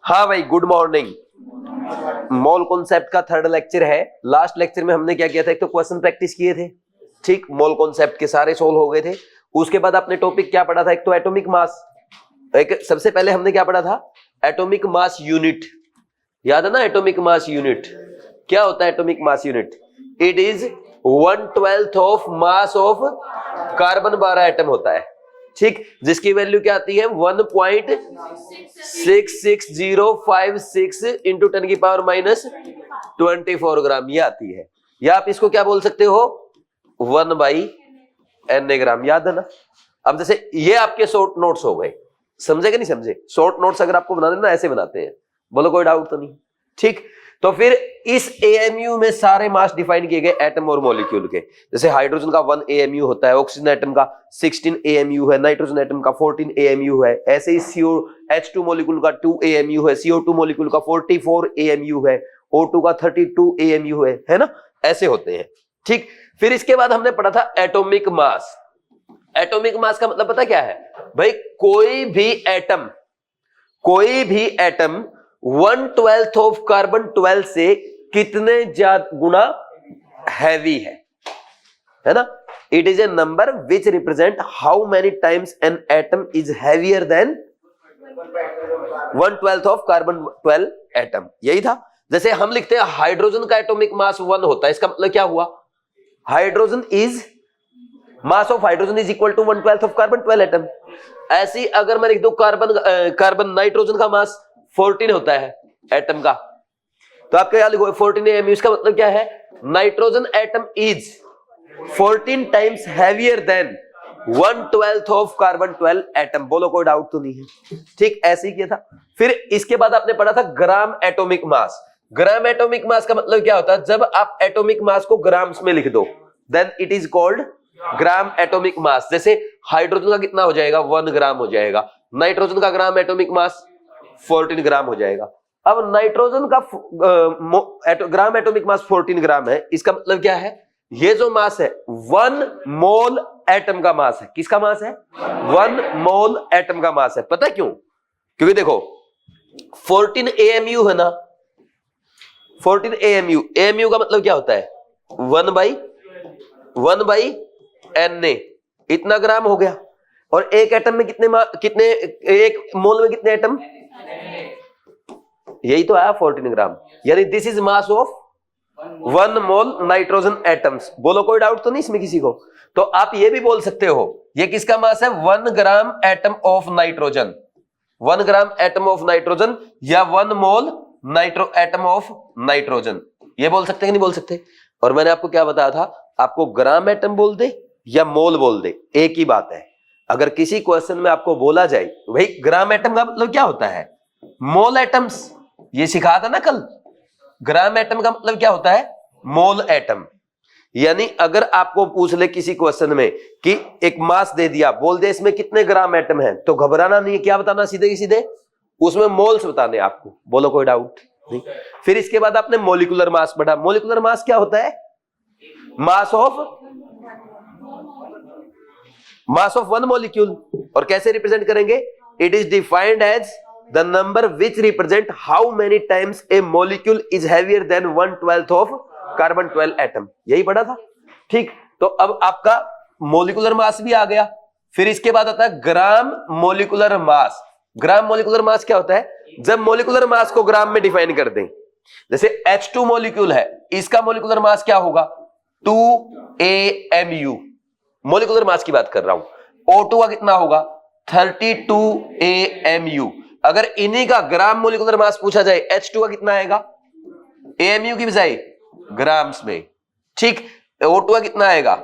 हाँ भाई, good morning. Mole concept का थर्ड लेक्चर है। लास्ट लेक्चर में हमने क्या किया था, एक तो क्वेश्चन प्रैक्टिस किए थे, ठीक, मोल कॉन्सेप्ट के सारे सोल्व हो गए थे। उसके बाद आपने टॉपिक क्या पढ़ा था, एक तो एटॉमिक मास, एक सबसे पहले हमने क्या पढ़ा था, एटॉमिक मास यूनिट, याद है ना। एटॉमिक मास यूनिट क्या होता है? Atomic mass unit it is 1/12 of mass of carbon 12 atom होता है, ठीक, जिसकी वैल्यू क्या आती है 1.66056 इंटू 10⁻⁻24 ग्राम ये आती है। या आप इसको क्या बोल सकते हो, 1/n ग्राम, याद है ना। अब जैसे ये आपके शॉर्ट नोट्स हो गए, समझे कि नहीं समझे। शॉर्ट नोट्स अगर आपको बनाने ना ऐसे बनाते हैं, बोलो कोई डाउट तो नहीं, ठीक। तो फिर इस एएमयू में सारे मास डिफाइन किए गए एटम और मॉलिक्यूल के। जैसे हाइड्रोजन का 1 एएमयू होता है, ऑक्सीजन एटम का 16 एएमयू है, नाइट्रोजन एटम का 14 एएमयू है, ऐसे ही H2 मॉलिक्यूल का 2 एएमयू है, CO2 मॉलिक्यूल का 44 एएमयू है, O2 का 32 एएमयू है ना, ऐसे होते हैं, ठीक। फिर इसके बाद हमने पढ़ा था एटॉमिक मास। एटॉमिक मास का मतलब पता क्या है भाई, कोई भी एटम 1/12 ऑफ कार्बन 12 से कितने ज्यादा गुना हैवी है ना। It is a number which represent how many times an atom is heavier than 1/12 of carbon 12 atom, यही था। जैसे हम लिखते हैं हाइड्रोजन का एटॉमिक मास 1 होता है, इसका मतलब क्या हुआ, hydrogen is mass of hydrogen is equal to 1/12 of carbon 12 atom. ऐसी अगर मैं लिख दूं कार्बन नाइट्रोजन का मास 14 होता है एटम का, तो आप क्या लिखोगे 14 एएमयू। इसका मतलब क्या है, nitrogen atom is 14 times heavier than 1/12 of carbon 12 atom. बोलो कोई डाउट तो नहीं है, ठीक, ऐसे ही किया था। फिर इसके बाद आपने पढ़ा था ग्राम एटॉमिक मास। ग्राम एटॉमिक मास का मतलब क्या होता है, जब आप एटॉमिक मास को ग्राम्स में लिख दो then it is called gram atomic mass. जैसे हाइड्रोजन का कितना हो जाएगा, 1 ग्राम हो जाएगा, नाइट्रोजन का ग्राम एटॉमिक मास 14 ग्राम हो जाएगा। अब नाइट्रोजन का ग्राम एटॉमिक मास 14 ग्राम है, इसका मतलब क्या है, ये जो मास है 1 मोल एटम का मास है। किसका मास है, 1 मोल एटम का मास है। पता क्यों, क्योंकि देखो 14 एएमयू है ना, 14 एएमयू, एएमयू का मतलब क्या होता है 1/n, इतना ग्राम हो गया। और एक एटम में कितने एक मोल में कितने एटम, यही तो आया 14 ग्राम, यानी this is mass of 1 mole nitrogen atoms. बोलो कोई डाउट तो नहीं इसमें किसी को। तो आप ये भी बोल सकते हो ये किसका मास है, 1 gram atom of nitrogen, 1 gram atom of nitrogen, या 1 मोल एटम ऑफ नाइट्रोजन, ये बोल सकते हैं कि नहीं बोल सकते। और मैंने आपको क्या बताया था, आपको ग्राम एटम बोल दे या मोल बोल दे, एक ही बात है। अगर किसी क्वेश्चन में आपको बोला जाए भाई ग्राम एटम का मतलब क्या होता है, मोल एटम्स, ये सिखाया था ना कल। ग्राम एटम का मतलब क्या होता है, मोल एटम। यानी अगर आपको पूछ ले किसी क्वेश्चन में कि एक मास दे दिया, बोल दे इसमें कितने ग्राम एटम है, तो घबराना नहीं है, क्या बताना, सीधे सीधे उसमें मोल्स बताने आपको। बोलो कोई डाउट नहीं। फिर इसके बाद आपने मोलिकुलर मास पढ़ा। मोलिकुलर मास क्या होता है, मास ऑफ 1 मॉलिक्यूल। और कैसे रिप्रेजेंट करेंगे, it is defined as the number which represent how many times a molecule is heavier than 1/12 of carbon 12 atom, यही पढ़ा था, ठीक। तो अब आपका मोलिकुलर मास भी आ गया। फिर इसके बाद आता है gram molecular mass. Gram molecular mass क्या होता है, जब मोलिकुलर मास को ग्राम में डिफाइन कर दें, जैसे H2 मॉलिक्यूल है, इसका मोलिकुलर मास क्या होगा 2 AMU, मोलिकुलर मास की बात कर रहा हूं। O2 का कितना होगा 32 AMU। अगर इन्हीं का ग्राम मोलिकुलर मास पूछा जाए, H2 का कितना आएगा, AMU की बजाय ग्राम्स में, ठीक। O2 का कितना आएगा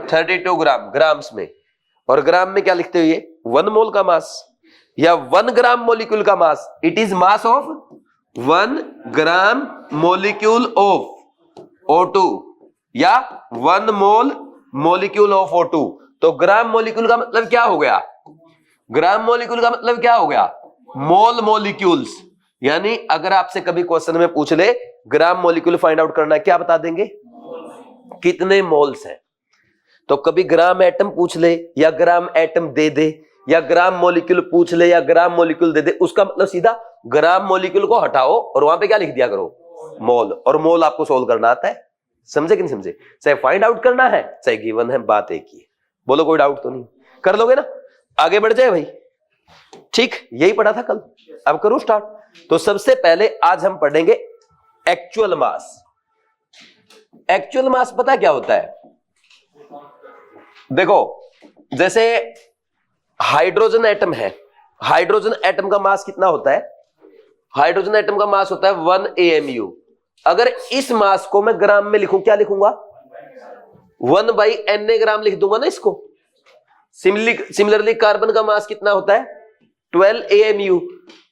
32 ग्राम, ग्राम्स में। और ग्राम में क्या लिखते हो, ये 1 मोल का मास या 1 ग्राम मोलिक्यूल का mass, it is mass of 1 gram molecule of O2 या 1 मोल मोलिक्यूल ऑफ O2। तो ग्राम मोलिक्यूल का मतलब क्या हो गया, ग्राम मोलिक्यूल का मतलब क्या हो गया, मोल मोलिक्यूल्स। यानी अगर आपसे कभी क्वेश्चन में पूछ ले ग्राम मोलिक्यूल फाइंड आउट करना है, क्या बता देंगे, कितने मोल्स हैं। तो कभी ग्राम एटम पूछ ले या ग्राम एटम दे दे, या ग्राम मॉलिक्यूल पूछ ले या ग्राम मॉलिक्यूल दे दे, उसका मतलब सीधा ग्राम मॉलिक्यूल को हटाओ और वहां पे क्या लिख दिया करो, मोल, और मोल आपको सोल्व करना आता है। समझे कि नहीं समझे? चाहे फाइंड आउट करना है चाहे गिवन है, बात एक ही है। बोलो कोई डाउट तो नहीं? कर लोगे ना? आगे बढ़ जाए भाई। ठीक, यही पढ़ा था कल, अब करो स्टार्ट। तो सबसे पहले आज हम पढ़ेंगे एक्चुअल मास। एक्चुअल मास पता क्या होता है? देखो, जैसे हाइड्रोजन एटम है, हाइड्रोजन एटम का मास कितना होता है? हाइड्रोजन एटम का मास होता है 1 AMU। अगर इस मास को मैं ग्राम में लिखूं, क्या लिखूंगा? 1/Na ग्राम लिख दूंगा ना इसको। सिमिलरली कार्बन का मास कितना होता है? 12 AMU।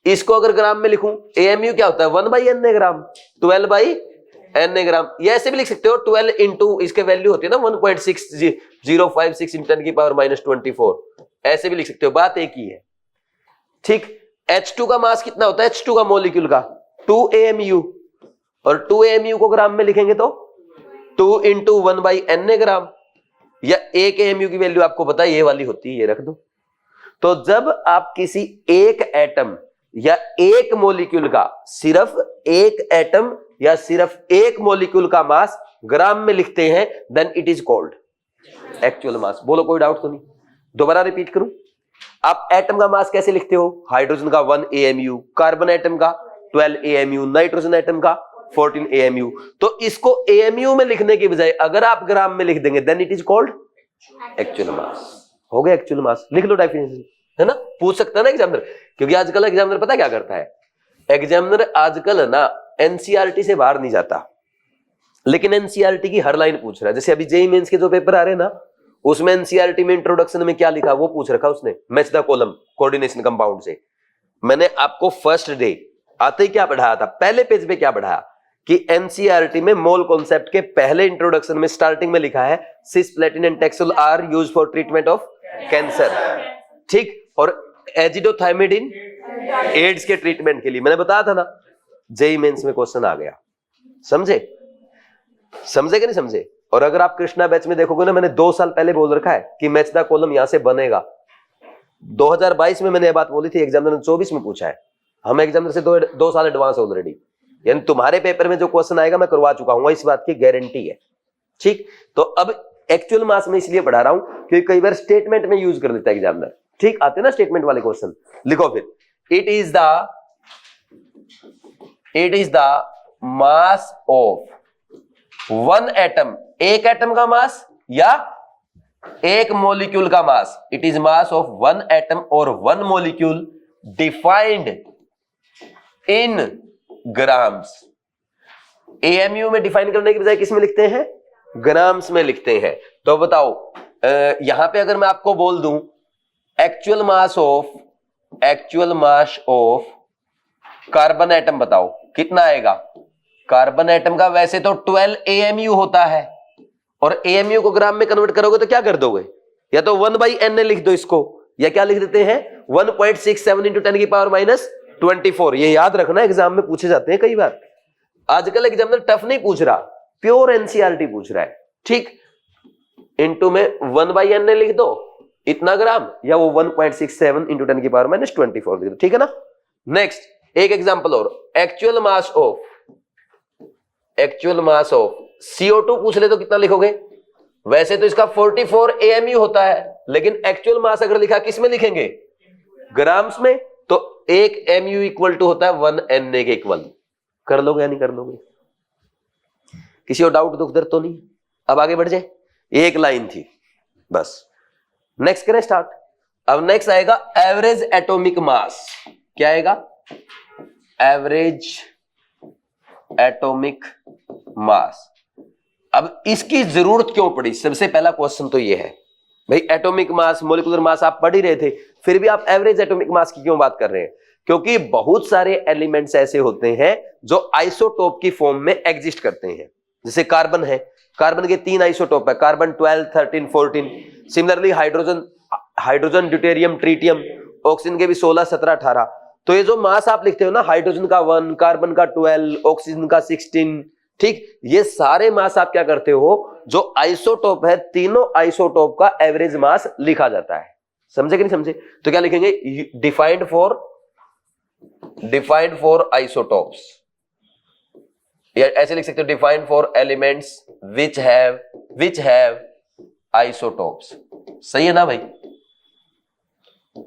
इसको अगर ग्राम में लिखूं, AMU क्या होता है? 1/Na ग्राम, 12/Na ग्राम। ये ऐसे भी लिख सकते हो, 12 इंटू इसके वैल्यू होती है ना 1.6056 × 10⁻24। ऐसे भी लिख सकते हो, बात एक ही है। ठीक, H2 का मास कितना होता है? H2 का मॉलिक्यूल का 2 AMU, और 2 AMU को ग्राम में लिखेंगे तो 2 इंटू 1/Na ग्राम, या 1 AMU की वैल्यू आपको पता है ये वाली होती है, ये रख दो। तो जब आप किसी एक एटम या एक मॉलिक्यूल का, सिर्फ एक एटम या सिर्फ एक मॉलिक्यूल का मास ग्राम में लिखते हैं, then it is called actual mass. बोलो कोई डाउट तो नहीं? दोबारा रिपीट करूं, आप एटम का मास कैसे लिखते हो? हाइड्रोजन का 1 AMU, कार्बन एटम का 12 AMU, नाइट्रोजन एटम का 14 AMU। तो इसको AMU में लिखने की बजाय अगर आप ग्राम में लिख देंगे, then it is called actual mass. हो गया एक्चुअल मास, लिख लो डेफिनेशन, है ना? पूछ सकता है ना एग्जामिनर, क्योंकि आजकल एग्जामिनर पता क्या करता है? एग्जामिनर आजकल है ना एनसीईआरटी से बाहर नहीं जाता, लेकिन एनसीईआरटी की हर लाइन पूछ रहा है। जैसे अभी जेईई मेंस के जो पेपर आ रहे हैं ना, उसमें एनसीईआरटी में इंट्रोडक्शन में क्या लिखा वो पूछ रखा उसने, match the column coordination compound से। मैंने आपको फर्स्ट डे आते ही क्या पढ़ाया था? पहले पेज पे क्या पढ़ाया कि एनसीईआरटी में मोल कॉन्सेप्ट के पहले इंट्रोडक्शन में स्टार्टिंग में लिखा है cisplatin and taxol are used for treatment of cancer. ठीक, और एजिडोथाइमिडिन एड्स के ट्रीटमेंट के लिए। मैंने बताया था ना, जेईई मेंस में क्वेश्चन आ गया। समझे? समझे कि नहीं समझे? और अगर आप कृष्णा बैच में देखोगे ना, मैंने 2 साल पहले बोल रखा है कि मैच द कॉलम यहां से बनेगा। 2022 में मैंने ये बात बोली थी, एग्जामिनर ने 24 में पूछा है। हम एग्जामिनर से 2 साल एडवांस ऑलरेडी, यानी तुम्हारे पेपर में जो क्वेश्चन आएगा मैं करवा चुका हूं, इस बात की गारंटी है। ठीक, तो अब एक्चुअल मास में इसलिए पढ़ा रहा हूं क्योंकि कई बार स्टेटमेंट में यूज कर लेता है एग्जामिनर। ठीक, आते ना स्टेटमेंट वाले क्वेश्चन, लिखो फिर it is the mass of 1 atom, एक एटम का मास या एक मॉलिक्यूल का mass. It is mass of 1 atom और 1 molecule defined in grams. AMU में डिफाइन करने की बजाय किस में लिखते हैं? ग्राम्स में लिखते हैं। तो बताओ, यहां पे अगर मैं आपको बोल दूं actual mass of carbon atom, बताओ कितना आएगा? कार्बन एटम का वैसे तो 12 AMU होता है, और AMU को ग्राम में कन्वर्ट करोगे तो क्या कर दोगे? या तो 1/Na लिख दो इसको, या क्या लिख देते हैं 1.67 × 10⁻24। ये याद रखना, एग्जाम में पूछे जाते हैं कई बार। आजकल एग्जामिनर टफ नहीं पूछ रहा, प्योर एनसीईआरटी पूछ रहा है। ठीक, इनटू में 1/Na लिख दो इतना ग्राम, या वो 1.67 × 10⁻24 लिख दो। ठीक है ना? नेक्स्ट एक एग्जांपल और, एक्चुअल मास ऑफ CO2 पूछ ले तो कितना लिखोगे? वैसे तो इसका 44 AMU होता है, लेकिन एक्चुअल मास अगर लिखा किस में लिखेंगे? ग्राम्स में। तो 1 MU इक्वल टू होता है 1 Na के इक्वल। कर लोगे या नहीं कर लोगे? किसी को डाउट दुख दर्द तो नहीं? अब आगे बढ़ जाए, एक लाइन थी बस। नेक्स्ट करें स्टार्ट। अब नेक्स्ट आएगा एवरेज एटॉमिक मास। क्या आएगा? Average atomic mass. अब इसकी जरूरत क्यों पड़ी? सबसे पहला क्वेश्चन तो ये है भाई, एटॉमिक मास, मॉलिक्यूलर मास आप पढ़ ही रहे थे, फिर भी आप एवरेज एटॉमिक मास की क्यों बात कर रहे हैं? क्योंकि बहुत सारे एलिमेंट्स ऐसे होते हैं जो आइसोटोप की फॉर्म में एग्जिस्ट करते हैं। जैसे कार्बन है, कार्बन के 3 आइसोटोप है, carbon 12, 13, 14। Similarly hydrogen, deuterium, tritium, oxygen के भी 16, 17, 18। तो ये जो मास आप लिखते हो ना, हाइड्रोजन का 1, कार्बन का 12, ऑक्सीजन का 16, ठीक, ये सारे मास आप क्या करते हो? जो आइसोटोप है, तीनों आइसोटोप का एवरेज मास लिखा जाता है। समझे कि नहीं समझे? तो क्या लिखेंगे? Defined for defined for isotopes, या ऐसे लिख सकते हो defined for elements which have isotopes. सही है ना भाई।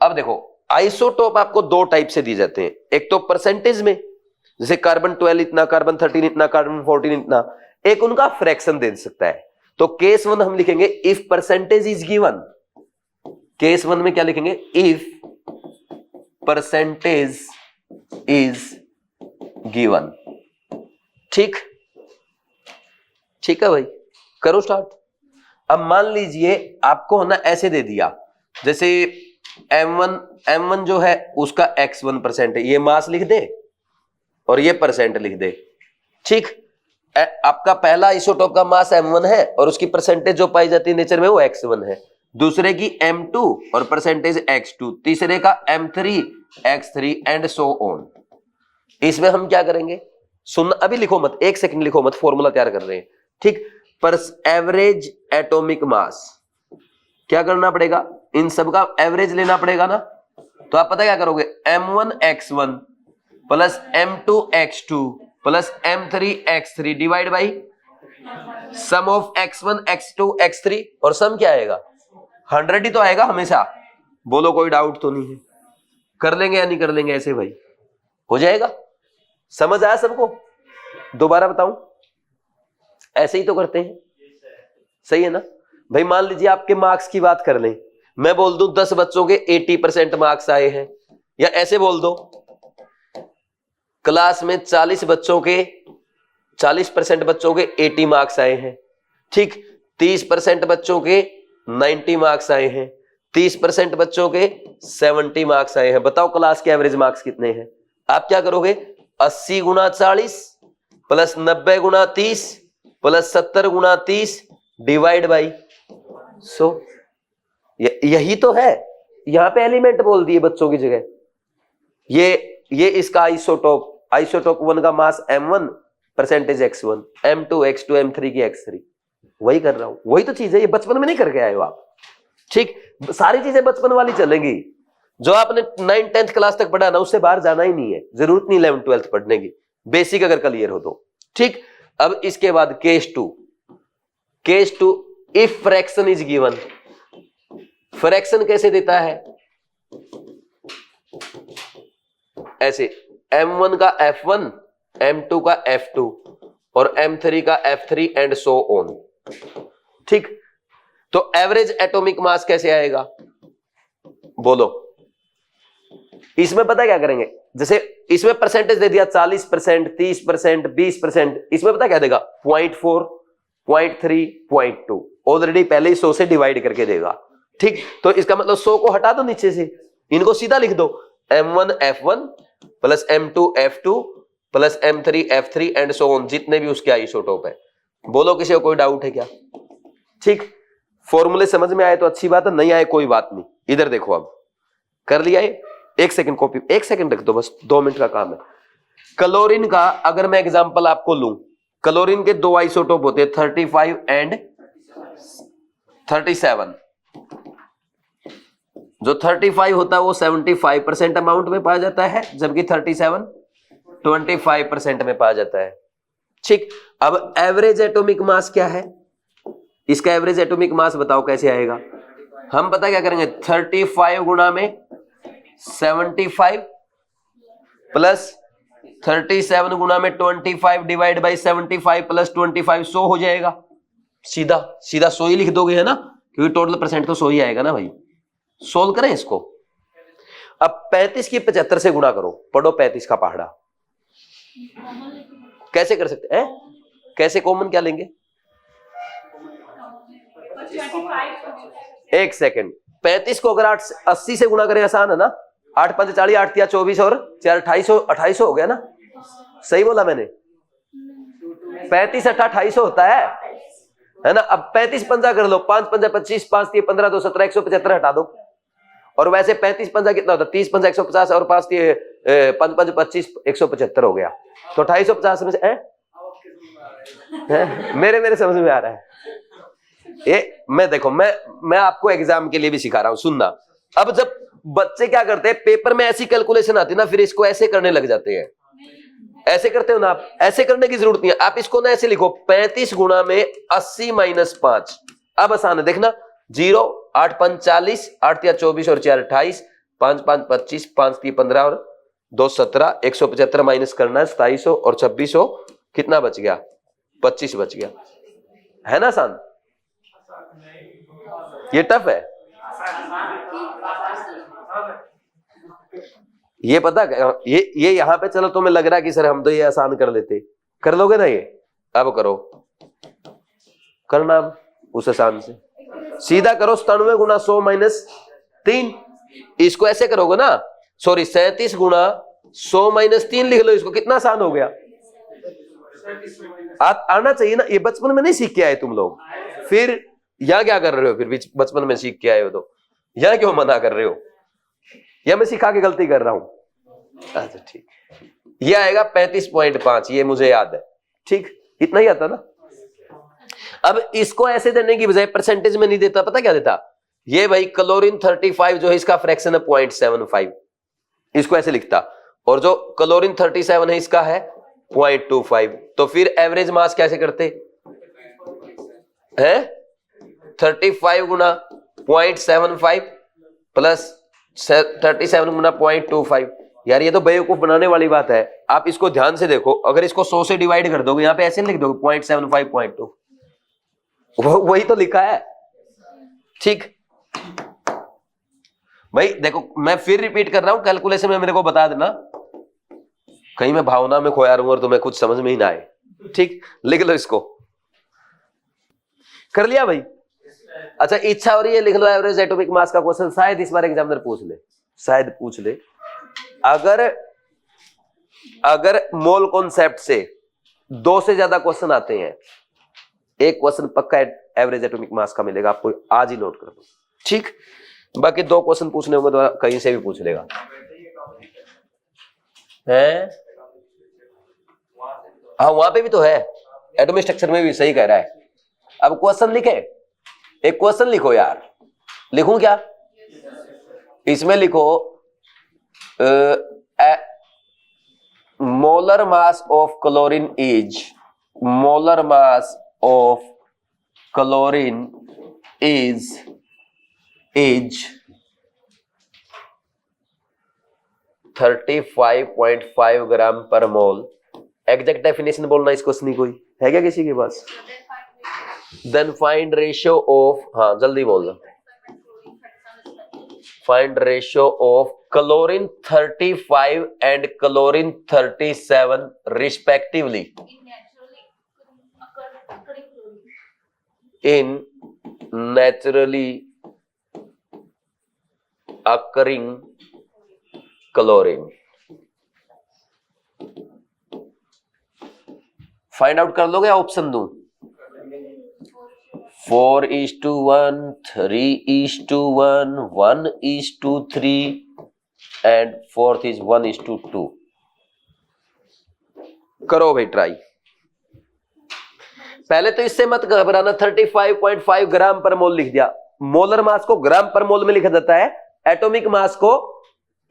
अब देखो आइसोटोप आपको दो टाइप से दिए जाते हैं, एक तो परसेंटेज में, जैसे कार्बन 12 इतना, कार्बन 13 इतना, कार्बन 14 इतना, एक उनका फ्रैक्शन दे सकता है। तो केस 1 हम लिखेंगे if percentage is given. Case 1 में क्या लिखेंगे, इफ परसेंटेज इज गिवन। ठीक है भाई, करो स्टार्ट। अब मान लीजिए आपको ना ऐसे दे दिया, जैसे M1 जो है उसका x1% है, ये मास लिख दे और ये परसेंट लिख दे। ठीक, आपका पहला आइसोटोप का मास M1 है और उसकी परसेंटेज जो पाई जाती है नेचर में वो x1 है, दूसरे की M2 और परसेंटेज x2, तीसरे का M3 x3 and so on. इसमें हम क्या करेंगे, सुन अभी लिखो मत, एक सेकंड लिखो मत, फॉर्मूला तैयार कर रहे हैं। ठीक, पर एवरेज एटॉमिक मास क्या करना पड़ेगा, इन सब का एवरेज लेना पड़ेगा ना। तो आप पता क्या करोगे, M1 x1 plus M2 x2 plus M3 x3 divide by sum of x1 x2 x3, और सम क्या आएगा 100 ही तो आएगा हमेशा। बोलो कोई डाउट तो नहीं है, कर लेंगे या नहीं कर लेंगे ऐसे भाई, हो जाएगा। समझ आया सबको, दोबारा बताऊं, ऐसे ही तो करते हैं। सही है ना भाई। मान लीजिए आपके मार्क्स की बात कर लें, मैं बोल दूं 10 बच्चों के 80% मार्क्स आए हैं, या ऐसे बोल दो क्लास में 40 बच्चों के 40% बच्चों के 80 मार्क्स आए हैं। ठीक, 30% बच्चों के 90 मार्क्स आए हैं, 30% बच्चों के 70 मार्क्स आए हैं। बताओ क्लास के एवरेज मार्क्स कितने हैं। आप क्या करोगे, 80 गुना 40 plus 90 Guna 30 plus 70 Guna 30 divide by 100। यही तो है, यहां पे एलिमेंट बोल दिए बच्चों की जगह। ये इसका आइसोटोप 1 का मास M1, percentage x1, M2 x2 M3 की x3, वही कर रहा हूं, वही तो चीज है। ये बचपन में नहीं करके आए हो आप। ठीक, सारी चीजें बचपन वाली चलेंगी, जो आपने 9th 10th क्लास तक पढ़ा ना उससे बाहर जाना ही नहीं है, जरूरत नहीं 11th 12th पढ़ने की, बेसिक अगर क्लियर हो तो। ठीक, अब इसके बाद case 2 if fraction is given. Fraction कैसे देता है, ऐसे M1 का F1, M2 का F2 और M3 का F3 एंड सो ऑन। ठीक, तो एवरेज एटॉमिक मास कैसे आएगा बोलो। इसमें पता क्या करेंगे, जैसे इसमें परसेंटेज दे दिया 40%, 30%, 20%, इसमें पता क्या देगा 0.4, 0.3, 0.2, ऑलरेडी पहले ही 100 से डिवाइड करके देगा। ठीक, तो इसका मतलब 100 को हटा दो नीचे से, इनको सीधा लिख दो M1 F1 plus M2 F2 plus M3 F3 and so on, जितने भी उसके आइसोटोप है। बोलो किसी को कोई डाउट है क्या। ठीक, फॉर्मूले समझ में आए तो अच्छी बात है, नहीं आए कोई बात नहीं। इधर देखो, अब कर लिया है, एक सेकंड कॉपी, एक सेकंड रख दो, बस 2 मिनट का काम है। क्लोरीन का अगर मैं एग्जांपल आपको लूं, क्लोरीन के 2 आइसोटोप होते हैं 35 एंड 37। जो 35 होता है वो 75% अमाउंट में पाया जाता है, जबकि 37 25% में पाया जाता है। ठीक, अब एवरेज एटॉमिक मास क्या है, इसका एवरेज एटॉमिक मास बताओ कैसे आएगा। हम पता क्या करेंगे, 35 गुना में 75 प्लस 37 गुना में 25 डिवाइड बाई 75 प्लस 25, 100 हो जाएगा। सीधा 100 ही लिख दोगे, है ना, क्योंकि टोटल परसेंट तो 100 ही आएगा ना भाई। सोल्व करें इसको। अब 35 की 75 से गुणा करो, पढ़ो 35 का पहाड़ा। कैसे कर सकते हैं, कैसे कॉमन क्या लेंगे, एक सेकंड, 35 को अगर 80 से गुणा करें आसान है ना, 8 5 40, 8 3 24 और 4 2800 हो गया ना। सही बोला मैंने, 35 8 2800 होता है ना। अब 35 पंजा कर लो, 5 5 25, 5 3 15, 2 17, 175 हटा दो। और वैसे 35 पंजा कितना होता है, 30 पंजा 150 और 5 5 5 25, 175 हो गया। तो 250 में से मेरे समझ में आ रहा है ये। मैं देखो, मैं आपको एग्जाम के लिए भी सिखा रहा हूं, सुनना। अब जब बच्चे क्या करते हैं, पेपर में ऐसी कैलकुलेशन आती है ना, फिर इसको ऐसे करने लग जाते हैं। ऐसे करते हो ना आप, ऐसे करने की जरूरत नहीं है, आप इसको ना ऐसे लिखो 35 गुणा में 80 माइनस 5। अब आसान है, देखना 0 8 5 40, 8 या 24 और 4 28, 5 5 25, 5 3 15 और 2 17, 175 माइनस करना है 2700 और 2600, कितना बच गया? 25 बच गया। है ना आसान? ये टफ है, ये पता ये यहां पे चलो तुम्हें लग रहा है कि सर हम तो ये आसान कर लेते, कर लोगे ना ये? अब करो, करना उस आसान से सीधा करो, 97 गुणा 100 माइनस 3, इसको ऐसे करोगे ना, सॉरी 37 गुणा 100 माइनस 3 लिख लो इसको, कितना आसान हो गया। आना चाहिए ना, ये बचपन में नहीं सीख के आए तुम लोग, फिर यहां क्या कर रहे हो? फिर बचपन में सीख के आए हो तो यहां क्यों मना कर रहे हो? या मैं सिखा के गलती कर रहा हूं? अच्छा ठीक, ये आएगा 35.5, ये मुझे याद है, ठीक, इतना ही आता ना। अब इसको ऐसे देने की बजाय परसेंटेज में नहीं देता, पता क्या देता? ये भाई क्लोरीन 35 जो है इसका फ्रैक्शन है 0.75, इसको ऐसे लिखता, और जो क्लोरीन 37 है इसका है 0.25। तो फिर एवरेज मास कैसे करते हैं? 35 गुना 0.75 प्लस 37 गुना 0.25। यार ये तो बेवकूफ बनाने वाली बात है, आप इसको ध्यान से देखो, अगर इसको 100 से डिवाइड कर दोगे, यहां पे ऐसे नहीं लिख दोगे 0.75 0.2, वही तो लिखा है, ठीक। भाई देखो मैं फिर रिपीट कर रहा हूं, कैलकुलेशन में मेरे को बता देना, कहीं मैं भावना में खोया रहूं और तुम्हें कुछ समझ में ही ना आए, ठीक। लिख लो इसको, कर लिया भाई? अच्छा इच्छा हो रही है लिख लो एवरेज एटॉमिक मास का क्वेश्चन, शायद इस बार एग्जामिनर पूछ ले, शायद पूछ ले। अगर मोल कॉन्सेप्ट से 2 से ज्यादा क्वेश्चन आते हैं, एक क्वेश्चन पक्का एवरेज एटॉमिक मास का मिलेगा आपको, आज ही नोट कर दो, ठीक। बाकी 2 क्वेश्चन पूछने होंगे तो कहीं से भी पूछ लेगा, है? हाँ वहां पे भी तो है, एटॉमिक स्ट्रक्चर में भी, सही कह रहा है। अब क्वेश्चन लिखे, एक क्वेश्चन लिखो यार, लिखूं क्या? इसमें लिखो molar mass of chlorine is, molar mass of chlorine is 35.5 ग्राम पर मोल। एग्जैक्ट डेफिनेशन बोलना इस क्वेश्चन की कोई है क्या किसी के पास? देन फाइंड रेशियो ऑफ, हाँ जल्दी बोलना, find ratio of chlorine 35 and chlorine 37 respectively in naturally occurring chlorine। Find out कर लोगे या ऑप्शन दूं? 4:1, 3:1, 1:3 एंड 4th is 1:2। करो भाई ट्राई। पहले तो इससे मत घबराना, 35.5 ग्राम पर मोल लिख दिया, मोलर मास को ग्राम पर मोल में लिखा जाता है, एटॉमिक मास को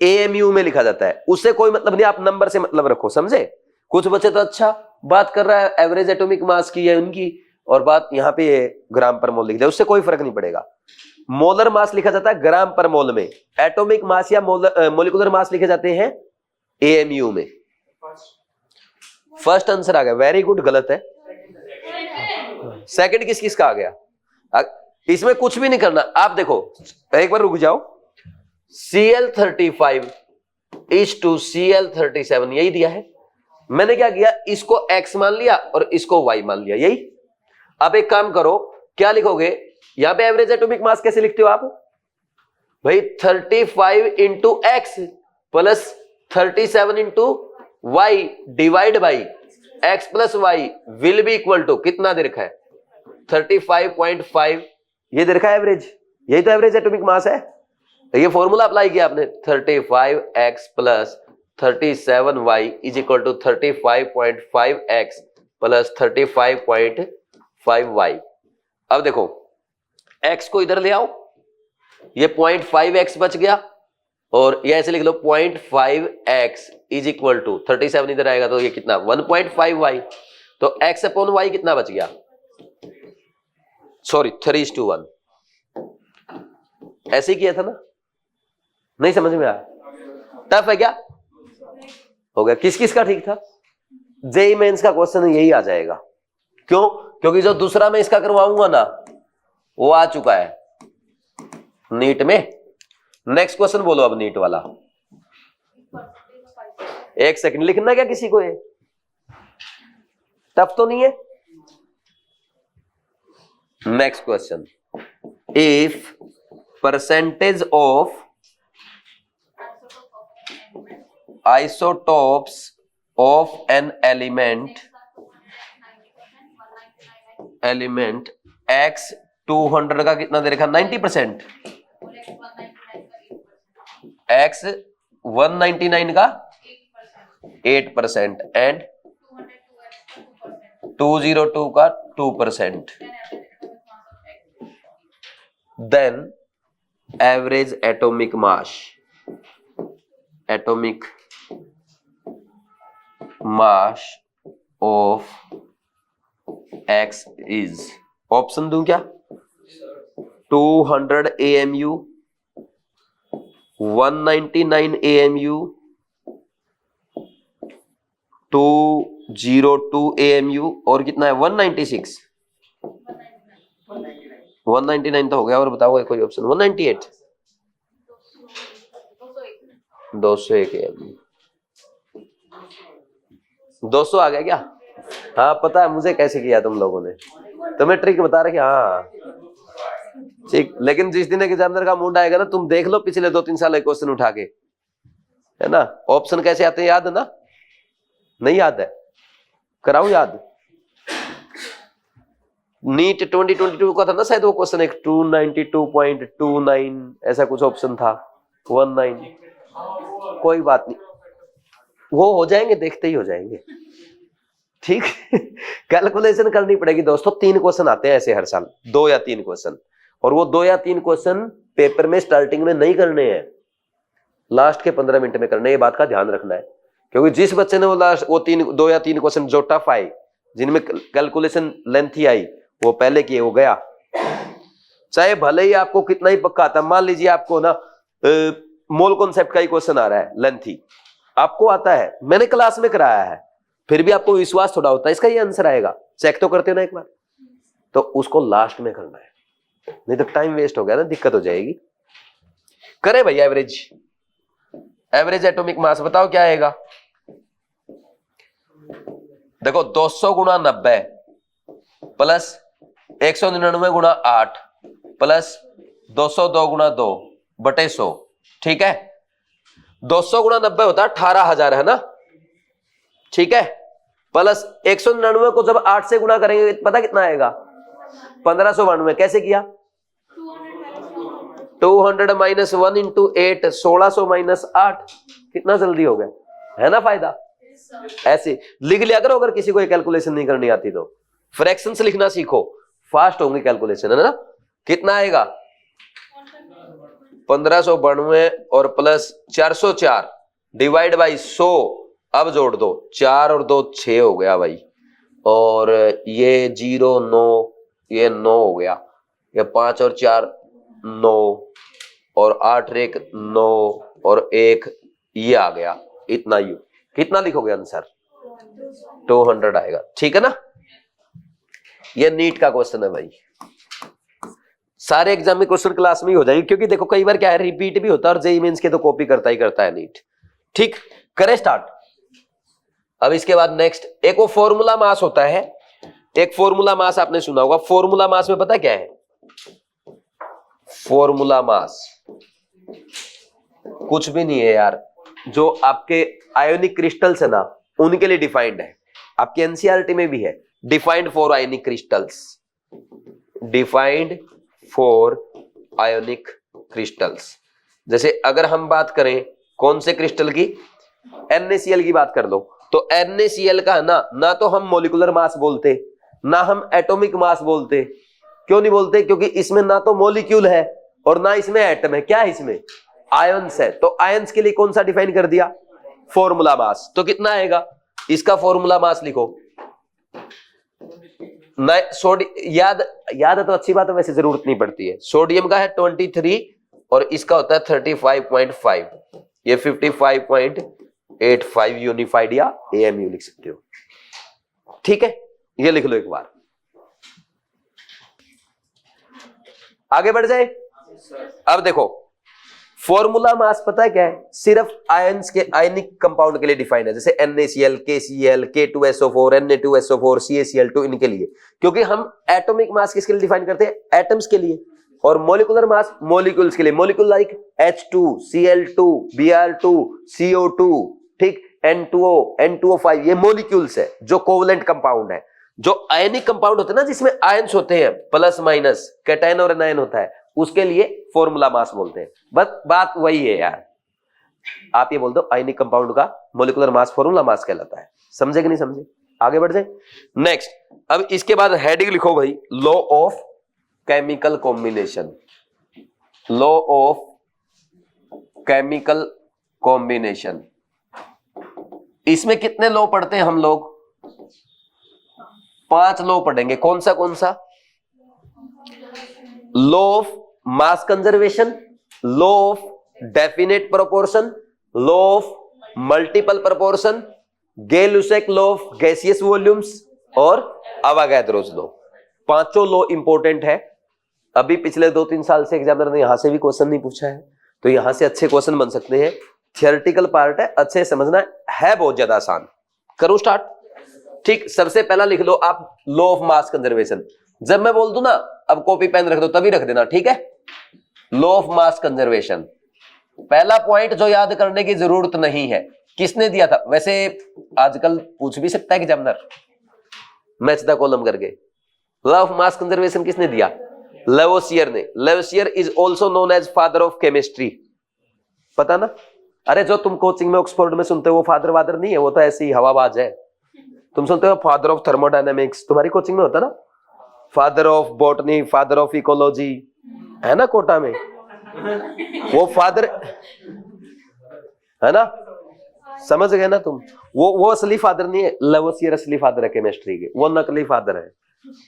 एएमयू में लिखा जाता है, उससे कोई मतलब नहीं, आप नंबर से मतलब रखो, समझे? कुछ बच्चे तो अच्छा बात कर रहा है, एवरेज एटॉमिक मास की है उनकी, और बात यहाँ पे ग्राम पर मोल लिख दिया, उससे कोई फर्क नहीं पड़ेगा। मोलर मास लिखा जाता है ग्राम पर मोल में, एटॉमिक मास या मोलिकुलर मास लिखे जाते हैं एएमयू में। फर्स्ट आंसर आ गया, वेरी गुड। गलत है, सेकंड किस किस का आ गया? इसमें कुछ भी नहीं करना, आप देखो एक बार रुक जाओ, Cl35 is to Cl37 यही दिया है, मैंने क्या किया, इसको x मान लिया और इसको y मान लिया, यही। अब एक काम करो, क्या लिखोगे यहां पे? एवरेज एटॉमिक मास कैसे लिखते हो आप भाई? 35 into x plus 37 into y divide by x plus y will be equal to, कितना दे रखा है? 35.5, ये दे रखा है एवरेज, यही तो एवरेज एटॉमिक मास है। ये फॉर्मूला अप्लाई किया आपने, 35x plus 37y is equal to 35.5x plus 35.5y। अब देखो x को इधर ले आओ, ये 0.5x बच गया, और ये ऐसे लिख लो 0.5x इज इक्वल टू 37 इधर आएगा तो ये कितना 1.5y, तो x अपॉन y कितना बच गया, सॉरी 3:1। ऐसे ही किया था ना, नहीं समझ में आया, टफ है क्या, हो गया। किस किस का ठीक था, जेईई मेंस का क्वेश्चन यही आ जाएगा, क्यों, क्योंकि जो दूसरा मैं इसका करवाऊंगा ना वो आ चुका है नीट में। नेक्स्ट क्वेश्चन बोलो अब नीट वाला, एक सेकंड लिखना क्या किसी को, ये टफ तो नहीं है। Next question, if percentage of isotopes of an element x 200 का कितना दे रखा 90%, x 199 का 8% एंड 202 का 2%, then average atomic mass of x is, option दूं क्या, 200 AMU, 199 AMU, 202 AMU और कितना है 196, 199 तो हो गया, और बताओ कोई ऑप्शन 198, 201 AMU, 200 आ गया क्या, हाँ पता है मुझे कैसे किया तुम लोगों ने, तुम्हें ट्रिक बता रहे कि हाँ ठीक, लेकिन जिस दिन एग्जामिनर का मूड आएगा ना तुम देख लो पिछले 2-3 साल के क्वेश्चन उठा के, है ना, ऑप्शन कैसे आते हैं याद है ना, नहीं याद है, कराऊं याद, नीट 2022 का था ना शायद वो क्वेश्चन, एक 292.29 ऐसा कुछ ऑप्शन था, 19, कोई बात नहीं वो हो जाएंगे, देखते ही हो जाएंगे, ठीक। कैलकुलेशन करनी पड़ेगी दोस्तों, 3 क्वेश्चन आते हैं ऐसे हर साल, 2 या 3 क्वेश्चन, और वो 2 या 3 क्वेश्चन पेपर में स्टार्टिंग में नहीं करने हैं, लास्ट के 15 मिनट में करने, ये बात का ध्यान रखना है, क्योंकि जिस बच्चे ने वो लास्ट वो 2 या 3 क्वेश्चन जो टफ आए, जिनमें कैलकुलेशन लेंथी आई, वो पहले किए वो गया, चाहे भले ही आपको कितना ही पक्का आता, मान लीजिए आपको ना मोल कॉन्सेप्ट का ही क्वेश्चन आ रहा है लेंथी, आपको आता है, मैंने क्लास में कराया है, फिर भी आपको विश्वास थोड़ा होता है इसका ये आंसर आएगा, चेक तो करते हो ना एक बार, तो उसको लास्ट में करना है, नहीं तो टाइम वेस्ट हो गया ना, दिक्कत हो जाएगी। करे भाई एवरेज एटॉमिक मास बताओ क्या आएगा, देखो 200 गुणा 90 प्लस 199 गुणा 8 प्लस 202 गुणा 2 बटे 100, ठीक है, 200 गुणा 90 होता है 18,000 है ना, ठीक है, प्लस 199 को जब 8 से गुणा करेंगे पता कितना आएगा 1592, कैसे किया 200 माइनस 1 इंटू 8 1600 माइनस 8, कितना जल्दी हो गया, है ना फायदा, ऐसे लिख लिया करो, अगर किसी को कैलकुलेशन नहीं करनी आती तो फ्रैक्शंस लिखना सीखो, फास्ट होंगे कैलकुलेशन, है ना, कितना आएगा 1592 और प्लस 404 डिवाइड बाई 100, अब जोड़ दो 4 और 2 6 हो गया भाई, और ये 0 9 ये 9 हो गया, ये 5 और 4 9 और 8 1 9 और 1 ये आ गया, इतना यू, कितना लिखोगे आंसर 200 आएगा, ठीक है ना। ये नीट का क्वेश्चन है भाई, सारे एग्जाम में क्वेश्चन क्लास में ही हो जाएंगे, क्योंकि देखो कई बार क्या है रिपीट भी होता है, और जेईई मेंस के तो कॉपी करता ही करता है नीट, ठीक। करें स्टार्ट। अब इसके बाद नेक्स्ट एक वो फॉर्मूला मास होता है, एक फॉर्मूला मास आपने सुना होगा, फॉर्मूला मास में पता क्या है, फॉर्मूला मास कुछ भी नहीं है यार, जो आपके आयोनिक क्रिस्टल्स है ना उनके लिए डिफाइंड है, आपके एनसीईआरटी में भी है, defined for ionic crystals, defined for ionic crystals. जैसे अगर हम बात करें कौन से क्रिस्टल की, NaCl की बात कर लो, तो NaCl का ना तो हम मोलिकुलर मास बोलते, ना हम एटॉमिक मास बोलते, क्यों नहीं बोलते, क्योंकि इसमें ना तो मॉलिक्यूल है और ना इसमें एटम है, क्या है इसमें आयंस है, तो आयंस के लिए कौन सा डिफाइन कर दिया, फॉर्मूला मास। तो कितना आएगा, इसका फॉर्मूला मास लिखो। याद है तो अच्छी बात है, वैसे जरूरत नहीं पड़ती है। सोडियम का है 23 और इसका होता है 35.5, ये 55.85 यूनिफाइड या AMU लिख सकते हो। ठीक है, ये लिख लो एक बार, आगे बढ़ जाए। अब देखो फॉर्मूला मास पता है क्या है, सिर्फ आयंस के आयनिक कंपाउंड के लिए डिफाइन है, जैसे NaCl, KCl, K2SO4, Na2SO4, CaCl2 इनके लिए, क्योंकि हम एटॉमिक मास किसके लिए डिफाइन करते हैं, एटम्स के लिए, और मोलिकुलर मास मॉलिक्यूल्स के लिए, molecule like H2, Cl2, Br2, CO2, ठीक, N2O, N2O5, ये मॉलिक्यूल्स है जो कोवलेंट कंपाउंड है। जो आयनिक कंपाउंड होते हैं ना, जिसमें आयंस होते हैं, प्लस माइनस, कैटायन और एनायन होता है, उसके लिए फॉर्मूला मास बोलते हैं। बस बात वही है यार, आप ये बोल दो आयनिक कंपाउंड का मॉलिक्यूलर मास फॉर्मूला मास कहलाता है। समझे कि नहीं समझे, आगे बढ़ जाए। नेक्स्ट, अब इसके बाद हेडिंग लिखो भाई, law of chemical combination. Law of chemical combination, इसमें कितने लॉ पढ़ते हैं हम लोग, 5 लॉ पढ़ेंगे। कौन सा law of mass conservation, law of definite proportion, law of multiple proportion, Gay Lussac law of gaseous volumes और अवागाद्रोस लॉ। पांचों लॉ इंपॉर्टेंट है। अभी पिछले 2-3 साल से एग्जामिनर ने यहां से भी क्वेश्चन नहीं पूछा है, तो यहां से अच्छे क्वेश्चन बन सकते हैं। थियोरेटिकल पार्ट है, अच्छे समझना है, बहुत ज्यादा आसान। करूं स्टार्ट, ठीक। सबसे पहला लिख लो आप लॉ ऑफ मास कंजर्वेशन। जब मैं बोल दूं ना, अब कॉपी पेन रख दो, तभी रख देना, ठीक है। लॉ ऑफ मास कंजर्वेशन, पहला पॉइंट जो याद करने की जरूरत नहीं है, किसने दिया था, वैसे आजकल पूछ भी सकता है एग्जामिनर मैच द कॉलम करके। लॉ ऑफ मास कंजर्वेशन किसने दिया, लेवोसियर ने। Lavoisier is also known as father of chemistry, पता ना। अरे जो तुम कोचिंग में ऑक्सफोर्ड में सुनते हो वो फादर वादर नहीं है, वो तो ऐसे ही हवाबाज है। तुम सुनते हो फादर ऑफ थर्मोडायनेमिक्स, तुम्हारी कोचिंग में होता ना, father of botany, father of ecology, है ना कोटा में, वो फादर है ना, समझ गए ना तुम। वो असली फादर नहीं है, लेवोसियर असली फादर है केमिस्ट्री के, वो नकली फादर है।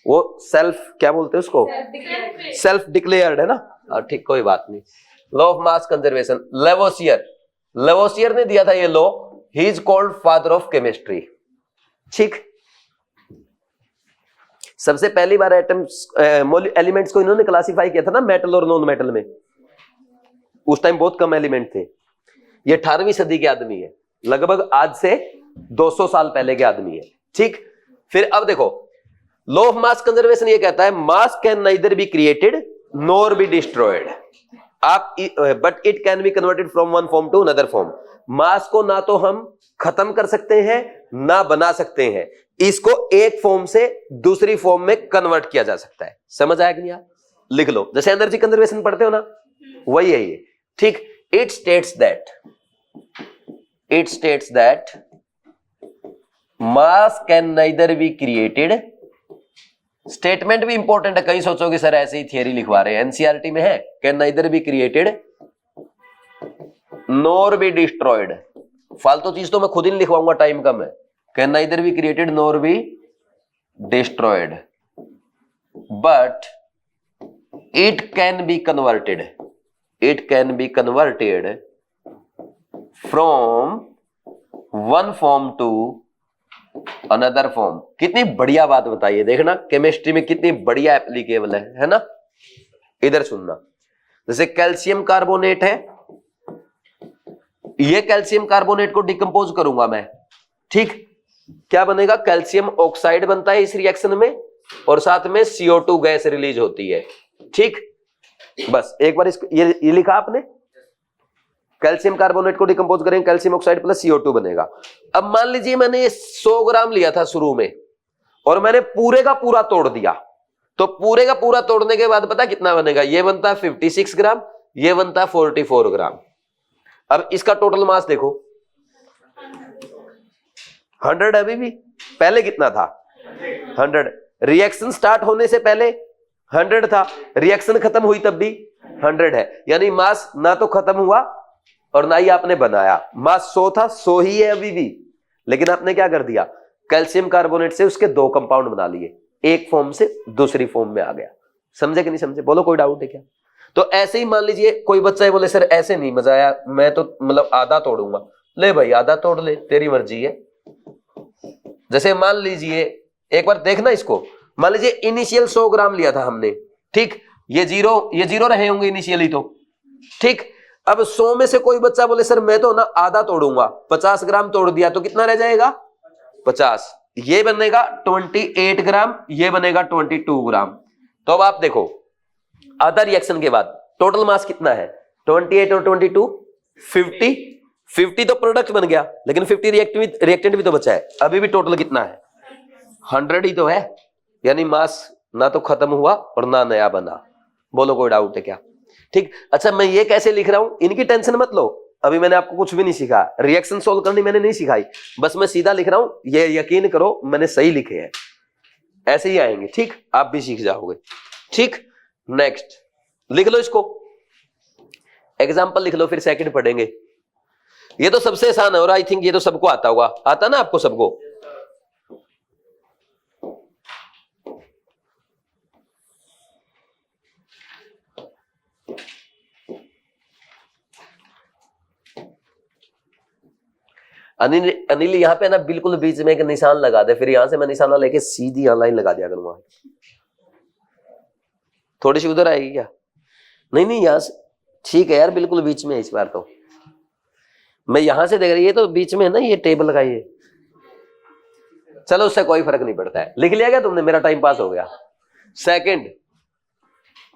वो सेल्फ क्या बोलते हैं उसको, सेल्फ डिक्लेयर्ड है ना, ठीक, कोई बात नहीं। Law of mass conservation, Lavoisier ने दिया था ये law, he is called father of chemistry, ठीक। सबसे पहली बार एटम्स एलिमेंट्स को इन्होंने क्लासिफाई किया था ना, मेटल और नॉन मेटल में। उस टाइम बहुत कम एलिमेंट थे। ये 18वीं सदी के आदमी है, लगभग आज से 200 साल पहले के आदमी है, ठीक। फिर अब देखो, लॉ ऑफ मास कंजर्वेशन ये कहता है mass can neither be created nor be destroyed, आप but it can be converted from one form to another form. Mass को ना तो हम खत्म कर सकते हैं ना बना सकते हैं, इसको एक फॉर्म से दूसरी फॉर्म में कन्वर्ट किया जा सकता है। समझ आया कि नहीं, लिख लो, जैसे एनर्जी कंजर्वेशन पढ़ते हो ना, वही है ये, ठीक। It states that mass can neither be created, statement भी इंपॉर्टेंट है, कई सोचोगे सर ऐसे ही थियरी लिखवा रहे हैं, एनसीईआरटी में है, can neither be created nor be destroyed. फालतू चीज तो मैं खुद ही लिखवाऊंगा, टाइम कम है। Can neither be created nor be destroyed but it can be converted, from one form to another form. कितनी बढ़िया बात बताइए, देखना केमिस्ट्री में कितनी बढ़िया एप्लीकेबल है ना। इधर सुनना, जैसे कैल्शियम कार्बोनेट है, ये कैल्शियम कार्बोनेट को डिकम्पोज करूंगा मैं, ठीक। क्या बनेगा, कैल्शियम ऑक्साइड बनता है इस रिएक्शन में, और साथ में CO2 गैस रिलीज होती है, ठीक। बस एक बार इसको ये लिखा आपने, कैल्शियम कार्बोनेट को डिकम्पोज करेंगे, कैल्शियम ऑक्साइड प्लस CO2 बनेगा। अब मान लीजिए मैंने ये 100 ग्राम लिया था शुरू में, और मैंने पूरे का पूरा तोड़ दिया, तो पूरे का पूरा तोड़ने के बाद पता कितना बनेगा, ये बनता है 56 ग्राम, ये बनता है 44 ग्राम। अब इसका टोटल मास देखो, 100 अभी भी, पहले कितना था 100, रिएक्शन स्टार्ट होने से पहले 100 था, रिएक्शन खत्म हुई तब भी 100 है, यानी मास ना तो खत्म हुआ और ना ही आपने बनाया। मास 100 था, 100 ही है अभी भी, लेकिन आपने क्या कर दिया, कैल्शियम कार्बोनेट से उसके 2 कंपाउंड बना लिए, एक फॉर्म से दूसरी फॉर्म में आ गया। समझे कि नहीं समझे? बोलो कोई डाउट है क्या? तो ऐसे ही मान लीजिए कोई बच्चा है बोले सर ऐसे नहीं मजा आया, मैं तो मतलब आधा तोड़ूंगा। ले भाई आधा तोड़ ले, तेरी मर्जी है। जैसे मान लीजिए एक बार देखना इसको, मान लीजिए इनिशियल 100 ग्राम लिया था हमने, ठीक, ये जीरो रहे होंगे इनिशियली तो, ठीक। अब 100 में से कोई बच्चा बोले सर मैं तो ना आधा तोड़ूंगा, 50 ग्राम तोड़ दिया, तो कितना रह जाएगा? 50। ये बनेगा 28 ग्राम, ये बनेगा 22 ग्राम। तो अब आप देखो आधा रिएक्शन के बाद टोटल मास कितना है? 28 और 22 50। 50 तो प्रोडक्ट बन गया, लेकिन 50 रिएक्टेंट भी तो बचा है। अभी भी टोटल कितना है? 100 ही तो है, यानी मास ना तो खत्म हुआ और ना नया बना। बोलो कोई डाउट है क्या? ठीक। अच्छा मैं ये कैसे लिख रहा हूं, इनकी टेंशन मत लो, अभी मैंने आपको कुछ भी नहीं सिखा, रिएक्शन सोल्व करनी मैंने नहीं सिखाई, बस मैं सीधा लिख रहा हूं, ये यकीन करो मैंने सही लिखे हैं, ऐसे ही आएंगे, ठीक, आप भी सीख जाओगे, ठीक। नेक्स्ट लिख लो इसको, एग्जाम्पल लिख लो, फिर सेकंड पढ़ेंगे। ये तो सबसे आसान है और आई थिंक ये तो सबको आता होगा, आता ना आपको सबको? अनिल यहाँ पे ना बिल्कुल बीच में एक निशान लगा दे, फिर यहां से मैं निशाना लेके सीधी यहाँ लाइन लगा दिया करूंगा। थोड़ी सी उधर आएगी क्या? नहीं नहीं यहाँ से ठीक है यार, बिल्कुल बीच में है इस बार तो। मैं यहां से देख रही है तो बीच में है ना ये टेबल का ये, चलो उससे कोई फर्क नहीं पड़ता है। लिख लिया क्या तुमने? मेरा टाइम पास हो गया। Second,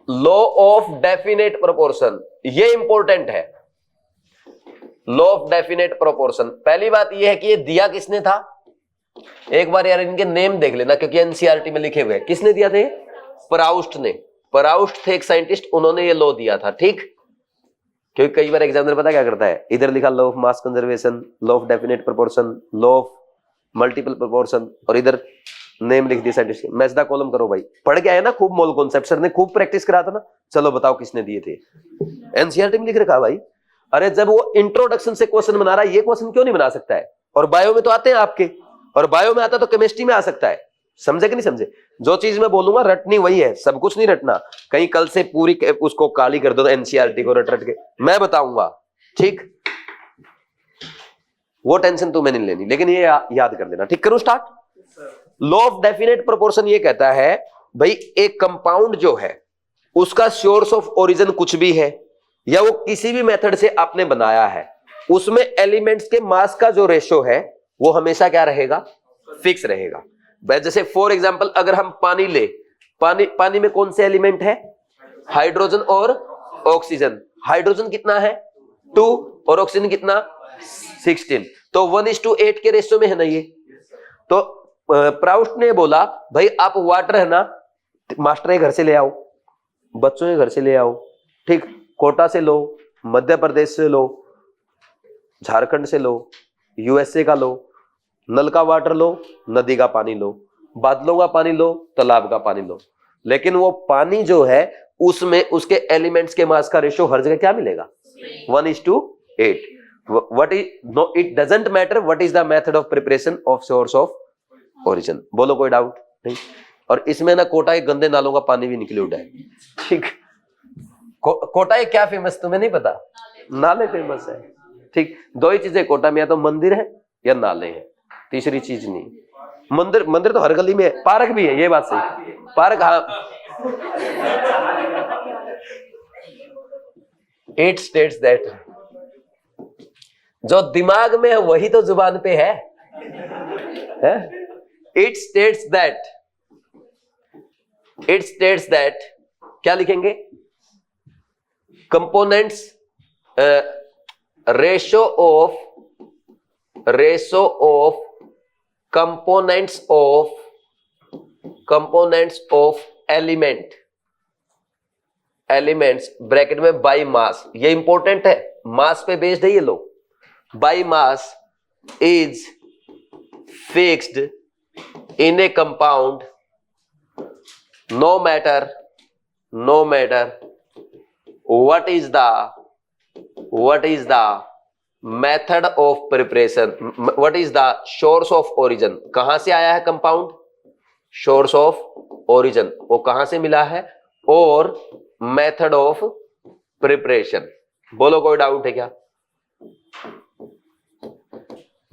law of definite proportion, ये इंपॉर्टेंट है। लॉ ऑफ डेफिनेट प्रोपोर्शन, पहली बात यह है कि ये दिया किसने था? एक बार यार इनके नेम देख लेना, क्योंकि एनसीईआरटी में लिखे हुए। किसने दिया थे? प्राउस्ट ने। प्राउस्ट थे एक साइंटिस्ट, उन्होंने ये लॉ दिया था, ठीक। क्योंकि कई बार एग्जामिनर पता क्या करता है, इधर लिखा law of mass conservation, law of definite proportion, law of multiple proportion, और इधर नेम लिख दिया साइंटिस्ट। मैचदा कॉलम करो भाई, पढ़ के आए ना खूब मोल कॉन्सेप्ट, सर ने खूब प्रैक्टिस करा था ना। चलो बताओ किसने दिए थे? एनसीईआरटी में लिख रखा भाई। अरे जब वो इंट्रोडक्शन से क्वेश्चन बना रहा है, ये क्वेश्चन क्यों नहीं बना सकता है? और बायो में तो आते हैं आपके, और बायो में आता तो केमिस्ट्री में आ सकता है। समझे कि नहीं समझे? जो चीज मैं बोलूंगा रटनी वही है, सब कुछ नहीं रटना। कहीं कल से पूरी उसको काली कर दो एनसीईआरटी को रट के, मैं बताऊंगा, ठीक। वो टेंशन तुम्हें नहीं लेनी, लेकिन ये याद कर लेना, ठीक। करूं start? Law of definite proportion ये कहता है भाई एक कंपाउंड जो है उसका सोर्स ऑफ ओरिजिन कुछ भी है, या वो किसी भी मेथड से आपने बनाया है, उसमें एलिमेंट्स के मास का जो रेशो है वो हमेशा क्या रहेगा? फिक्स रहेगा। जैसे फॉर एग्जांपल अगर हम पानी ले, पानी में कौन से एलिमेंट है? हाइड्रोजन और ऑक्सीजन। हाइड्रोजन कितना है? 2, और ऑक्सीजन कितना? 16। तो 1:8 के रेशियो में है ना ये। तो प्राउस्ट ने बोला भाई आप वाटर है ना, मास्टर के घर से ले आओ, बच्चों के घर से ले आओ, ठीक, कोटा से लो, मध्य प्रदेश से लो, झारखंड से लो, यूएसए का लो, नल का वाटर लो, नदी का पानी लो, बादलों का पानी लो, तालाब का पानी लो, लेकिन वो पानी जो है उसमें उसके एलिमेंट्स के मास का रेशियो हर जगह क्या मिलेगा? 1:8। What is no, it doesn't matter what is the method of preparation of source of origin. बोलो कोई डाउट नहीं? और इसमें ना कोटा के गंदे नालों का पानी भी निकलूड है, ठीक। कोटा के क्या फेमस तुम्हें नहीं पता? नाले फेमस है, ठीक। दो ही चीजें कोटा में, या तो मंदिर है या नाले हैं, तीसरी चीज नहीं। मंदिर तो हर गली में है, पार्क भी है, ये बात सही, पार्क, हाँ। इट स्टेट्स दैट, जो दिमाग में है वही तो जुबान पे है? इट स्टेट्स दैट, क्या लिखेंगे? Components, ratio of components of elements bracket में बाई मास, ये इंपॉर्टेंट है, मास पे बेस्ड है ये लो। By mass is fixed in a compound no matter what is the method of preparation, what is the source of origin, कहां से आया है कंपाउंड, सोर्स ऑफ ओरिजिन वो कहां से मिला है, और मेथड ऑफ प्रिपरेशन। बोलो कोई डाउट है क्या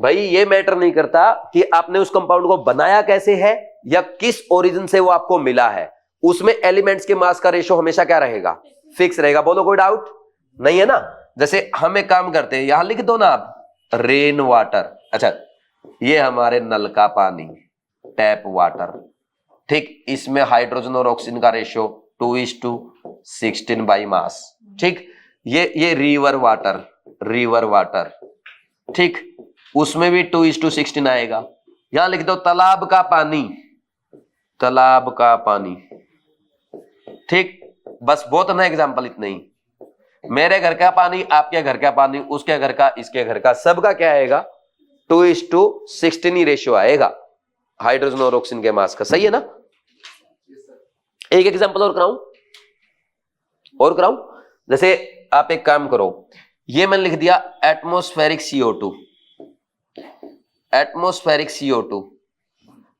भाई? ये मैटर नहीं करता कि आपने उस कंपाउंड को बनाया कैसे है या किस ओरिजिन से वो आपको मिला है, उसमें एलिमेंट्स के मास का रेशो हमेशा क्या रहेगा, फिक्स रहेगा। बोलो कोई डाउट नहीं है ना? जैसे हम एक काम करते हैं, यहां लिख दो ना आप, रेन वाटर, अच्छा ये हमारे नल का पानी, टैप वाटर, ठीक, इसमें हाइड्रोजन और ऑक्सीजन का रेशो 2:16 बाई मास, ठीक। ये रिवर वाटर, ठीक, उसमें भी 2:16 आएगा। यहां लिख दो तालाब का पानी, ठीक। बस बहुत ना एग्जाम्पल इतने ही, मेरे घर का पानी, आपके घर का पानी, उसके घर का, इसके घर का, सबका क्या आएगा, 2:16 ही रेशियो आएगा हाइड्रोजन और ऑक्सीजन के मास का। सही है ना? एक एग्जांपल और कराऊं, जैसे आप एक काम करो, ये मैंने लिख दिया एटमॉस्फेरिक CO2,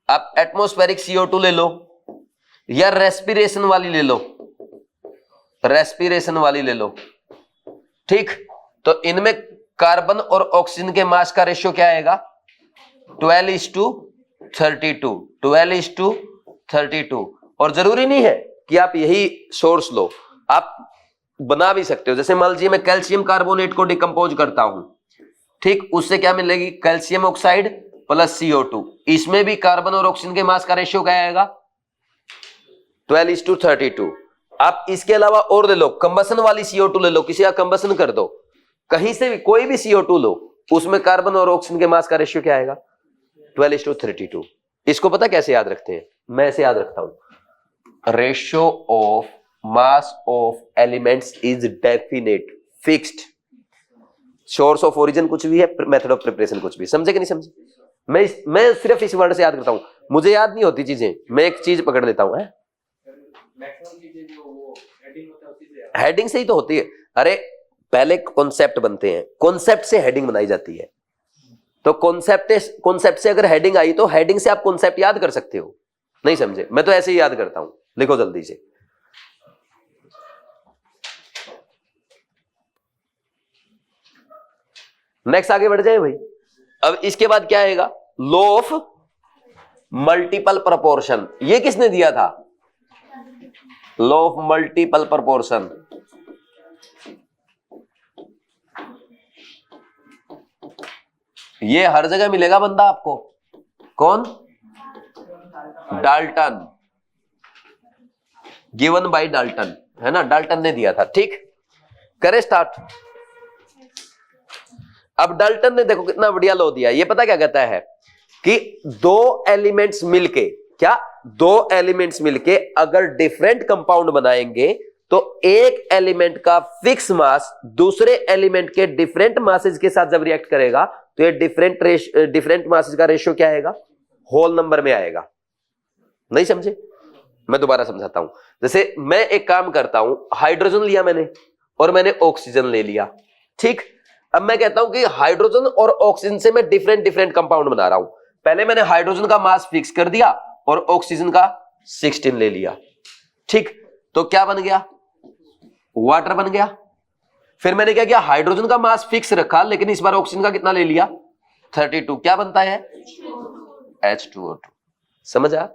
आप एटमॉस्फेरिक CO2 ले लो या रेस्पिरेशन वाली ले लो, ठीक। तो इनमें कार्बन और ऑक्सीजन के मास का रेशियो क्या आएगा, 12:32। और जरूरी नहीं है कि आप यही सोर्स लो, आप बना भी सकते हो। जैसे मान लीजिए मैं कैल्शियम कार्बोनेट को डिकम्पोज करता हूं, ठीक, उससे क्या मिलेगी, कैल्शियम ऑक्साइड प्लस CO2, इसमें भी कार्बन और ऑक्सीजन के मास का रेशियो क्या आएगा, 12:32। आप इसके अलावा और ले लो, कंबसन वाली CO2 ले लो, किसी का कंबसन कर दो, कहीं से भी कोई भी CO2 लो, उसमें कार्बन और ऑक्सीजन के मास का रेशियो क्या आएगा, 12:32। इसको पता कैसे याद रखते हैं? मैं ऐसे याद रखता हूं, ratio of mass of elements is definite, fixed. Source of origin कुछ भी है, मेथड ऑफ प्रिपरेशन कुछ भी, समझे कि नहीं समझे? मैं सिर्फ इस वर्ड से याद करता हूं, मुझे याद नहीं होती चीजें, मैं एक चीज पकड़ लेता हूं। हेडिंग से ही तो होती है। अरे पहले कॉन्सेप्ट बनते हैं, कॉन्सेप्ट से हेडिंग बनाई जाती है। तो कॉन्सेप्ट से अगर हेडिंग आई तो हेडिंग से आप कॉन्सेप्ट याद कर सकते हो। नहीं समझे? मैं तो ऐसे ही याद करता हूं, लिखो जल्दी से। नेक्स्ट आगे बढ़ जाए भाई। अब इसके बाद क्या आएगा, लॉ ऑफ मल्टीपल प्रोपोर्शन। ये किसने दिया था, लॉ ऑफ मल्टीपल प्रोपोर्शन। ये हर जगह मिलेगा बंदा आपको, कौन, डाल्टन, गिवन बाय डाल्टन, है ना, डाल्टन ने दिया था, ठीक। करे स्टार्ट। अब डाल्टन ने देखो कितना बढ़िया लॉ दिया। ये पता क्या कहता है कि दो एलिमेंट्स मिलके अगर डिफरेंट कंपाउंड बनाएंगे तो एक एलिमेंट का फिक्स मास दूसरे एलिमेंट के डिफरेंट मासेज के साथ जब रिएक्ट करेगा तो ये डिफरेंट मासेज का रेशियो क्या आएगा, होल नंबर में आएगा। नहीं समझे? मैं दोबारा समझाता हूं। जैसे मैं एक काम करता हूं, हाइड्रोजन लिया मैंने और मैंने ऑक्सीजन ले लिया, ठीक। अब मैं कहता हूं कि हाइड्रोजन और ऑक्सीजन से मैं डिफरेंट कंपाउंड बना रहा हूं। पहले मैंने हाइड्रोजन का मास फिक्स कर दिया और ऑक्सीजन का 16 ले लिया, ठीक। तो क्या बन गया, वाटर बन गया। फिर मैंने क्या किया, हाइड्रोजन का मास फिक्स रखा लेकिन इस बार ऑक्सीजन का कितना ले लिया, 32। क्या बनता है, H2O2। समझ आ?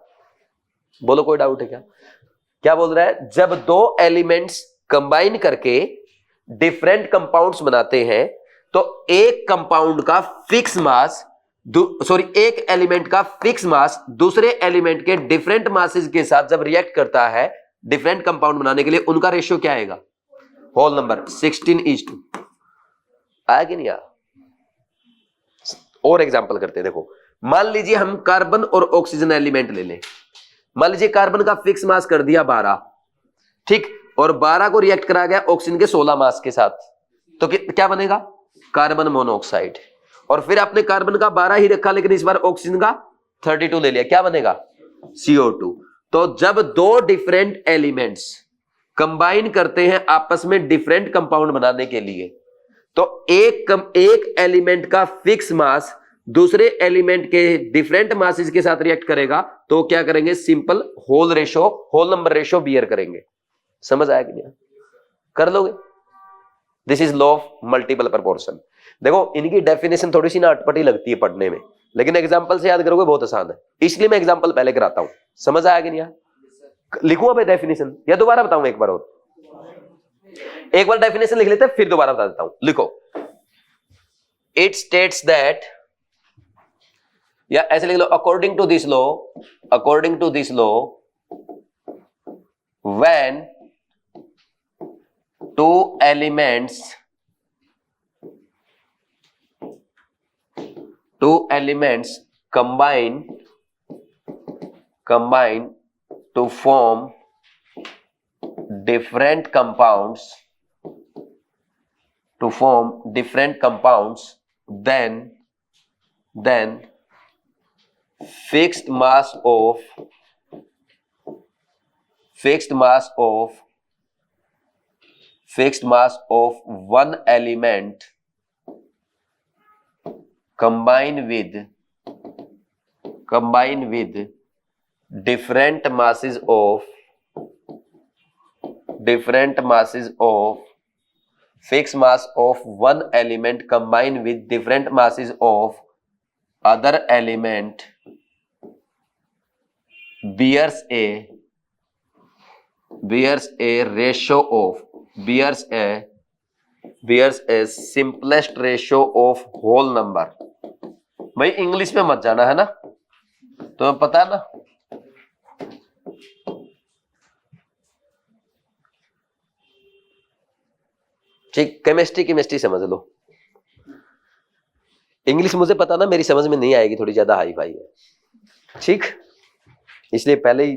बोलो कोई डाउट है क्या? क्या बोल रहा है, जब दो एलिमेंट्स कंबाइन करके डिफरेंट कंपाउंड्स बनाते हैं तो एक कंपाउंड का फिक्स मास एक एलिमेंट का फिक्स मास दूसरे एलिमेंट के डिफरेंट मासेस के साथ जब रिएक्ट करता है डिफरेंट कंपाउंड बनाने के लिए, उनका रेशियो क्या आएगा, होल नंबर 16:2। आया कि नहीं आया? और एग्जांपल करते हैं, देखो मान लीजिए हम कार्बन और ऑक्सीजन एलिमेंट ले लें। मान लीजिए कार्बन का फिक्स मास कर दिया 12, ठीक, और 12 को रिएक्ट करा गया ऑक्सीजन के 16 मास के साथ, तो क्या बनेगा, कार्बन मोनोऑक्साइड। और फिर आपने कार्बन का 12 ही रखा लेकिन इस बार ऑक्सीजन का 32 ले लिया, क्या बनेगा, CO2। तो जब दो डिफरेंट एलिमेंट्स कंबाइन करते हैं आपस में डिफरेंट कंपाउंड बनाने के लिए, तो एक एलिमेंट का फिक्स मास दूसरे एलिमेंट के डिफरेंट मासेस के साथ रिएक्ट करेगा, तो क्या करेंगे, simple whole number ratio bear करेंगे। समझ आया कि नहीं? कर लोगे? This is law of multiple proportion. देखो इनकी डेफिनेशन थोड़ी सी ना अटपटी लगती है पढ़ने में, लेकिन एग्जांपल से याद करोगे बहुत आसान है, इसलिए मैं एग्जांपल पहले कराता हूं। समझ आया कि नहीं? लिखूंगा भाई डेफिनेशन या दोबारा बताऊं एक बार और? एक बार डेफिनेशन लिख लेते हैं फिर दोबारा बता देता हूं। लिखो, इट स्टेट्स दैट, या ऐसे लिख लो, according to this law when two elements combine to form different compounds, then fixed mass of one element combine with different masses of fixed mass of one element combined with different masses of other element bears a simplest ratio of whole number। भाई English में मत जाना, है ना? तुम्हें पता है ना? ठीक, केमिस्ट्री समझ लो। इंग्लिश मुझे पता ना, मेरी समझ में नहीं आएगी, थोड़ी ज्यादा हाई फाई है, ठीक, इसलिए पहले ही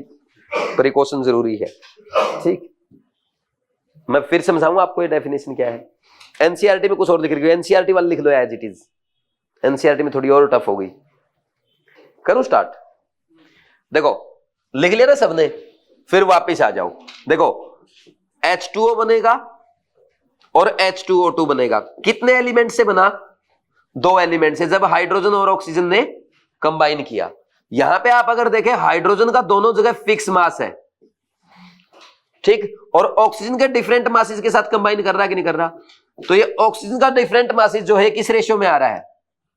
प्रिकॉशन जरूरी है। ठीक, मैं फिर समझाऊंगा आपको ये डेफिनेशन क्या है। एनसीईआरटी में कुछ और लिख रही है, एनसीईआरटी वाले लिख लो एज इट इज, एनसीईआरटी में थोड़ी और टफ हो गई। करूं स्टार्ट? देखो लिख लिया ना सबने, फिर वापस आ जाओ। देखो H2O बनेगा और H2O2 बनेगा, कितने एलिमेंट से बना? 2 एलिमेंट से, जब हाइड्रोजन और ऑक्सीजन ने कंबाइन किया। यहां पे आप अगर देखें, हाइड्रोजन का दोनों जगह फिक्स मास है, ठीक, और ऑक्सीजन के डिफरेंट मासेस के साथ कंबाइन कर रहा है कि नहीं कर रहा? तो ये ऑक्सीजन का डिफरेंट मासेस जो है किस रेशियो में आ रहा है?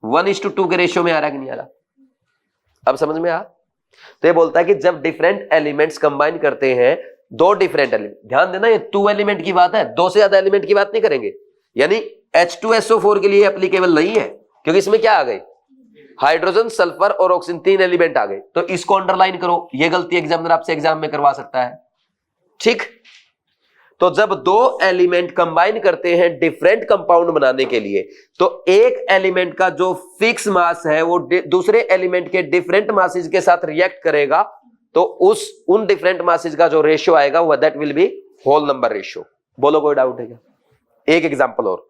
1:2 के रेशियो में आ रहा है कि नहीं आ रहा? अब समझ में आ? तो ये बोलता है कि जब डिफरेंट एलिमेंट्स कंबाइन करते हैं, 2 डिफरेंट एलिमेंट, ध्यान देना ये 2 एलिमेंट की बात है, 2 से ज्यादा एलिमेंट की बात नहीं करेंगे। यानी H2SO4 के लिए एप्लीकेबल नहीं है, क्योंकि इसमें क्या आ गए? हाइड्रोजन, सल्फर और ऑक्सीजन, 3 एलिमेंट आ गए। तो इसको अंडरलाइन करो, ये गलती एग्जामिनर आपसे एग्जाम में करवा सकता है। ठीक, तो जब 2 एलिमेंट कंबाइन करते हैं डिफरेंट कंपाउंड बनाने के लिए, तो एक एलिमेंट का जो फिक्स मास है वो दूसरे एलिमेंट के डिफरेंट मासेस के साथ रिएक्ट करेगा, तो उन डिफरेंट मासेस का जो रेशियो आएगा वो that will be whole number ratio. बोलो कोई डाउट है क्या? एक एग्जांपल और,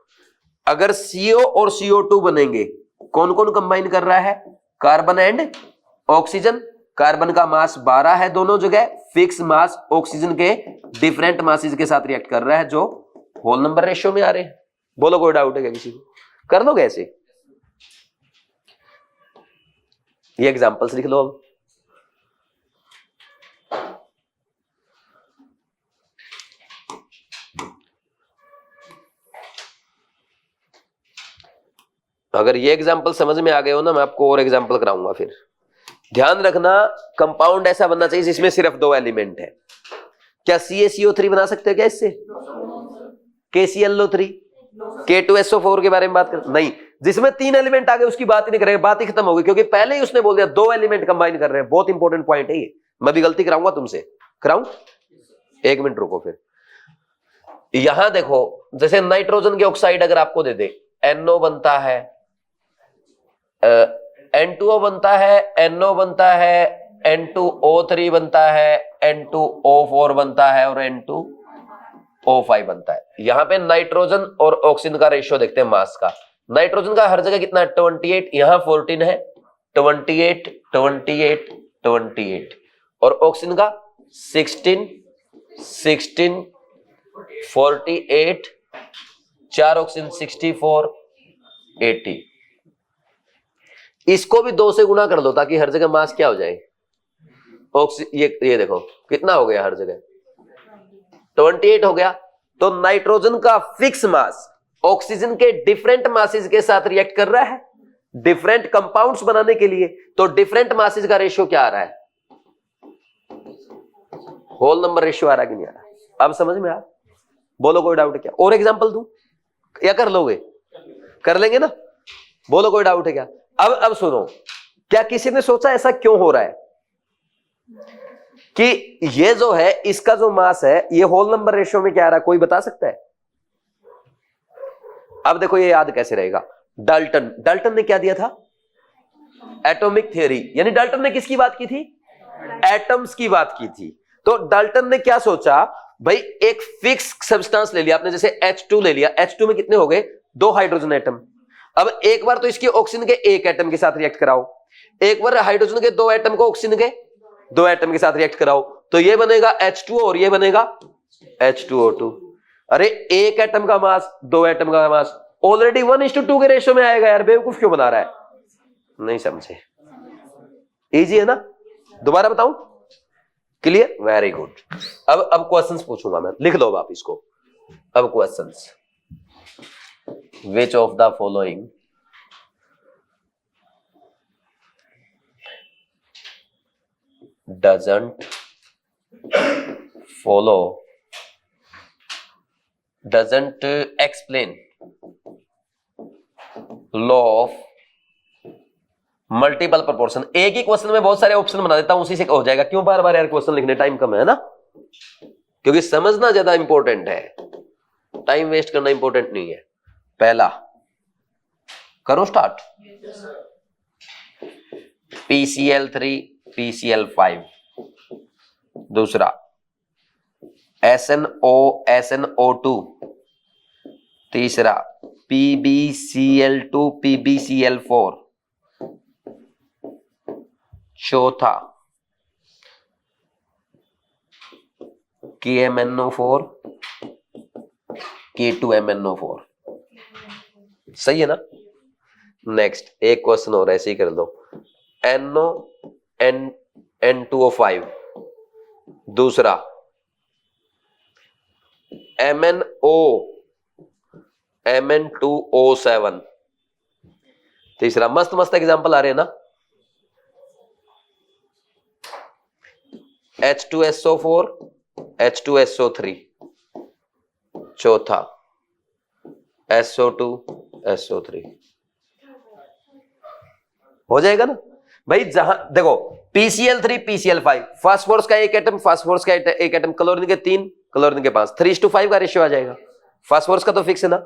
अगर CO और CO2 बनेंगे, कौन कौन कंबाइन कर रहा है? Carbon and oxygen. कार्बन का मास 12 है दोनों जगह, फिक्स मास ऑक्सीजन के डिफरेंट मासेस के साथ रिएक्ट कर रहा है, जो होल नंबर रेशियो में आ रहे हैं। बोलो कोई डाउट है क्या किसी को? कर लोगे ऐसे? ये एग्जांपल्स लिख लो अब। अगर ये एग्जांपल समझ में आ गए हो ना, मैं आपको और एग्जांपल कराऊंगा। फिर ध्यान रखना, कंपाउंड ऐसा बनना चाहिए जिसमें सिर्फ 2 एलिमेंट है। क्या CaCO3 बना सकते हैं क्या इससे? KClO3, K2SO4 के बारे में बात कर? नहीं, जिसमें 3 एलिमेंट आ गए उसकी बात ही नहीं करेंगे, बात ही खत्म हो गई, क्योंकि पहले ही उसने बोल दिया 2 एलिमेंट कंबाइन कर रहे हैं। बहुत इंपॉर्टेंट पॉइंट है ये, मैं भी गलती कराऊंगा तुमसे, कराऊं? 1 मिनट रुको। फिर यहां देखो, जैसे नाइट्रोजन के ऑक्साइड अगर आपको दे दे, NO बनता है, N2O बनता है, NO बनता है, N2O3 बनता है, N2O4 बनता है और N2O5 बनता है। यहां पे नाइट्रोजन और ऑक्सीजन का रेशियो देखते हैं मास का। नाइट्रोजन का हर जगह कितना है? 28, यहां 14 है, 28, 28, 28, और ऑक्सीजन का 16, 16, 48, 4 ऑक्सीजन 64, 80। इसको भी 2 से गुना कर दो ताकि हर जगह मास क्या हो जाए, ये देखो कितना हो गया हर जगह 28 हो गया। तो नाइट्रोजन का फिक्स मास ऑक्सीजन के डिफरेंट मासेस के साथ रिएक्ट कर रहा है डिफरेंट कंपाउंड्स बनाने के लिए। तो डिफरेंट मासेस का रेशियो क्या आ रहा है, होल नंबर रेशियो आ रहा है कि नहीं आ रहा। अब समझ में आ, बोलो कोई डाउट है क्या? और एग्जांपल दूं या कर लोगे? कर लेंगे ना, बोलो कोई डाउट है क्या? अब सुनो, क्या किसी ने सोचा ऐसा क्यों हो रहा है कि ये जो है इसका जो मास है ये होल नंबर रेशियो में क्या आ रहा है, कोई बता सकता है? अब देखो ये याद कैसे रहेगा, डाल्टन ने क्या दिया था, एटॉमिक थ्योरी, यानी डाल्टन ने किसकी बात की थी, एटम्स की बात की थी। तो डाल्टन ने क्या सोचा भाई, एक फिक्स सब्सटेंस ले लिया आपने, जैसे H2 ले लिया, H2 में कितने हो गए, 2 हाइड्रोजन एटम। अब एक बार तो इसकी ऑक्सीजन के एक एटम के साथ रिएक्ट कराओ, एक बार हाइड्रोजन के 2 एटम को ऑक्सीजन के 2 एटम के साथ रिएक्ट कराओ, तो ये बनेगा H2 और ये बनेगा H2O2। अरे एक एटम का मास 2 एटम का मास ऑलरेडी 1:2 के रेशियो में आएगा यार, बेवकूफ क्यों बना रहा है? नहीं समझे? इजी है ना, दोबारा बताऊं? Clear, very good. अब क्वेश्चंस पूछूंगा मैं, लिख लो आप इसको। अब questions, which of the following doesn't explain law of multiple proportion. एक ही क्वेश्चन में बहुत सारे ऑप्शन बना देता हूं, उसी से हो जाएगा। क्यों बार बार यार क्वेश्चन लिखने, टाइम कम है ना, क्योंकि समझना ज्यादा इंपॉर्टेंट है, टाइम वेस्ट करना इंपॉर्टेंट नहीं है। पहला करो स्टार्ट, PCl3 PCl5, दूसरा SNO SNO2, तीसरा PbCl2 PbCl4, चौथा KMnO4 K2MnO4। सही है ना? नेक्स्ट एक क्वेश्चन और ऐसे ही कर दो, NO N2O5, दूसरा MnO Mn2O7, तीसरा, मस्त मस्त एग्जांपल आ रहे हैं ना, H2SO4 H2SO3, चौथा SO2 SO3। हो जाएगा ना भाई? जहां देखो PCl3 PCl5, फास्फोरस का एक एटम, फास्फोरस का एक एटम, क्लोरीन के 3, क्लोरीन के 5, 3:5 का रेशियो आ जाएगा। फास्फोरस का तो फिक्स है ना।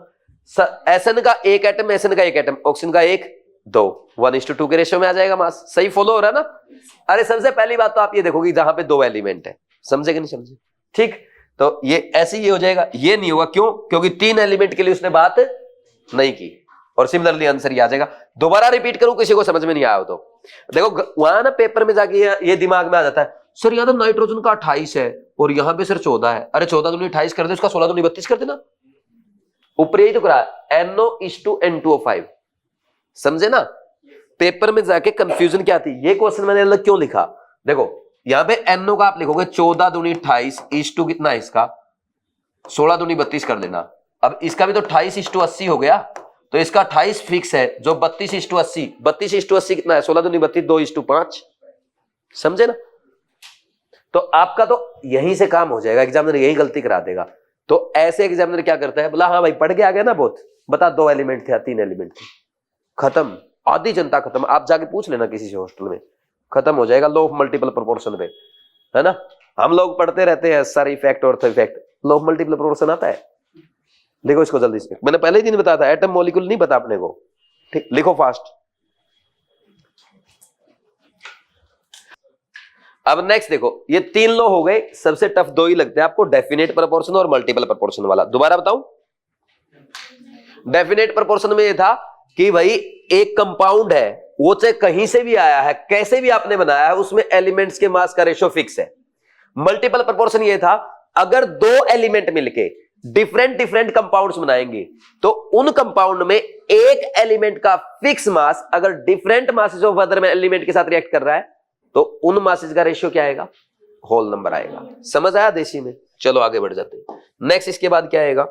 SN का एक एटम, SN का एक एटम, ऑक्सीजन का 1 2, 1:2 के रेशियो में आ जाएगा मास। सही फॉलो हो रहा है ना? अरे सबसे पहली बात तो आप ये देखोगे जहां पे 2 एलिमेंट है, समझे कि नहीं समझे? ठीक, तो ये ऐसे ही हो जाएगा, ये नहीं होगा। क्यों? क्योंकि 3 एलिमेंट के लिए उसने बात नहीं की, और सिमिलरली आंसर ये आ जाएगा। दोबारा रिपीट करूं, किसी को समझ में नहीं आया हो तो देखो, वहां ना पेपर में जाके ये दिमाग में आ जाता है, सर यहां तो नाइट्रोजन का 28 है और यहां पे सर 14 है। अरे 14 दूनी 28 कर दे, उसका 16 दूनी 32 कर देना, ऊपर यही तो करा NO:N2O5। समझे ना? पेपर में जाके कंफ्यूजन क्या थी, ये क्वेश्चन मैंने अलग क्यों लिखा, देखो यहां पे NO का आप लिखोगे 14 दूनी 28 इस टू कितना है इसका, 16 दूनी 32 कर देना। अब इसका भी तो 28:80 हो गया, तो इसका 28 फिक्स है, जो 32:80, 32:80 कितना है, 16 दूनी 32, 2:5। समझे ना? तो आपका तो यहीं से काम हो जाएगा, एग्जामिनर यही गलती करा देगा। तो ऐसे एग्जामिनर क्या करता है, बोला हाँ भाई पढ़ के आ गया ना बहुत, बता 2 एलिमेंट थे 3 एलिमेंट थे, खत्म, आधी जनता खत्म। आप जाके पूछ लेना किसी से हॉस्टल में, खत्म हो जाएगा लॉ ऑफ मल्टीपल प्रोपोर्शन पे, है ना? हम लोग पढ़ते रहते हैं सारे इफेक्ट और effect, law of multiple proportion आता है। देखो इसको जल्दी से, मैंने पहले ही दिन बताया था, एटम मॉलिक्यूल नहीं पता अपने को, ठीक, लिखो फास्ट। अब नेक्स्ट देखो, ये 3 लॉ हो गए, सबसे टफ 2 ही लगते हैं आपको, डेफिनेट प्रोपोर्शन और मल्टीपल प्रोपोर्शन वाला। दोबारा बताऊं, डेफिनेट प्रोपोर्शन में ये था कि भाई एक कंपाउंड है, वो चाहे कहीं से भी आया है, कैसे भी आपने बनाया है, उसमें एलिमेंट्स के मास का रेशियो फिक्स है। मल्टीपल प्रोपोर्शन ये था, अगर दो एलिमेंट मिलके डिफरेंट डिफरेंट कंपाउंड्स बनाएंगे तो उन कंपाउंड में एक एलिमेंट का फिक्स मास अगर different masses of other element के साथ रिएक्ट कर रहा है तो उन मासेस का रेशियो क्या आएगा, होल नंबर आएगा। समझ आया देसी में? चलो आगे बढ़ जाते हैं। नेक्स्ट इसके बाद क्या आएगा,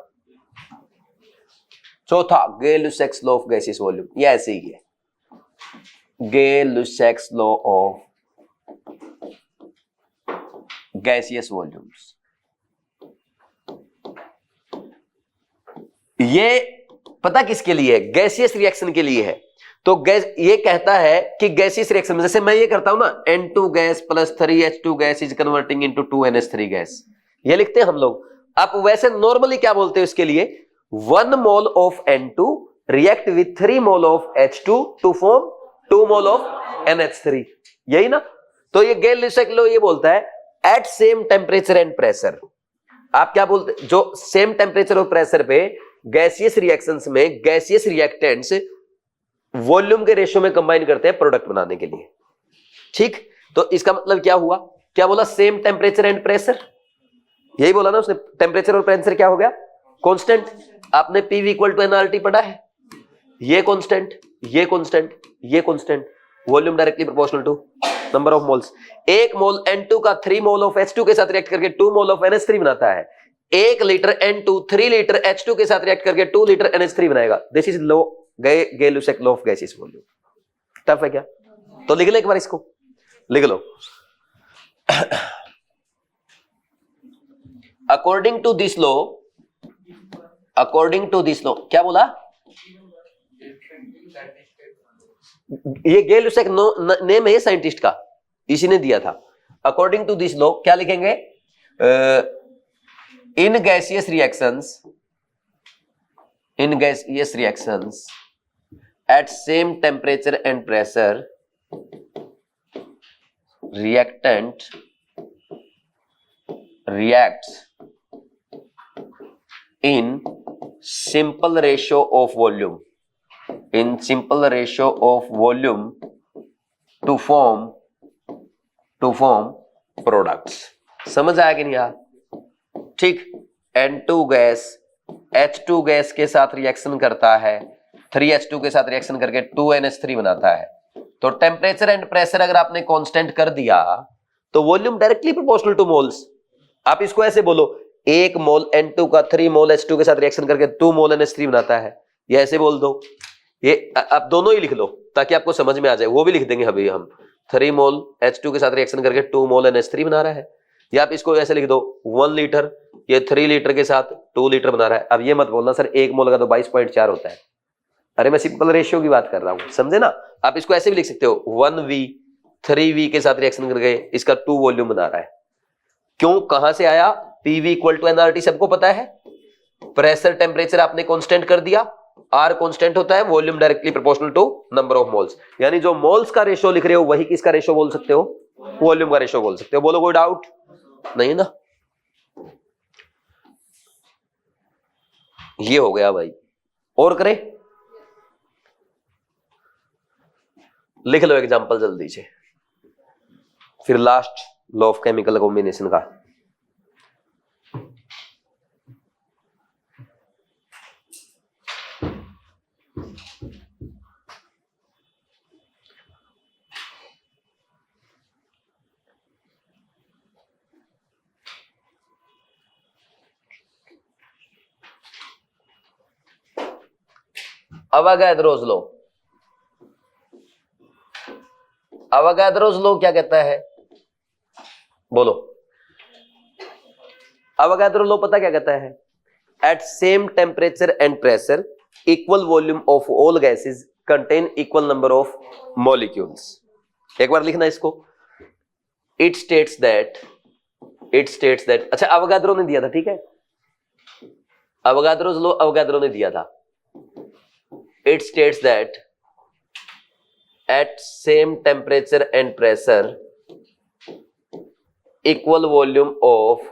चौथा Gay-Lussac's law of gaseous volume. ये ऐसे ही है, Gay-Lussac's law of gaseous volumes. ये पता किसके लिए है, गैसियस रिएक्शन के लिए है। तो गैस ये कहता है कि गैसियस रिएक्शन में जैसे मैं ये करता हूं ना, N2 gas plus 3H2 gas is converting into 2NH3 gas, ये लिखते हैं हम लोग। आप वैसे नॉर्मली क्या बोलते हैं इसके लिए, 1 mole of N2 react with 3 mole of H2 to form 2 mole of NH3, यही ना। तो ये गे-लुसैक्स लॉ ये बोलता है at same temperature and pressure, आप क्या बोलते, जो सेम टेम्परेचर और प्रेशर पे गैसियस रिएक्शंस में गैसियस रिएक्टेंट्स वॉल्यूम के रेशियो में कंबाइन करते हैं प्रोडक्ट बनाने के लिए। ठीक, तो इसका मतलब क्या हुआ, क्या बोला, सेम टेम्परेचर एंड प्रेशर, यही बोला ना उसने। टेम्परेचर और प्रेशर क्या हो गया, कांस्टेंट। आपने PV इक्वल टू nRT पढ़ा है, ये कांस्टेंट, ये कांस्टेंट, ये constant, volume directly proportional to number of moles. 1 mole N2 का 3 मोल ऑफ H2 के साथ रिएक्ट करके 2 मोल ऑफ NH3 बनाता है। 1 लीटर N2 3 लीटर H2 के साथ रिएक्ट करके 2 लीटर NH3 बनाएगा। दिस इज लो Gay Lussac's law of gaseous volume. Tough है क्या? तो लिख ले एक बार, इसको लिख लो। According to this law, according to this law, क्या बोला, ये गे-लुसैक्स नेम है साइंटिस्ट का, इसी ने दिया था। अकॉर्डिंग टू दिस लॉ क्या लिखेंगे, in gaseous reactions, in gaseous reactions at same temperature and pressure reactant reacts in simple ratio of volume, in simple ratio of volume to form products। समझ आया कि नहीं यार? ठीक, N2 गैस H2 गैस के साथ रिएक्शन करता है, 3H2 के साथ रिएक्शन करके 2NH3 बनाता है। तो टेम्परेचर एंड प्रेशर अगर आपने कांस्टेंट कर दिया तो volume directly proportional to moles. आप इसको ऐसे बोलो, 1 मोल N2 का 3 मोल H2 के साथ रिएक्शन करके 2 मोल NH3 बनाता है, ये ऐसे बोल दो। ये आप दोनों ही लिख लो ताकि आपको समझ में आ जाए, वो भी लिख देंगे अभी हम। 3 मोल H2 के साथ रिएक्शन करके 2 मोल NH3 बना रहा है। या आप इसको ऐसे लिख दो, 1 लीटर ये 3 लीटर के साथ 2 लीटर बना रहा है। अब ये मत बोलना सर 1 मोल का तो 22.4 होता है, अरे मैं सिंपल रेशियो की बात कर रहा हूं, समझे ना। आप इसको ऐसे भी लिख सकते हो, 1V 3V के साथ रिएक्शन कर गए, इसका 2 वॉल्यूम बना रहा है। क्यों, कहां से आया, PV इक्वल टू nRT सबको पता है। प्रेशर टेम्परेचर आपने कांस्टेंट कर दिया, R कांस्टेंट होता है, volume directly proportional to number of moles. यानी जो मोल्स का रेशियो लिख रहे हो वही किसका रेशियो बोल सकते हो, वॉल्यूम का रेशियो बोल सकते हो। बोलो कोई डाउट नहीं ना? ये हो गया भाई, और करें, लिख लो एग्जांपल जल्दी से, फिर last law of chemical combination का। अवोगाद्रोस लॉ, अवोगाद्रोस लॉ क्या कहता है, बोलो। अवोगाद्रो लॉ पता क्या कहता है, at same temperature and pressure equal volume of all gases contain equal number of molecules. एक बार लिखना इसको, इट स्टेट्स दैट, अच्छा अवोगाद्रो ने दिया था, ठीक है, अवोगाद्रोस लॉ अवोगाद्रो ने दिया था। It states that at same temperature and pressure equal volume of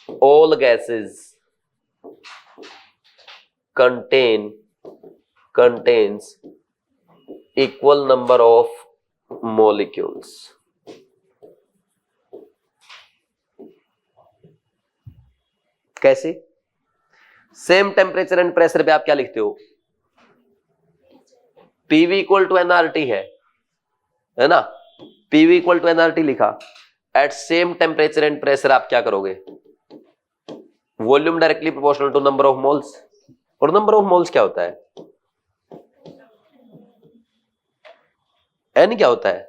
all gases contains equal number of molecules। कैसे? सेम टेम्परेचर एंड प्रेशर पे आप क्या लिखते हो? पीवी इक्वल टू एनआरटी है ना? पीवी इक्वल टू एनआरटी लिखा, at same temperature and pressure आप क्या करोगे? Volume directly proportional to number of moles. और नंबर ऑफ मोल्स क्या होता है? एन क्या होता है?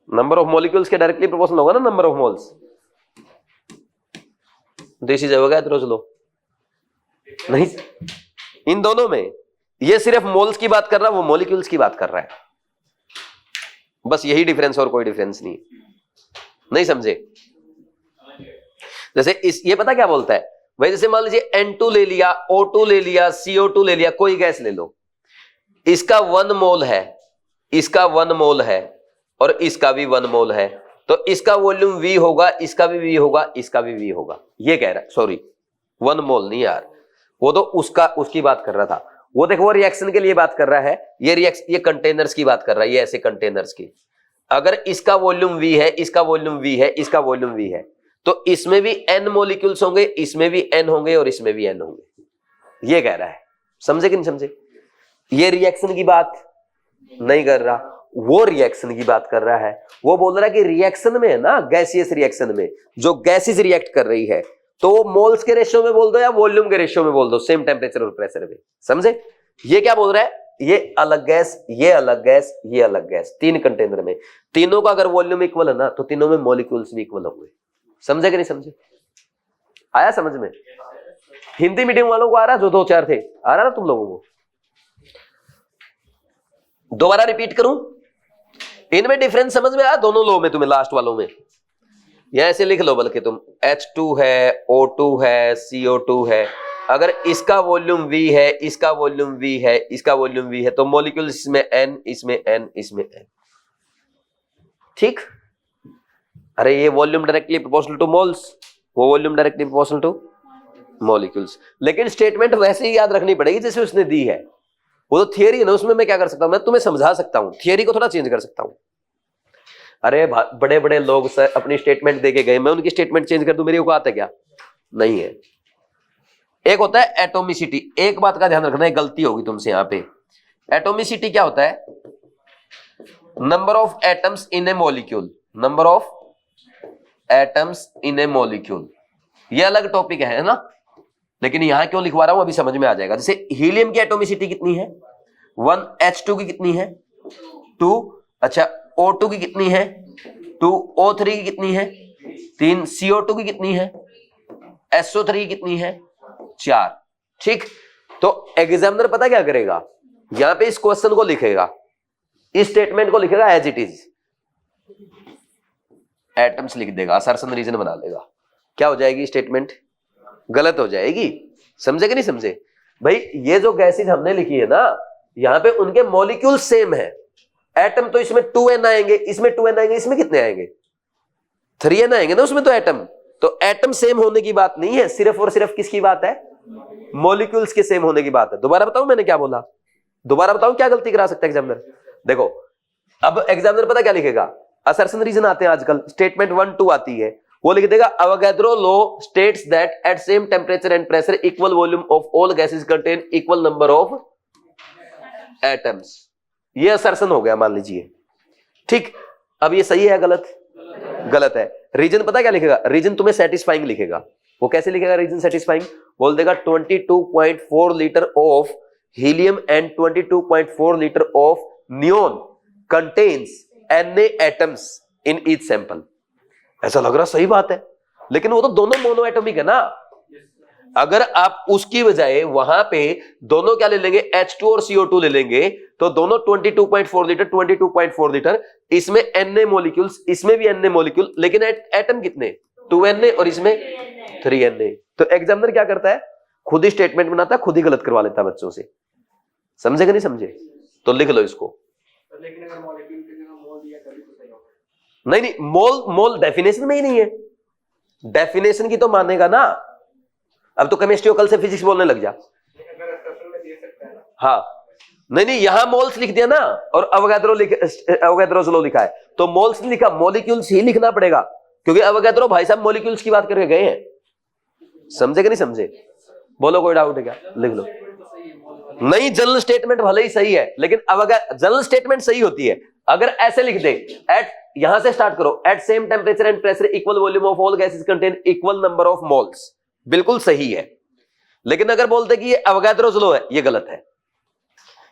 नंबर ऑफ मॉलिक्यूल्स के डायरेक्टली प्रोपोर्शनल होगा ना नंबर ऑफ मोल्स। देसी जगह रोज लो नहीं, इन दोनों में ये सिर्फ मोल्स की बात कर रहा है, वो मॉलिक्यूल्स की बात कर रहा है। बस यही डिफरेंस, और कोई डिफरेंस नहीं। नहीं समझे? जैसे ये पता क्या बोलता है भाई, जैसे मान लीजिए N2 ले लिया, O2 ले लिया, CO2 ले लिया, कोई गैस ले लो, इसका 1 मोल है, इसका 1 मोल है और इसका भी 1 मोल है, तो इसका वॉल्यूम V होगा, इसका भी V होगा, इसका भी V होगा। ये कह रहा है, सॉरी 1 मोल नहीं यार, वो तो उसकी बात कर रहा था। वो देखो वो रिएक्शन के लिए बात कर रहा है, ये कंटेनर्स की बात कर रहा है, ये ऐसे कंटेनर्स की। अगर इसका वॉल्यूम V है, इसका वॉल्यूम V है, इसका वॉल्यूम V है, तो इसमें भी n मॉलिक्यूल्स होंगे, इसमें भी n होंगे और इसमें भी n होंगे। ये कह रहा है, समझे कि नहीं समझे? ये रिएक्शन की बात नहीं कर रहा, वो रिएक्शन की बात कर रहा है। वो बोल रहा है कि रिएक्शन में है ना, गैसियस रिएक्शन में जो गैसेस रिएक्ट कर रही है, तो वो मोल्स के रेशियो में बोल दो या वॉल्यूम के रेशियो में बोल दो, सेम टेम्परेचर और प्रेशर पे। समझे? ये क्या बोल रहा है, ये अलग गैस, ये अलग गैस, ये अलग गैस, 3 कंटेनर में, तीनों का अगर वॉल्यूम इक्वल है ना, तो तीनों में मॉलिक्यूल्स भी इक्वल होंगे। समझे कि नहीं समझे? आया समझ में? हिंदी मीडियम वालों को आ रहा, जो 2-4 थे, आ रहा ना तुम लोगों को? दोबारा रिपीट करूं? इनमें डिफरेंस समझ में आया दोनों लो में तुम्हें, लास्ट वालों में? या ऐसे लिख लो, बल्कि तुम H2 है, O2 है, CO2 है, अगर इसका वॉल्यूम V है, इसका वॉल्यूम V है, इसका वॉल्यूम V है, तो मॉलिक्यूल्स इसमें N, इसमें N, इसमें N। ठीक? अरे ये volume directly proportional to moles, वो volume directly proportional to molecules. लेकिन स्टेटमेंट वैसे ही याद रखनी पड़ेगी जैसे उसने दी है। वो तो थियरी है ना, उसमें मैं क्या कर सकता हूं, मैं तुम्हें समझा सकता हूं, थियरी को थोड़ा चेंज कर सकता हूं। अरे बड़े बड़े लोग सर अपनी स्टेटमेंट देके गए, मैं उनकी स्टेटमेंट चेंज कर दूं, मेरी औकात है क्या? नहीं है। एक होता है एटोमिसिटी, एक बात का ध्यान रखना, एक गलती होगी तुमसे यहां पे। एटोमिसिटी क्या होता है? Number of atoms in A molecule, number of atoms in A molecule. ये अलग टॉपिक है ना, लेकिन यहां क्यों लिखवा रहा हूं अभी समझ में आ जाएगा। जैसे हीलियम की एटोमिसिटी कितनी है? 1, H2 की कितनी है? 2, अच्छा O2 की कितनी है? 2, O3 की कितनी है? 3, CO2 की कितनी है? SO3 की कितनी है? 4। ठीक, तो एग्जामिनर पता क्या करेगा, यहां पे इस क्वेश्चन को लिखेगा, इस स्टेटमेंट को लिखेगा एज इट इज, एटम्स लिख देगा, असर्शन रीजन बना लेगा। क्या हो जाएगी स्टेटमेंट? गलत हो जाएगी। समझे कि नहीं समझे? भाई ये जो गैसेज हमने लिखी है ना, यहां पे उनके मॉलिक्यूल सेम है। एटम तो इसमें 2n आएंगे, इसमें 2n आएंगे, इसमें कितने आएंगे? 3n आएंगे ना उसमें तो एटम। तो एटम सेम होने की बात नहीं है, सिर्फ और सिर्फ किसकी बात है? मॉलिक्यूल्स के सेम होने की बात है। दोबारा बताऊं मैंने क्या बोला? दोबारा बताऊं क्या गलती करा सकता है एग्जामिनर? देखो अब एग्जामिनर पता क्या लिखेगा, असर्शन रीजन आते हैं आजकल, स्टेटमेंट 1, 2 आती है, वो लिख देगा Avogadro law states that at same temperature and pressure equal volume of all gases contain equal number of atoms. ये असर्शन हो गया मान लीजिए। ठीक, अब ये सही है गलत? गलत है। रीजन पता क्या लिखेगा? रीजन तुम्हें सेटिस्फाइंग लिखेगा। वो कैसे लिखेगा रीजन सेटिस्फाइंग? बोल देगा 22.4 litre of helium and 22.4 litre of neon contains Na atoms in each sample। ऐसा लग रहा सही बात है, लेकिन वो तो दोनों मोनो एटॉमिक है ना। अगर आप उसकी बजाय वहां पे दोनों क्या ले लेंगे, H2 और CO2 ले लेंगे, तो दोनों 22.4 लीटर 22.4 लीटर, इसमें Na मॉलिक्यूल्स, इसमें भी Na मॉलिक्यूल, लेकिन एटम कितने? 2Na और इसमें 3Na। तो एग्जामिनर क्या करता है, खुद ही स्टेटमेंट बनाता है, खुद ही गलत करवा लेता है बच्चों से। समझे कि नहीं समझे? तो लिख लो इसको। लेकिन अगर मॉलिक्यूल के जगह मोल दिया तभी तो सही होगा। नहीं, मोल डेफिनेशन में ही नहीं है। डेफिनेशन की तो मानेगा ना। अब तो केमिस्ट्री और कल से फिजिक्स बोलने लग जा। अगर असर्शन में दे सकता है ना। हाँ, नहीं नहीं, यहां मोल्स लिख दिया ना और अवोगाद्रोस लॉ लिखा है, तो मोल्स नहीं लिखा, मॉलिक्यूल्स ही लिखना पड़ेगा, क्योंकि अवोगाद्रो भाई साहब मॉलिक्यूल्स की बात करके गए हैं। समझे कि नहीं समझे? बोलो, कोई डाउट है क्या? लिख लो। नहीं, जनरल स्टेटमेंट भले ही सही है, लेकिन जनरल स्टेटमेंट सही होती है अगर ऐसे लिख दे, एट, यहां से स्टार्ट करो, at same temperature and pressure equal volume of all gases contain equal number of moles, बिल्कुल सही है। लेकिन अगर बोलते कि ये अवोगाद्रोस लॉ है, ये गलत है,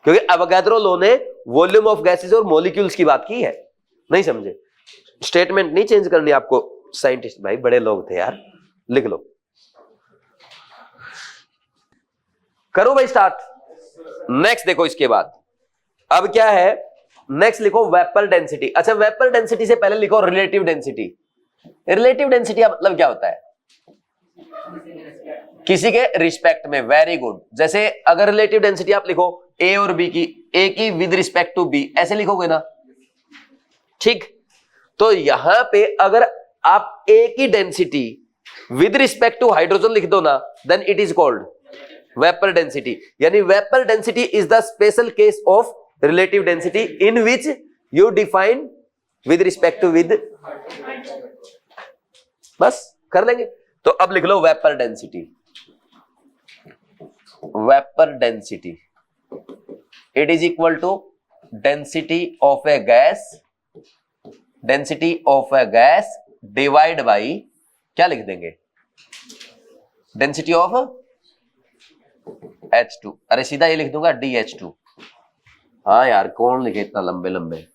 क्योंकि अवोगाद्रो लॉ ने वॉल्यूम ऑफ गैसेस और मॉलिक्यूल्स की बात की है। नहीं समझे? स्टेटमेंट नहीं चेंज करनी आपको। साइंटिस्ट भाई बड़े लोग थे यार। लिख लो, करो भाई स्टार्ट। नेक्स्ट देखो, इसके बाद अब क्या है, नेक्स्ट लिखो वेपर डेंसिटी। अच्छा, वेपर डेंसिटी से पहले लिखो रिलेटिव डेंसिटी। रिलेटिव डेंसिटी का मतलब क्या होता है? किसी के रिस्पेक्ट में। Very good. जैसे अगर रिलेटिव डेंसिटी आप लिखो ए और बी की, ए की विद रिस्पेक्ट टू बी, ऐसे लिखोगे ना, ठीक? तो यहां पे अगर आप ए की density with respect to hydrogen लिख दो ना, then it is called vapour density. यानी vapour density is the special case of relative density in which you define with respect to with. बस कर लेंगे। तो अब लिख लो vapour density. Vapour density it is equal to density of a gas, density of a gas divide by, क्या लिख देंगे? Density of H2। अरे सीधा ये लिख दूंगा DH2। हाँ यार, कौन लिखे इतना लंबे लंबे?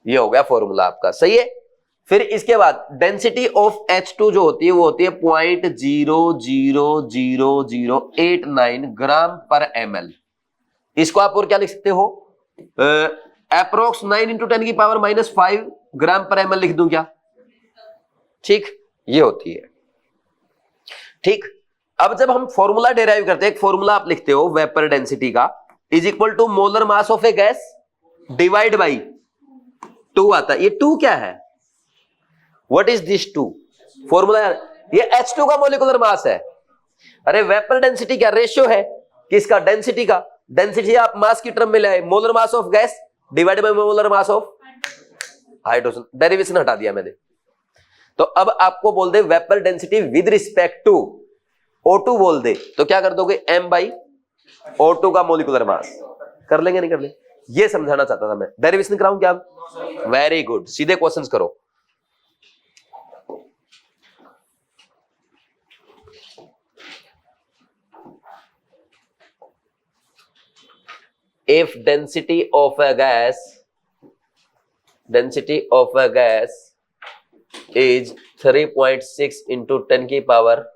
ये हो गया फॉर्मूला आपका, सही है। फिर इसके बाद डेंसिटी ऑफ H2 जो होती है वो होती है 0.00089 ग्राम पर ml। इसको आप और क्या लिख सकते हो? अप्रोक्स 9 × 10⁻⁻5 ग्राम पर ml लिख दूं क्या? ठीक, ये होती है। ठीक, अब जब हम फॉर्मूला डेराइव करते हैं, एक फॉर्मूला आप लिखते हो वेपर डेंसिटी का, is equal to molar mass of a gas divide by 2 आता है। ये 2 क्या है? What is this 2? फॉर्मूला, ये H2 का मोलिकुलर मास है। अरे वेपर डेंसिटी क्या रेशियो है? किसका? डेंसिटी का। डेंसिटी आप मास की टर्म में ले आए, molar mass of gas divide by molar mass of hydrogen. Derivation हटा दिया मैंने। तो अब आपको बोल दे vapour density with respect to O2 बोल दे, तो क्या कर दोगे? M/O2 का मोलिकुलर मास। कर लेंगे नहीं कर लेंगे? ये समझाना चाहता था मैं। डेरिवेशन कराऊं क्या? वेरी गुड, सीधे क्वेश्चंस करो। If density of a gas is 3.6 into 10 की पावर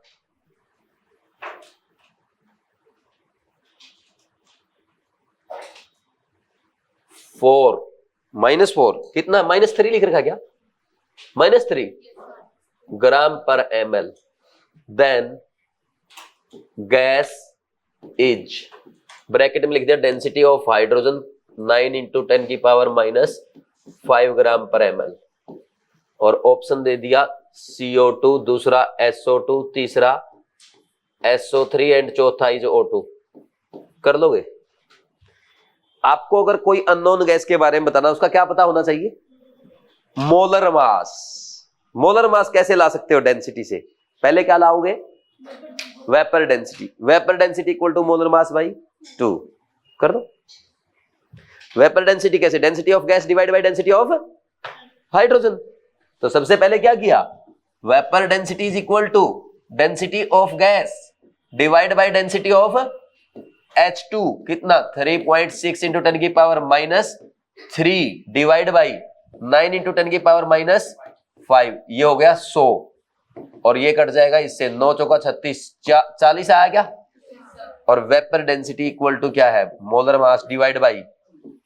-4, कितना? -3 लिख रखा क्या? -3 ग्राम पर ml, then gas is, bracket में लिख दिया डेंसिटी ऑफ हाइड्रोजन 9 × 10⁻⁵ ग्राम पर ml, और ऑप्शन दे दिया CO2, दूसरा SO2, तीसरा SO3 एंड चौथा इज O2। कर लोगे? आपको अगर कोई अननोन गैस के बारे में बताना, उसका क्या पता होना चाहिए? Molar mass. मोलर मास कैसे ला सकते हो डेंसिटी से? पहले क्या लाओगे? Vapour density. Vapour density equal to molar mass by 2। कर दो। वेपर डेंसिटी कैसे? Density of gas divide by density of hydrogen. तो सबसे पहले क्या किया? Vapour density is equal to density of gas divide by density of H2, कितना? 3.6 × 10⁻³ divide by 9 × 10⁻⁵। ये हो गया 100, और ये कट जाएगा इससे, 9 चौका 36, 40 आया क्या? और वेपर डेंसिटी इक्वल टू क्या है? Molar mass divide by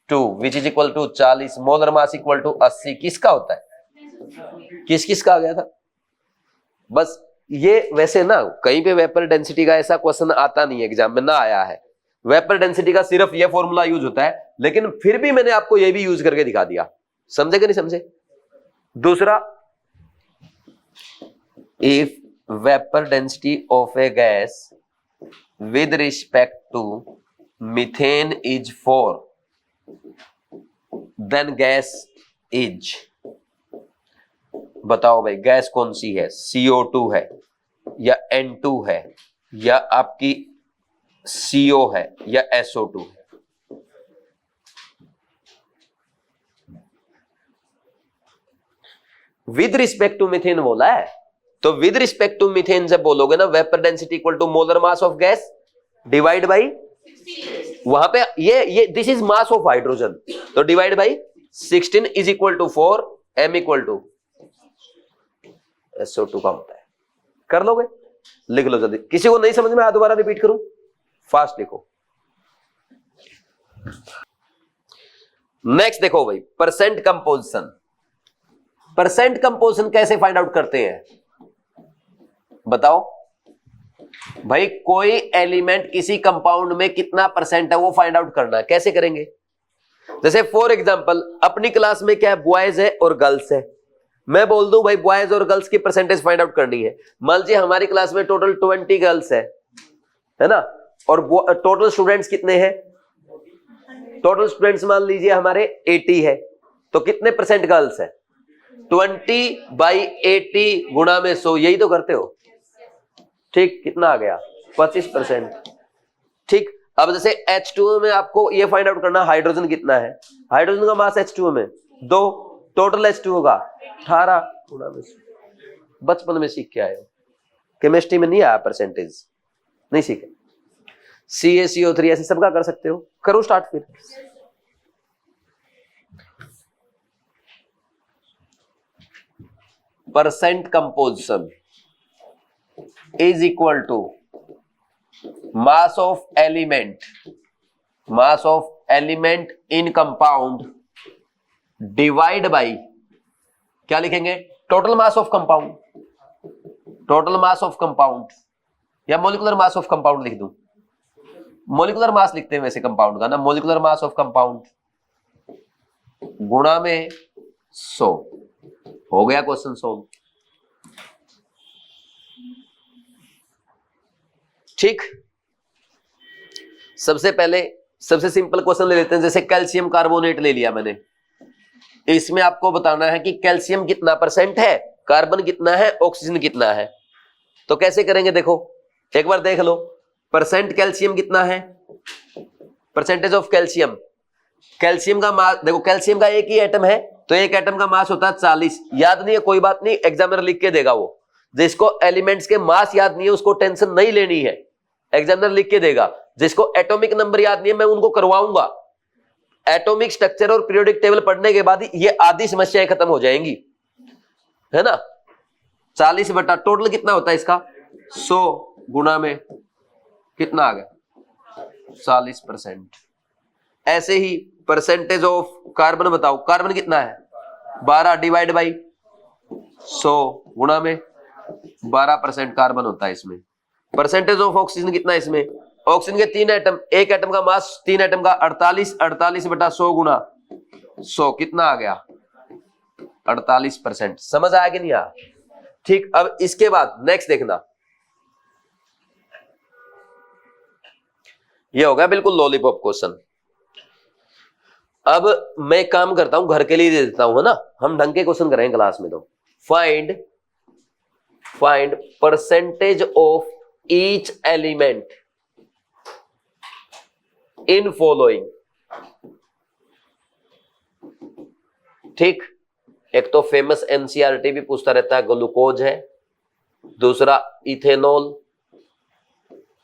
2 which is equal to 40। Molar mass equal to 80। किसका होता है? किस का आ गया था? बस ये वैसे ना कहीं पे वेपर डेंसिटी का ऐसा क्वेश्चन आता नहीं है, एग्जाम में ना आया है। वेपर डेंसिटी का सिर्फ ये फॉर्मूला यूज होता है, लेकिन फिर भी मैंने आपको ये भी यूज करके दिखा दिया। समझे कि नहीं समझे? दूसरा, if vapour density of a gas with respect to methane is 4, then gas is, बताओ भाई गैस कौन सी है, CO2 है या N2 है या आपकी CO है या SO2 है? विद रिस्पेक्ट टू मीथेन बोला है, तो विद रिस्पेक्ट टू मीथेन से बोलोगे ना vapour density equal to molar mass of gas divide by, वहां पे ये this is mass of hydrogen, तो divide by 16 is equal to 4, m equal to SO2 का होता है। कर लोगे? लिख लो जल्दी। किसी को नहीं समझ में आया दोबारा रिपीट करूं? फास्ट लिखो। नेक्स्ट देखो भाई, परसेंट कंपोजिशन। परसेंट कंपोजिशन कैसे फाइंड आउट करते हैं बताओ भाई? कोई एलिमेंट किसी कंपाउंड में कितना परसेंट है वो फाइंड आउट करना है। कैसे करेंगे? जैसे फॉर एग्जांपल अपनी क्लास में क्या है, बॉयज है और गर्ल्स है। मैं बोल दूं भाई बॉयज और गर्ल्स की परसेंटेज फाइंड आउट करनी है। मान लीजिए हमारी क्लास में टोटल 20 गर्ल्स है ना, और टोटल स्टूडेंट्स कितने हैं? टोटल स्टूडेंट्स मान लीजिए हमारे 80 है, तो कितने परसेंट गर्ल्स है? 20/80 गुणा में 100, यही तो करते हो। ठीक, कितना आ गया? 25%। ठीक, अब जैसे H2O में आपको ये फाइंड आउट करना हाइड्रोजन कितना है। हाइड्रोजन का मास H2O में 2, टोटल H2O का 18 गुणा में 100। बचपन में सीख के आए हो, केमिस्ट्री में नहीं आया परसेंटेज, नहीं सीखे। CaCO3 ऐसे सबका कर सकते हो। करो स्टार्ट फिर। Percent composition is equal to mass of element in compound divide by, क्या लिखेंगे? Total mass of compound, total mass of compound, या मोलिकुलर मास ऑफ कंपाउंड लिख दूं? मोलिकुलर मास लिखते हैं वैसे कंपाउंड का ना, मोलिकुलर मास ऑफ कंपाउंड गुणा में 100। हो गया क्वेश्चन सोल्व। ठीक, सबसे पहले सबसे सिंपल क्वेश्चन ले लेते हैं। जैसे कैल्शियम कार्बोनेट ले लिया मैंने, इसमें आपको बताना है कि कैल्शियम कितना परसेंट है, कार्बन कितना है, ऑक्सीजन कितना है। तो कैसे करेंगे देखो, एक बार देख लो। परसेंट कैल्शियम कितना है, परसेंटेज ऑफ कैल्शियम, कैल्शियम का मास देखो, कैल्शियम का एक ही एटम है तो एक एटम का मास होता है 40। याद नहीं है कोई बात नहीं, एग्जामिनर लिख के देगा। वो जिसको एलिमेंट्स के मास याद नहीं है उसको टेंशन नहीं लेनी है, एग्जामिनर लिख के देगा। जिसको एटॉमिक नंबर याद नहीं है मैं उनको करवाऊंगा। एटॉमिक स्ट्रक्चर और पीरियोडिक टेबल पढ़ने के बाद ये आधी समस्याएं खत्म हो जाएंगी, है ना। 40 बटा टोटल कितना होता है इसका, 100 गुणा में कितना आ गया, 40%। ऐसे ही परसेंटेज ऑफ कार्बन बताओ, कार्बन कितना है 12 डिवाइड बाई 100 गुणा में 12% कार्बन होता है इसमें। परसेंटेज ऑफ ऑक्सीजन कितना है इसमें, ऑक्सीजन के 3 एटम, एक एटम का मास 3 एटम का 48 बटा 100 गुणा 100 कितना आ गया 48%। समझ आया कि नहीं आया? ठीक, अब इसके बाद नेक्स्ट देखना, ये होगा बिल्कुल लॉलीपॉप क्वेश्चन। अब मैं काम करता हूं, घर के लिए दे देता हूं, है ना। हम ढंग के क्वेश्चन करेंगे क्लास में। तो find percentage of each element in following. ठीक, एक तो फेमस एनसीईआरटी भी पूछता रहता है, ग्लूकोज है, दूसरा इथेनॉल,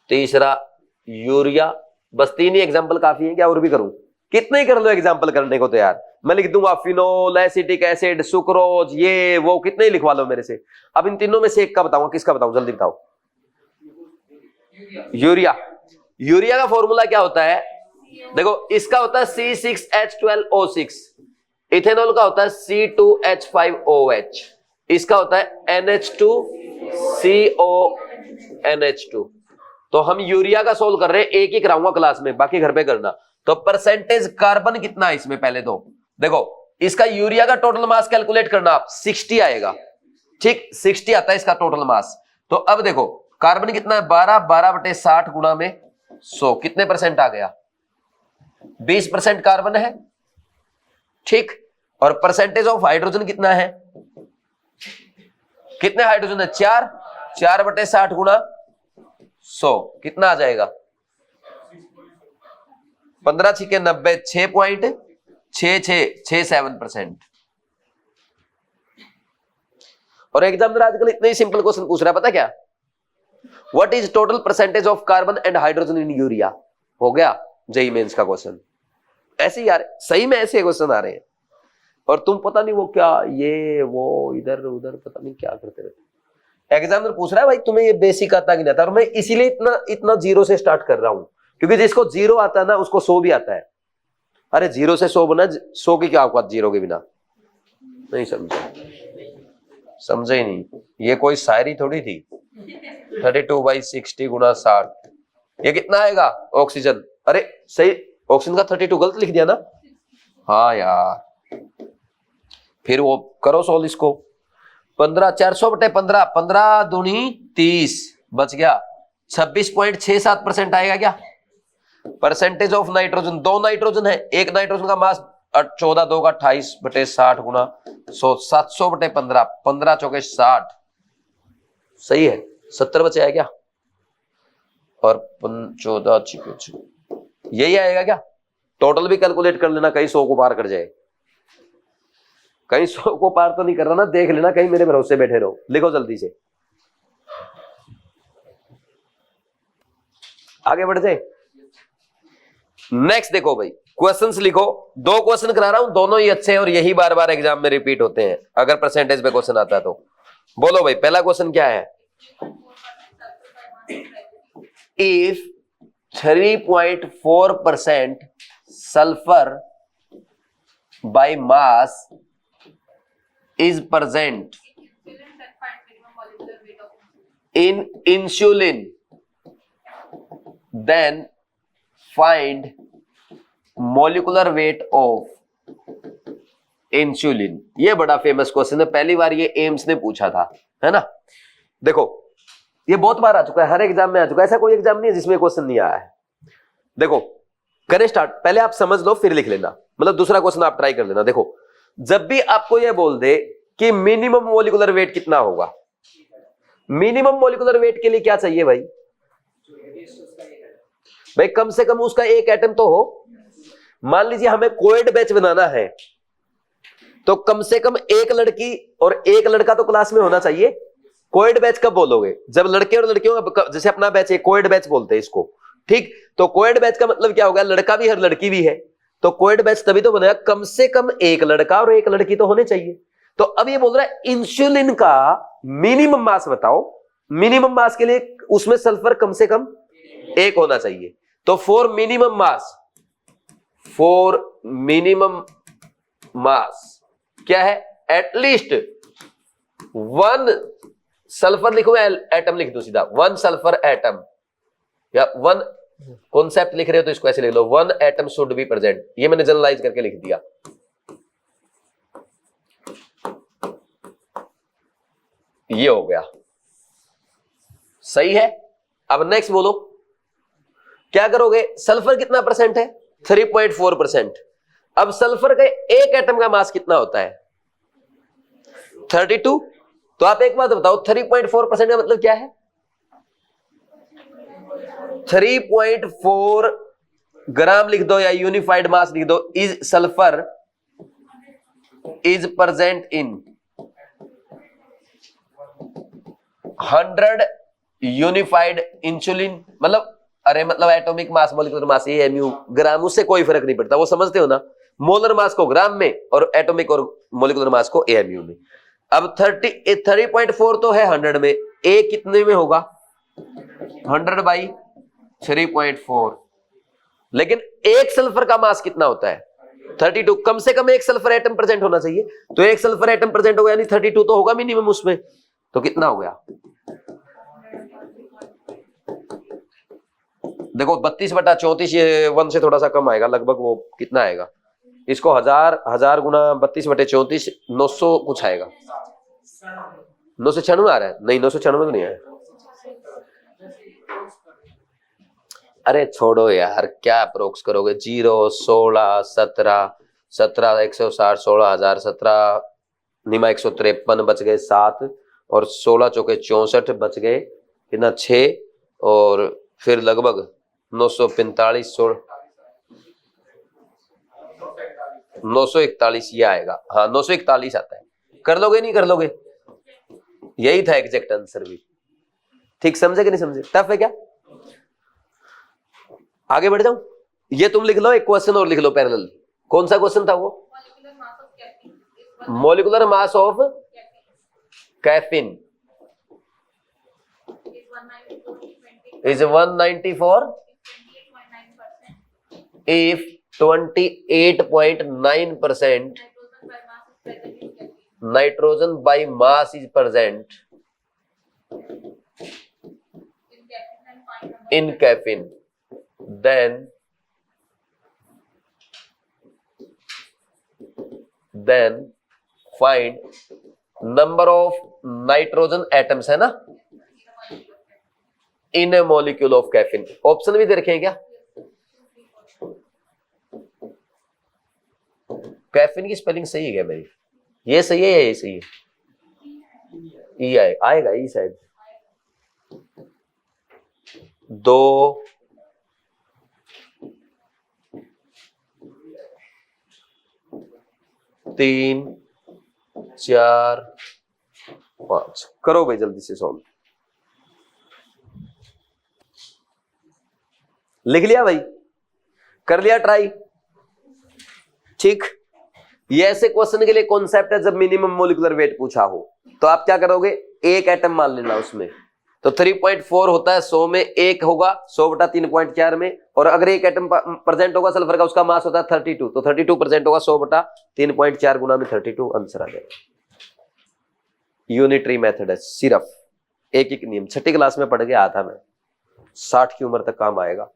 तीसरा यूरिया। बस 3 ही एग्जांपल काफी है क्या, और भी करूं? कितने ही कर लो एग्जांपल करने को तो यार। मैं लिख दूंगा फिनोल, एसिटिक एसिड, सुक्रोज, ये वो कितने ही लिखवा लो मेरे से। अब इन तीनों में से एक का बताऊंगा, किसका बताऊं जल्दी बताओ। यूरिया। यूरिया का फॉर्मूला क्या होता है देखो, इसका होता है C6H12O6, इथेनॉल का होता है C2H5OH, इसका होता है NH2CONH2। तो हम यूरिया का सोल्व कर रहे हैं, एक ही कराऊंगा क्लास में, बाकी घर पे करना। तो परसेंटेज कार्बन कितना है इसमें, पहले तो देखो इसका यूरिया का टोटल मास कैलकुलेट करना आप, 60 आएगा। ठीक, 60 आता है इसका टोटल मास। तो अब देखो कार्बन कितना है 12 बटे 60 गुणा में 100 कितने परसेंट आ गया 20% कार्बन है, ठीक, और परसेंटेज ऑफ हाइड्रोजन कितना है, कितने हाइड्रोजन है, 4/60 गुणा 100 कितना आ जाएगा, 15 छिके 90, 6.6667%। और एग्जामिनर आजकल इतने ही सिंपल क्वेश्चन पूछ रहा है, पता क्या, what is total percentage of carbon and hydrogen in urea, हो गया जेईई मेंस का क्वेश्चन। ऐसे यार सही में ऐसे क्वेश्चन आ रहे हैं, और तुम पता नहीं वो क्या, ये वो इधर उधर पता नहीं क्या करते रहते। एग्जामिनर पूछ रहा है भाई तुम्हें ये बेसिक आता कि नहीं आता, और मैं इसीलिए इतना जीरो से स्टार्ट कर रहा हूं, क्योंकि जिसको जीरो आता है ना उसको 100 भी आता है। अरे जीरो से 100 बना, 100 की क्या औकात जीरो के बिना, नहीं समझे ही नहीं, ये कोई शायरी थोड़ी थी। 32/60 गुणा 60, ये कितना आएगा ऑक्सीजन, अरे सही ऑक्सीजन का 32 गलत लिख दिया ना, हाँ यार, फिर वो करो सोल्व इसको, 15 400/15, 15 दूनी 30 बच गया, 26.67% आएगा क्या। परसेंटेज ऑफ नाइट्रोजन, 2 नाइट्रोजन है, एक नाइट्रोजन का मास 14 2 का 28/60 गुणा 100, 700/15, 15 चौके 60, सही है, 70 बचे है क्या, और 14 यही आएगा क्या। टोटल भी कैलकुलेट कर लेना, कहीं 100 को पार कर जाए, कहीं 100 को पार तो नहीं कर रहा ना, देख लेना, कहीं मेरे भरोसे बैठे रहो, लिखो जल्दी से, आगे बढ़ जाए। नेक्स्ट देखो भाई, क्वेश्चंस लिखो, 2 क्वेश्चन करा रहा हूं, दोनों ही अच्छे हैं और यही बार बार एग्जाम में रिपीट होते हैं अगर परसेंटेज पे क्वेश्चन आता है तो। बोलो भाई, पहला क्वेश्चन क्या है, if 3.4% sulphur by mass is present in insulin, then find molecular weight of insulin। ये बड़ा फेमस क्वेश्चन है, पहली बार ये एम्स ने पूछा था, है ना। देखो ये बहुत बार आ चुका है, हर एग्जाम में आ चुका है, ऐसा कोई एग्जाम नहीं है जिसमें क्वेश्चन नहीं आया है। देखो करें स्टार्ट, पहले आप समझ लो फिर लिख लेना, मतलब दूसरा क्वेश्चन आप ट्राई कर लेना। देखो जब भी आपको यह बोल दे कि मिनिमम मोलिकुलर वेट कितना होगा, मिनिमम मोलिकुलर वेट के लिए क्या चाहिए भाई, भाई कम से कम उसका एक एटम तो हो। मान लीजिए हमें कोएड बैच बनाना है, तो कम से कम एक लड़की और एक लड़का तो क्लास में होना चाहिए। कोएड बैच कब बोलोगे, जब लड़के और लड़कियों का, जैसे अपना बैच है कोएड बैच बोलते हैं इसको, ठीक, तो कोएड बैच का मतलब क्या होगा, लड़का भी है लड़की भी है, तो कोएड बैच तभी तो बनेगा, कम से कम एक लड़का और एक लड़की तो होने चाहिए। तो अब ये बोल रहा है इंसुलिन का मिनिमम मास बताओ, मिनिमम मास के लिए उसमें सल्फर कम से कम 1 होना चाहिए। तो फॉर मिनिमम मास क्या है, एटलीस्ट 1 सल्फर लिखो, एटम लिख दो सीधा, 1 सल्फर एटम, या 1 कॉन्सेप्ट लिख रहे हो तो इसको ऐसे लिख लो, 1 एटम शुड बी प्रेजेंट। ये मैंने जनरलाइज करके लिख दिया, ये हो गया, सही है। अब नेक्स्ट बोलो क्या करोगे, सल्फर कितना परसेंट है, 3.4%। अब सल्फर का एक एटम का मास कितना होता है, 32। तो आप एक बात बताओ, 3.4% का मतलब क्या है, 3.4 ग्राम लिख दो या यूनिफाइड मास लिख दो, is sulphur is present in 100 unified insulin, मतलब अरे मतलब एटॉमिक मास, मॉलिक्यूलर मास, ये एमयू ग्राम, उससे कोई फर्क नहीं पड़ता, वो समझते हो ना, मोलर मास को ग्राम में और एटॉमिक और मॉलिक्यूलर मास को एमयू में। अब 30.4 तो है 100 में, ए कितने में होगा, 100/3.4। लेकिन एक सल्फर का मास कितना होता है, 32, कम से कम एक सल्फर एटम प्रेजेंट होना चाहिए, तो एक सल्फर एटम प्रेजेंट होगा यानी 32 तो होगा मिनिमम उसमें, तो कितना हो गया, देखो 32/34, ये 1 से थोड़ा सा कम आएगा, लगभग वो कितना आएगा, इसको 1000 गुना 32/34 900 कुछ आएगा, 996 आ रहा है, नहीं 996 तो नहीं आया, अरे छोड़ो यार, क्या अप्रोक्स करोगे? 0, 16, 17, 17, 160, 16,000, 17 निमा 153 बच गए 7, और 16 चौके 64 बच गए कितना 6, और फिर लगभग 945, 941 ये आएगा। हाँ 941 आता है। कर लोगे नहीं कर लोगे? यही था एग्जैक्ट आंसर भी। ठीक समझे कि नहीं समझे? टफ है क्या? आगे बढ़ जाऊं? ये तुम लिख लो, एक क्वेश्चन और लिख लो पैरेलल। कौन सा क्वेश्चन था वो? Molecular mass of caffeine is 194 if 28.9% nitrogen by mass is present in caffeine, then find number of nitrogen atoms, है ना, in a molecule of caffeine। Option भी दे रखे हैं क्या? कैफीन की स्पेलिंग सही है क्या मेरी? ये सही है या ये सही है? ई आएगा ई शायद। 2, 3, 4, 5 करो भाई जल्दी से सॉल्व। लिख लिया भाई? कर लिया ट्राई? ठीक। ये ऐसे क्वेश्चन के लिए कॉन्सेप्ट है जब मिनिमम मोलिकुलर वेट पूछा हो तो आप क्या करोगे, एक एटम मान लेना उसमें, तो 3.4 होता है 100 में, एक होगा 100/3.4 में, और अगर एक एटम प्रेजेंट होगा सल्फर का, उसका मास होता है 32, तो 32 प्रेजेंट होगा 100/3.4 गुना में 32, आंसर आ जाएगा। यूनिटरी मेथड है सिर्फ, एक एक नियम 6ठी क्लास में पढ़ के आया था मैं, 60 की उम्र तक काम आएगा।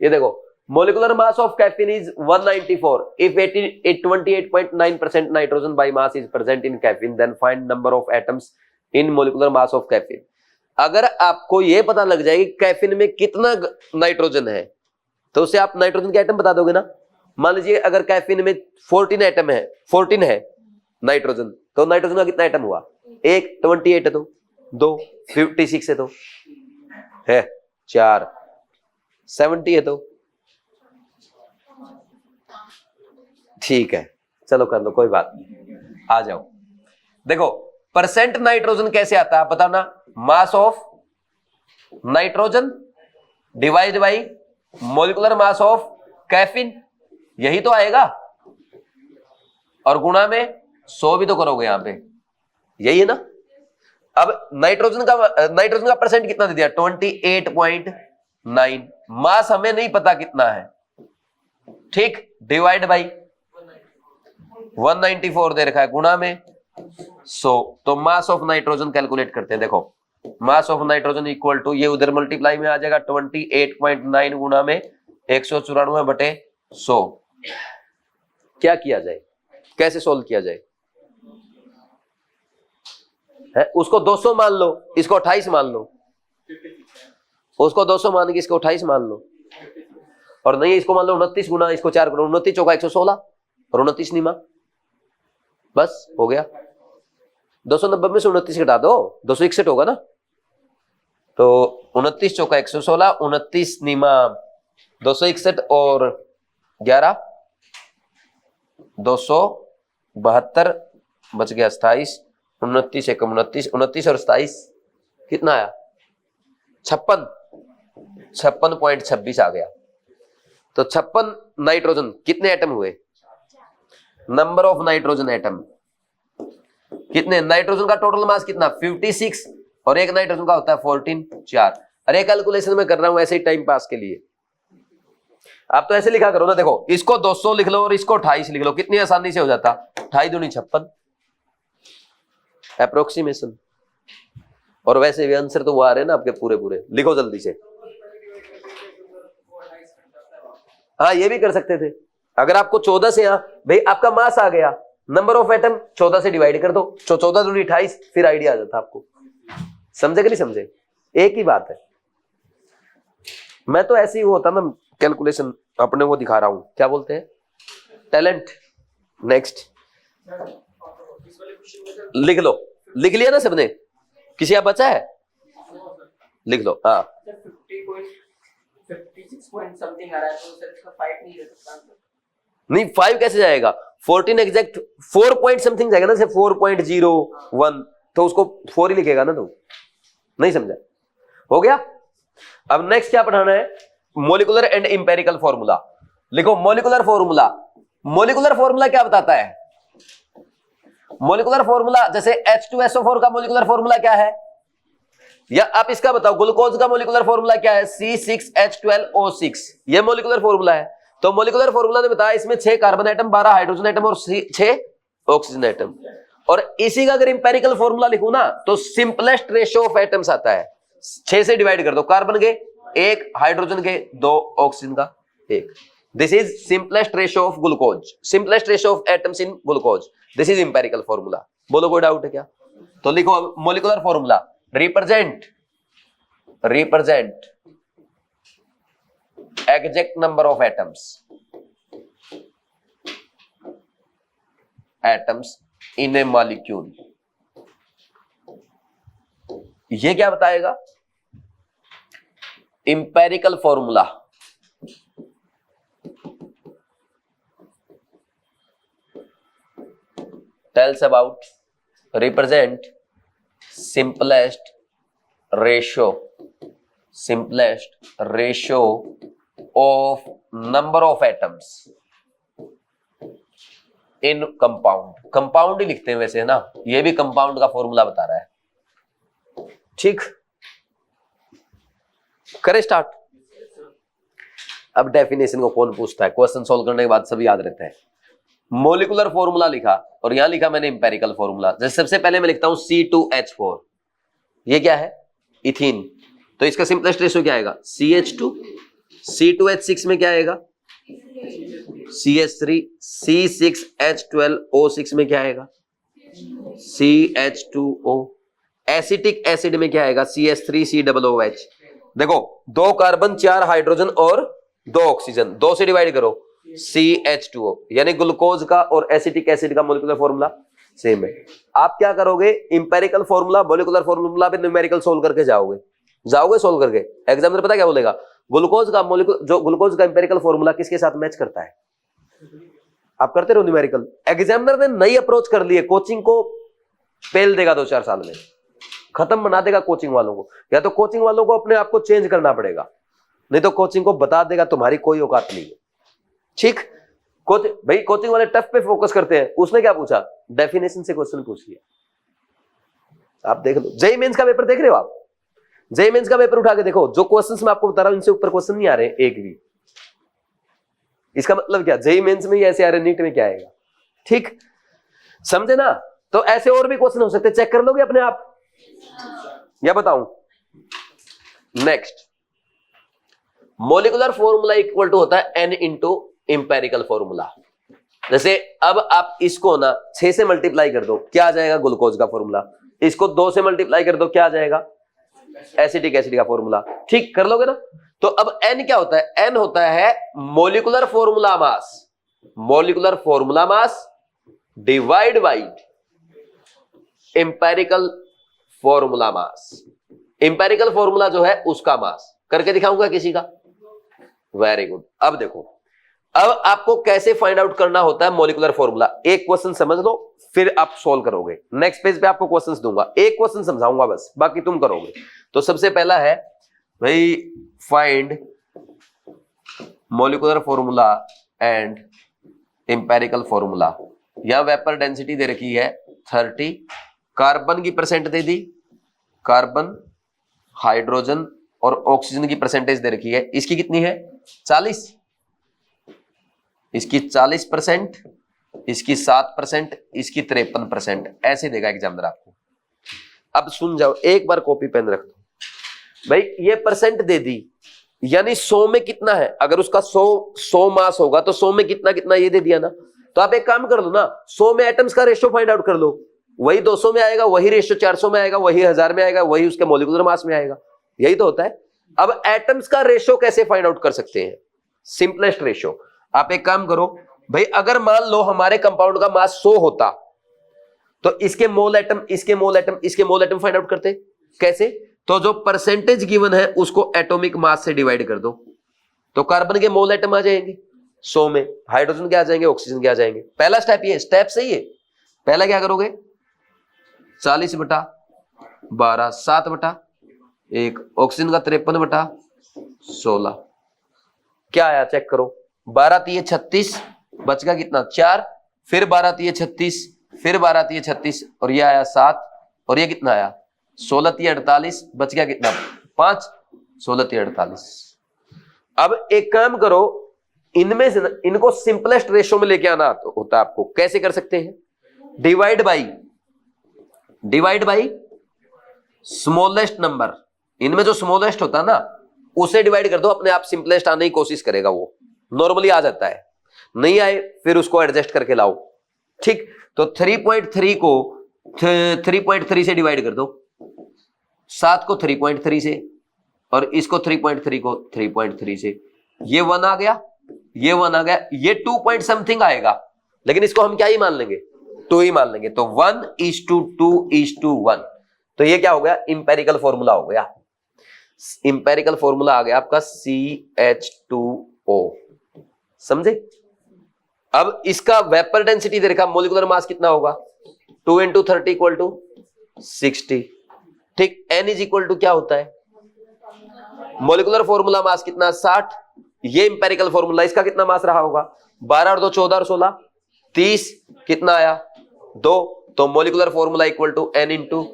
ये देखो, molecular mass of caffeine is 194 if 28.9% nitrogen by mass is present in caffeine, then find number of atoms in molecular mass of caffeine। अगर आपको यह पता लग जाए कि कैफीन में कितना नाइट्रोजन है तो उसे आप नाइट्रोजन के एटम बता दोगे ना। मान लीजिए अगर कैफीन में 14 एटम है, 14 है नाइट्रोजन, तो नाइट्रोजन का कितना एटम हुआ? 1, 28 है तो 2, 56 है तो है 4, 70 है तो ठीक है। चलो कर लो, कोई बात नहीं, आ जाओ। देखो परसेंट नाइट्रोजन कैसे आता है पता ना, मास of nitrogen divide by molecular mass of caffeine, यही तो आएगा, और गुणा में 100 भी तो करोगे यहां पे, यही है ना। अब नाइट्रोजन का परसेंट कितना दे दिया? 28.9। मास हमें नहीं पता कितना है, ठीक, डिवाइड बाई 194 दे रखा है, गुणा में 100, तो मास ऑफ नाइट्रोजन कैलकुलेट करते हैं। देखो mass of nitrogen equal to, ये उधर मल्टीप्लाई में आ जाएगा 28.9 गुणा में 194/100। क्या किया जाए, कैसे सोल्व किया जाए? है उसको 200 मान लो, इसको 28 मान लो, उसको 200 मान के इसको 28 मान लो, और नहीं इसको मान लो 29 गुना इसको 4 करो, 29 चौका 116 और 29 निमा, बस हो गया। 290 में से 29 घटा दो, 261 होगा ना, तो 29 चौका 116, 29 निमा 261 और 11 272 बच गया 27, 29 एक 29, 29 और 27 कितना आया? 56.26 आ गया। तो 56 नाइट्रोजन कितने एटम हुए? नंबर ऑफ नाइट्रोजन एटम कितने? नाइट्रोजन का टोटल मास कितना? 56, और एक नाइट्रोजन का होता है 14, 4। अरे कैलकुलेशन में कर रहा हूं ऐसे ही टाइम पास के लिए, आप तो ऐसे लिखा करो ना। देखो इसको 200 लिख लो और इसको 28 लिख लो, कितनी आसानी से हो जाता। 28 दूनी 56 अप्रोक्सीमेशन, और वैसे भी आंसर तो वो आ रहे हैं ना आपके पूरे पूरे। लिखो जल्दी से। हाँ ये भी कर सकते थे, अगर आपको 14 से, भाई आपका मास आ गया, नंबर ऑफ एटम 14 से डिवाइड कर दो, 14 दूनी 28, फिर आइडिया आ जाता आपको। समझे कि नहीं समझे? एक ही बात है। मैं तो ऐसे ही वो होता ना कैलकुलेशन अपने वो दिखा रहा हूं, क्या बोलते हैं, टैलेंट। नेक्स्ट इस वाले क्वेश्चन में सर लिख लो, लिख लिया ना सबने, किसी आप बचा है, लिख लो। हाँ 56 पॉइंट समथिंग आ रहा है, तो सर इसका 5 नहीं दे सकता आंसर। नहीं 5 कैसे जाएगा, 14 एग्जैक्ट 4 पॉइंट समथिंग जाएगा ना, से 4.01, तो उसको 4 ही लिखेगा ना, तो नहीं समझा, हो गया। अब नेक्स्ट क्या पढ़ाना है, मॉलिक्यूलर एंड इंपेरिकल फॉर्मूला। लिखो मॉलिक्यूलर फॉर्मूला। मॉलिक्यूलर फॉर्मूला क्या बताता है, मॉलिक्यूलर फॉर्मूला जैसे H2SO4 का मॉलिक्यूलर फॉर्मूला क्या है, या आप इसका बताओ ग्लूकोज का मॉलिक्यूलर फॉर्मूला क्या है, C6H12O6, ये मॉलिक्यूलर फॉर्मूला है। तो मॉलिक्यूलर फॉर्मूला ने बताया इसमें 6 कार्बन एटम, 12 हाइड्रोजन एटम और 6 ऑक्सीजन एटम। और इसी का अगर इंपेरिकल फॉर्मूला लिखूं ना तो सिंपलेस्ट रेशियो ऑफ एटम्स आता है, 6 से डिवाइड कर दो, कार्बन के 1, हाइड्रोजन के 2, ऑक्सीजन का 1। This is simplest ratio of glucose, simplest ratio of atoms in glucose, this is empirical formula. बोलो कोई डाउट है क्या, तो लिखो molecular formula, represent exact number of atoms in A molecule. ये क्या बताएगा, empirical formula tells about represent simplest ratio of number of atoms in compound। Compound ही लिखते हैं वैसे, है ना, ये भी कंपाउंड का फॉर्मूला बता रहा है। ठीक, करें स्टार्ट। अब डेफिनेशन को कौन पूछता है, क्वेश्चन सोल्व करने के बाद सब याद रहता है। मॉलिक्यूलर फॉर्मूला लिखा और यहां लिखा मैंने इंपेरिकल फॉर्मूला। जैसे सबसे पहले मैं लिखता हूं C2H4, ये क्या है, इथीन, तो इसका सिंपलेस्ट रेशियो क्या आएगा, CH2। C2H6 में क्या आएगा, CH3। C6H12O6 में क्या आएगा, CH2O। एसिटिक एसिड में क्या आएगा, CH3COOH। देखो 2 कार्बन, 4 हाइड्रोजन और 2 ऑक्सीजन, 2 से डिवाइड करो, CH2O। यानी ग्लूकोज का और एसिटिक एसिड का मॉलिक्यूलर फॉर्मूला सेम है। आप क्या करोगे, इंपेरिकल फॉर्मूला मॉलिक्यूलर फॉर्मूला पे न्यूमेरिकल सोल्व करके जाओगे सोल्व करके। एग्जामिनर पता क्या बोलेगा, ग्लूकोज का ग्लूकोज का इंपेरिकल फॉर्मूला किसके साथ मैच करता है, आप करते रहो न्यूमेरिकल। एग्जामिनर ने नई अप्रोच कर ली है, कोचिंग को पेल देगा 2-4 साल में, खत्म बना देगा कोचिंग वालों को। या तो कोचिंग वालों को अपने आप को चेंज करना पड़ेगा, नहीं तो कोचिंग को बता देगा तुम्हारी कोई औकात नहीं है। ठीक, भाई कोचिंग वाले टफ पे फोकस करते हैं। उसने क्या पूछा, डेफिनेशन से क्वेश्चन पूछ लिया। आप देख लो, जेईई मेंस का पेपर देख रहे हो आप, जेईई मेंस का पेपर उठा के देखो, जो क्वेश्चंस मैं आपको बता रहा हूं इनसे ऊपर क्वेश्चन नहीं आ रहे एक भी। इसका मतलब क्या, जेईई मेंस में ही ऐसे आ रहे, नीट में क्या आएगा। ठीक, समझे ना। तो ऐसे और भी क्वेश्चन हो सकते हैं, चेक कर लोगे अपने आप या बताऊं। Next, molecular formula equal to होता है n इंटू इंपेरिकल फॉर्मूला। जैसे अब आप इसको ना 6 से मल्टीप्लाई कर दो, क्या आ जाएगा, ग्लूकोज का फॉर्मूला। इसको 2 से मल्टीप्लाई कर दो, क्या आ जाएगा, एसिटिक एसिड का फॉर्मूला। ठीक, कर लोगे ना। तो अब n क्या होता है, n होता है molecular formula mass, molecular formula mass divide by empirical formula mass. Empirical formula जो है उसका मास। करके दिखाऊंगा किसी का, वेरी गुड। अब देखो, अब आपको कैसे फाइंड आउट करना होता है मॉलिक्यूलर फॉर्मूला। एक क्वेश्चन समझ लो, फिर आप सॉल्व करोगे। नेक्स्ट पेज पे आपको क्वेश्चंस दूंगा, एक क्वेश्चन समझाऊंगा बस, बाकी तुम करोगे। तो सबसे पहला है भाई, find molecular formula and empirical formula. यहां वेपर डेंसिटी दे रखी है 30, कार्बन की परसेंट दे दी, कार्बन, हाइड्रोजन और ऑक्सीजन की परसेंटेज दे रखी है। इसकी कितनी है, 40, इसकी 40%, इसकी 7%, इसकी 53%, ऐसे देगा एग्जामिनर आपको। अब सुन जाओ, एक बार कॉपी पेन रख दो भाई। ये परसेंट दे दी, यानी 100 में कितना है, अगर उसका 100 मास होगा तो 100 में कितना कितना ये दे दिया ना। तो आप एक काम कर लो ना, 100 में एटम्स का रेशियो फाइंड आउट कर लो, वही 200 में आएगा, वही रेशियो 400 में आएगा, वही 1000 में आएगा, वही उसके मॉलिक्यूलर मास में आएगा। यही तो होता है। अब एटम्स का रेशो कैसे फाइंड आउट कर सकते हैं? सिंपलेस्ट रेशो, आप एक काम करो भाई, अगर मान लो हमारे कंपाउंड का मास 100 होता तो इसके मोल एटम, इसके मोल एटम, इसके मोल एटम फाइंड आउट करते कैसे? तो जो परसेंटेज गिवन है उसको एटॉमिक मास से डिवाइड कर दो, तो कार्बन के मोल एटम आ जाएंगे 100 में, हाइड्रोजन के आ जाएंगे, ऑक्सीजन के आ जाएंगे। पहला स्टेप ये, स्टेप सही है। पहला क्या करोगे, 40/12, 7/1, ऑक्सीजन का 53/16, क्या आया चेक करो, 12×3 = 36, बच गया कितना 4, फिर 12×3 = 36, फिर 12×3 = 36, और ये आया 7, और ये कितना आया 16×3 = 48, बच गया कितना 5, 16×3 = 48। अब एक काम करो, इनमें से इनको सिंपलेस्ट रेशो में लेके आना होता है आपको। कैसे कर सकते हैं? डिवाइड बाई स्मॉलेस्ट नंबर, इनमें जो स्मॉलेस्ट होता है ना उसे डिवाइड कर दो, अपने आप सिंपलेस्ट आने की कोशिश करेगा, वो नॉर्मली आ जाता है, नहीं आए फिर उसको एडजस्ट करके लाओ, ठीक। तो 3.3 को 3.3 से डिवाइड कर दो, 7 को 3.3 से, और इसको 3.3 को 3.3 से, ये 1 आ गया, ये 1 आ गया, ये 2 पॉइंट समथिंग आएगा, लेकिन इसको हम क्या ही मान लेंगे, 2 ही मान लेंगे। तो 1:2:1, तो ये क्या हो गया, इंपेरिकल फॉर्मूला हो गया। इंपेरिकल फॉर्मूला आ गया आपका CH2O, समझे? अब इसका वेपर डेंसिटी दे रखा, मोलिकुलर मास कितना होगा, 2 × 30 = 60, ठीक। N = क्या होता है, मोलिकुलर फॉर्मूला मास कितना 60, ये इंपेरिकल फॉर्मूला, इसका कितना मास रहा होगा, 12 और 2 14 और 16 30, कितना आया 2, तो molecular formula = N ×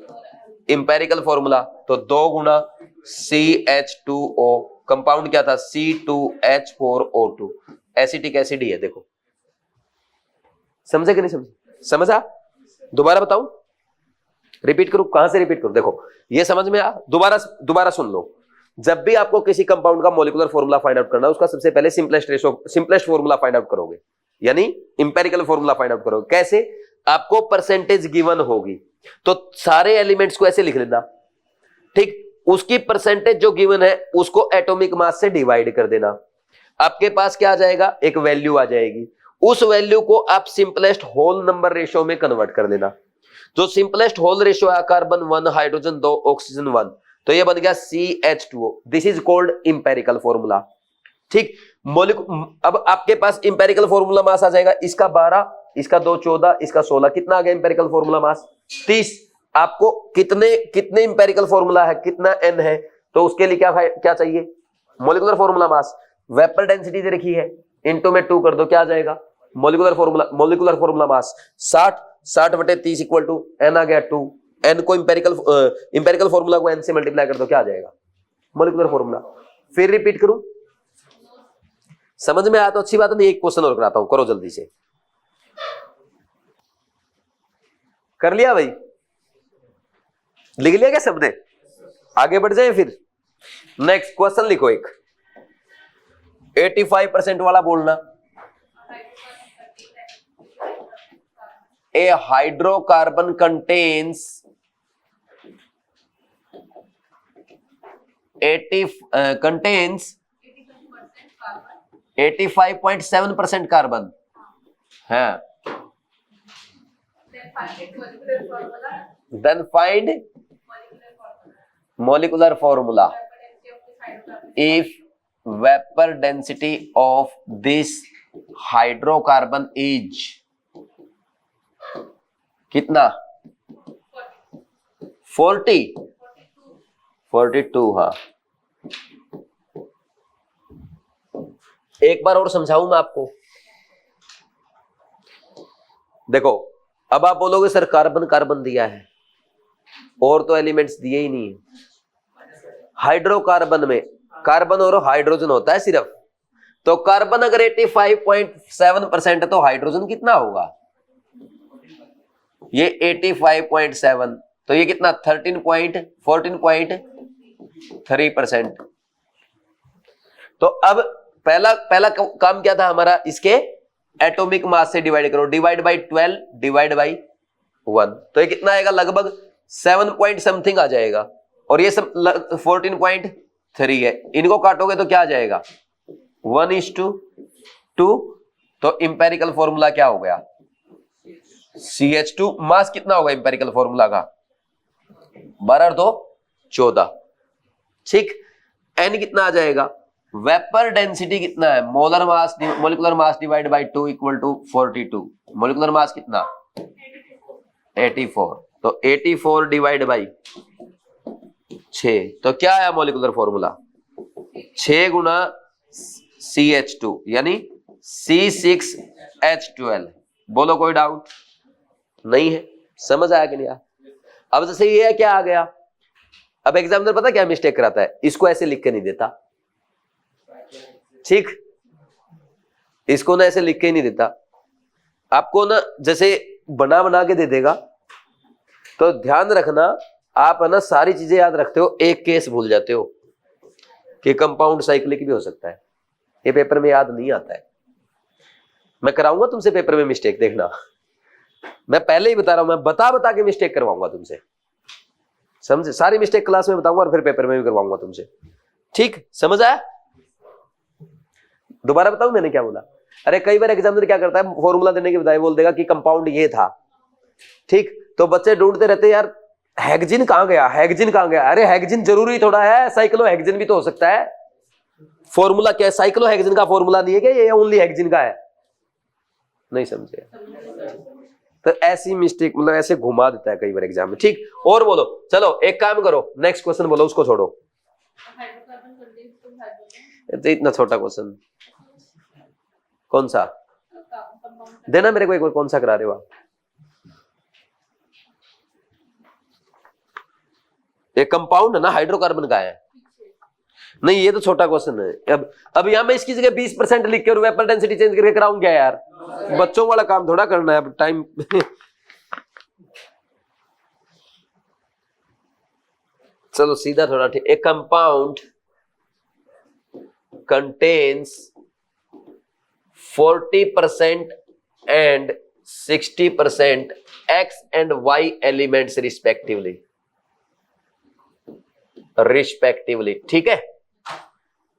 empirical formula, तो 2 × CH2O, कंपाउंड क्या था C2H4O2, एसिटिक एसिड ही है, देखो समझे कि नहीं समझे? समझा? दोबारा बताऊं, रिपीट करूं, कहां से रिपीट करूं? देखो ये समझ में आ, दोबारा सुन लो। जब भी आपको किसी कंपाउंड का मॉलिक्यूलर फॉर्मूला फाइंड आउट करना है, उसका सबसे पहले सिंपलेस्ट फॉर्मूला फाइंड आउट करोगे, यानी इंपेरिकल फॉर्मूला फाइंड आउट करोगे। कैसे? आपको परसेंटेज गिवन होगी तो सारे एलिमेंट्स को ऐसे लिख लेना, ठीक। उसकी परसेंटेज जो गिवन है उसको एटॉमिक मास से डिवाइड कर देना, आपके पास क्या आ जाएगा, एक वैल्यू आ जाएगी। उस वैल्यू को आप सिंपलेस्ट होल नंबर रेशियो में कन्वर्ट कर लेना। जो सिंपलेस्ट होल रेशियो है, कार्बन 1, हाइड्रोजन 2, ऑक्सीजन 1, तो ये बन गया CH2O। This is called empirical formula, ठीक। अब आपके पास इंपेरिकल फॉर्मूला मास आ जाएगा, इसका 12, इसका 2 14, इसका 16, कितना आ गया इंपेरिकल फॉर्मूला मास 30। आपको कितने इंपेरिकल फॉर्मूला है, कितना N है, तो उसके लिए क्या चाहिए, molecular formula mass. Vapour density दे रखी है, इनटू में 2 कर दो, क्या आ जाएगा, मॉलिक्यूलर फॉर्मूला मास 60/30 = N आ गया 2। N को इंपेरिकल फॉर्मूला को N से मल्टीप्लाई कर दो, क्या आ जाएगा, मॉलिक्यूलर फॉर्मूला। फिर रिपीट करूं, समझ में आया तो अच्छी बात नहीं। एक क्वेश्चन और कराता हूं, करो जल्दी से। कर लिया भाई, लिख लिया क्या सबने? आगे बढ़ जाए फिर। नेक्स्ट क्वेश्चन लिखो, एक 85% वाला बोलना। ए हाइड्रोकार्बन कंटेन्स 85.7% कार्बन है। Then find molecular formula if vapor density of this hydrocarbon is कितना 42। हाँ, एक बार और समझाऊं मैं आपको। देखो अब आप बोलोगे सर कार्बन दिया है और तो एलिमेंट्स दिए ही नहीं है। हाइड्रोकार्बन में कार्बन और हाइड्रोजन होता है सिर्फ, तो कार्बन अगर 85.7% है तो हाइड्रोजन कितना होगा, ये 85.7, तो ये कितना 14.3%। तो अब पहला काम क्या था हमारा, इसके एटॉमिक मास से डिवाइड करो, डिवाइड बाई 12 डिवाइड बाई 1, तो ये कितना आएगा, लगभग 7 पॉइंट समथिंग आ जाएगा, और ये सब 14.3 3 है, इनको काटोगे तो क्या आ जाएगा 1:2। तो इंपेरिकल फॉर्मूला क्या हो गया CH2। मास कितना होगा इंपेरिकल फॉर्मूला का 12 और 2 14। ठीक, N कितना आ जाएगा, वेपर डेंसिटी कितना है, molar mass molecular mass divide by 2 equal to 42। Molecular mass कितना 84। तो 84 डिवाइड बाई 6, तो क्या आया मोलिकुलर फॉर्मूला 6 गुना CH2 यानी C6H12। बोलो कोई डाउट नहीं है, समझ आया कि नहीं आया। अब जैसे ये क्या आ गया, अब एग्जामिनर पता क्या मिस्टेक कराता है, इसको ऐसे लिख के नहीं देता। ठीक, इसको ना ऐसे लिख के ही नहीं देता, आपको ना जैसे बना बना के दे देगा। तो ध्यान रखना, आप है ना सारी चीजें याद रखते हो, एक केस भूल जाते हो कि कंपाउंड साइक्लिक भी हो सकता है। ये पेपर में याद नहीं आता है, मैं कराऊंगा तुमसे पेपर में मिस्टेक, देखना मैं पहले ही बता रहा हूं, मैं बता बता के मिस्टेक करवाऊंगा तुमसे, समझे। सारी मिस्टेक क्लास में बताऊंगा और फिर पेपर में भी करवाऊंगा तुमसे। ठीक, समझ आया। दोबारा बताऊं मैंने क्या बोला। अरे कई बार एग्जामिनर क्या करता है, फॉर्मूला देने के बजाय बोल देगा कि कंपाउंड ये था। ठीक, तो बच्चे ढूंढते रहते यार हेक्जिन कहां गया, हेक्जिन कहां गया। अरे हेक्जिन जरूरी थोड़ा है, साइक्लोहेक्जिन भी तो हो सकता है। फॉर्मूला क्या है, साइक्लोहेक्जिन का फॉर्मूला नहीं है कि ये ओनली हेक्जिन का है, नहीं समझे। तो ऐसी मिस्टेक मतलब ऐसे घुमा देता है कई बार एग्जाम में। ठीक, और बोलो, चलो एक काम करो, नेक्स्ट क्वेश्चन बोलो, उसको छोड़ो। तो इतना छोटा क्वेश्चन कौन सा देना मेरे को एक बार, कौन सा करा रहे हो आप। एक कंपाउंड है ना, हाइड्रोकार्बन का है। नहीं ये तो छोटा क्वेश्चन है। अब यहां मैं इसकी जगह 20% लिख के और वेपर डेंसिटी चेंज करके कराऊं क्या यार, बच्चों वाला काम थोड़ा करना है अब टाइम। चलो सीधा थोड़ा ठीक। ए compound contains 40% and 60% X and Y elements respectively, ठीक है।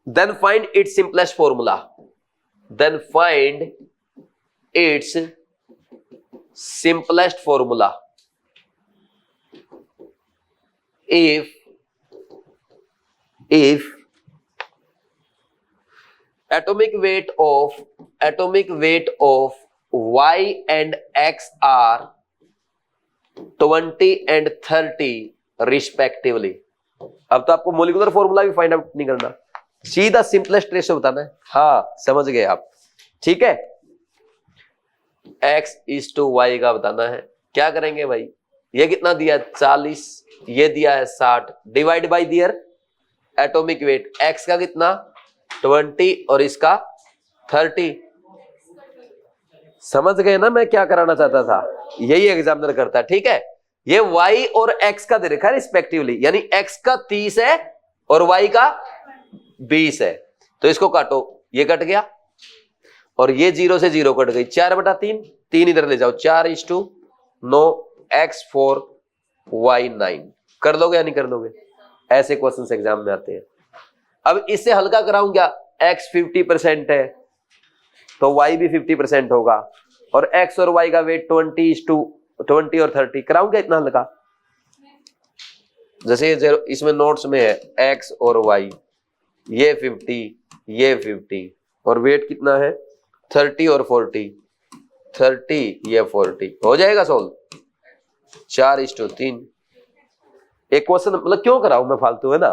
Then find its simplest formula. Then find its simplest formula. If atomic weight of Y and X are 20 and 30 respectively. अब तो आपको मोलिकुलर फॉर्मूला भी फाइंड आउट नहीं करना, सीधा simplest ratio बताना है। हाँ समझ गए आप, ठीक है। X:Y का बताना है। क्या करेंगे भाई, ये कितना दिया है 40, ये दिया है 60, divide by their atomic weight. X का कितना 20 और इसका 30। समझ गए ना मैं क्या कराना चाहता था, यही एग्जामिनर करता है। ठीक है, ये Y और X का दे रखा है रिस्पेक्टिवली, यानी X का 30 है और Y का 20 है। तो इसको काटो, ये कट गया और ये 0 से 0 कट गई, 4/3, 3 इधर ले जाओ, 4:9, X4 Y9। कर लोगे या नहीं कर लोगे, ऐसे क्वेश्चन एग्जाम में आते हैं। अब इससे हल्का कराऊं क्या, X 50% है तो Y भी 50% होगा, और X और Y का वेट 20 और 30, कराऊं क्या इतना हल्का। जैसे इसमें नोट्स में है X और Y, ये 50 ये 50, और वेट कितना है 30 और 40, 30 ये 40, हो जाएगा सोल्व 4:3। एक क्वेश्चन मतलब क्यों कराऊं मैं फालतू, है ना।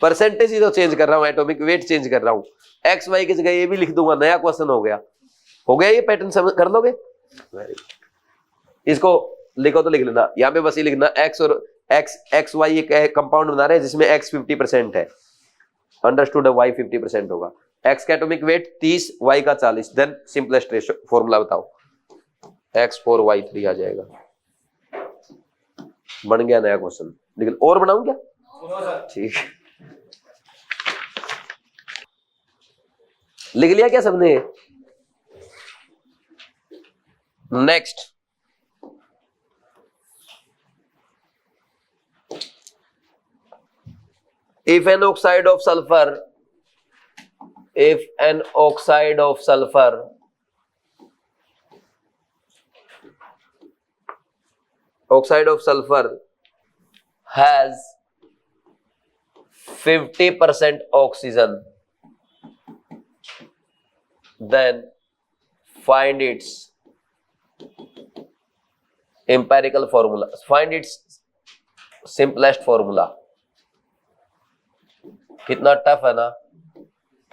परसेंटेज ही तो चेंज कर रहा हूं, एटॉमिक वेट चेंज कर रहा हूं। एक्स वाई की जगह ये भी लिख दूंगा, नया क्वेश्चन हो गया ये पैटर्न समझ कर लोगे। इसको लिखो तो लिख लेना, यहाँ पे बस ये लिखना एक्स और एक्स वाई एक कंपाउंड बना रहे हैं जिसमें एक्स 50% है, अंडरस्टूड है, वाई 50% होगा। एक्स का एटॉमिक वेट 30, वाई का 40। देन सिंपलेस्ट रेशियो फॉर्मूला बताओ, X4Y3 आ जाएगा। बन गया नया क्वेश्चन, लेकिन और बनाऊं क्या, ठीक है। लिख लिया क्या सबने। Next, if an oxide of sulfur has 50% oxygen, then find its empirical formula, find its simplest formula. कितना टफ है ना,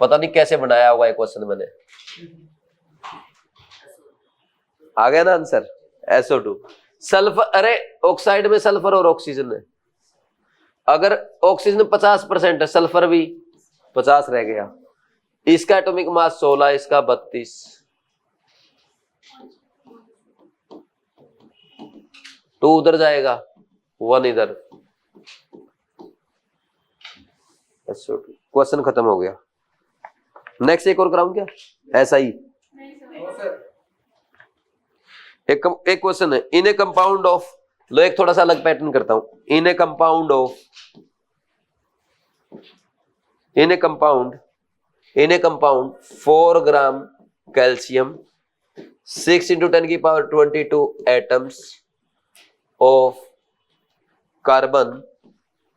पता नहीं कैसे बनाया हुआ है क्वेश्चन मैंने। आ गया ना आंसर, SO2 सल्फर। अरे ऑक्साइड में सल्फर और ऑक्सीजन है, अगर ऑक्सीजन 50% है, सल्फर भी 50 रह गया। इसका एटॉमिक मास 16, इसका 32, टू उधर जाएगा, 1 इधर। क्वेश्चन खत्म हो गया। नेक्स्ट एक और कराऊं क्या, ऐसा ही एक क्वेश्चन है। इन ए कंपाउंड ऑफ, लो एक थोड़ा सा अलग पैटर्न करता हूं। In a compound 4 gram calcium, 6 × 10⁻22 atoms of carbon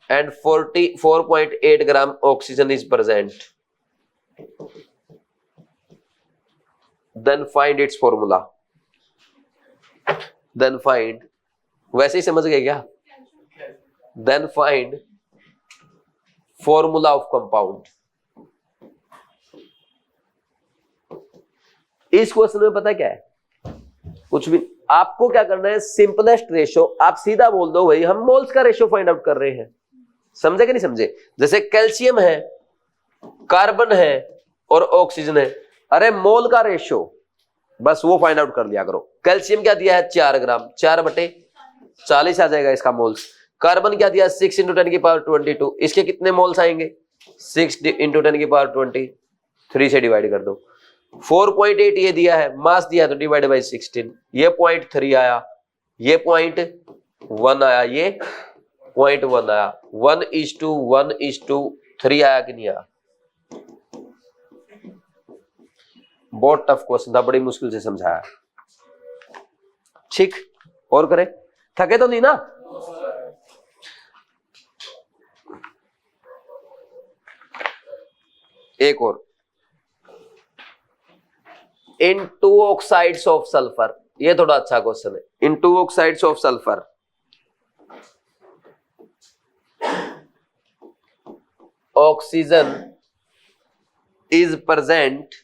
and 44.8 gram oxygen is present, then find its formula. Then find, वैसे ही समझ गए क्या? Then find formula of compound. इस क्वेश्चन में पता क्या है, कुछ भी। आपको क्या करना है, सिंपलेस्ट रेशो, आप सीधा बोल दो भाई हम मोल्स का रेशो फाइंड आउट कर रहे हैं। समझे कि नहीं समझे? जैसे कैल्शियम है, कार्बन है और ऑक्सीजन है, अरे मोल का रेशो बस वो फाइंड आउट कर लिया करो। कैल्शियम क्या दिया है, 4 ग्राम, 4/40 आ जाएगा इसका मोल्स। कार्बन क्या दिया, 6 × 10⁻22, इसके कितने मोल्स आएंगे, 6 × 10⁻20, 3 से डिवाइड कर दो। 4.8 ये दिया है, मास दिया तो डिवाइड बाई 16, ये 0.3 आया, ये 0.1 आया, ये 0.1 आया, 1:1:3 आया कि नहीं आया? बहुत टफ क्वेश्चन था, बड़ी मुश्किल से समझाया। ठीक, और करें, थके तो नहीं ना? एक और, इन 2 oxides of sulfur, ये थोड़ा अच्छा क्वेश्चन है। इन 2 oxides of sulfur oxygen is present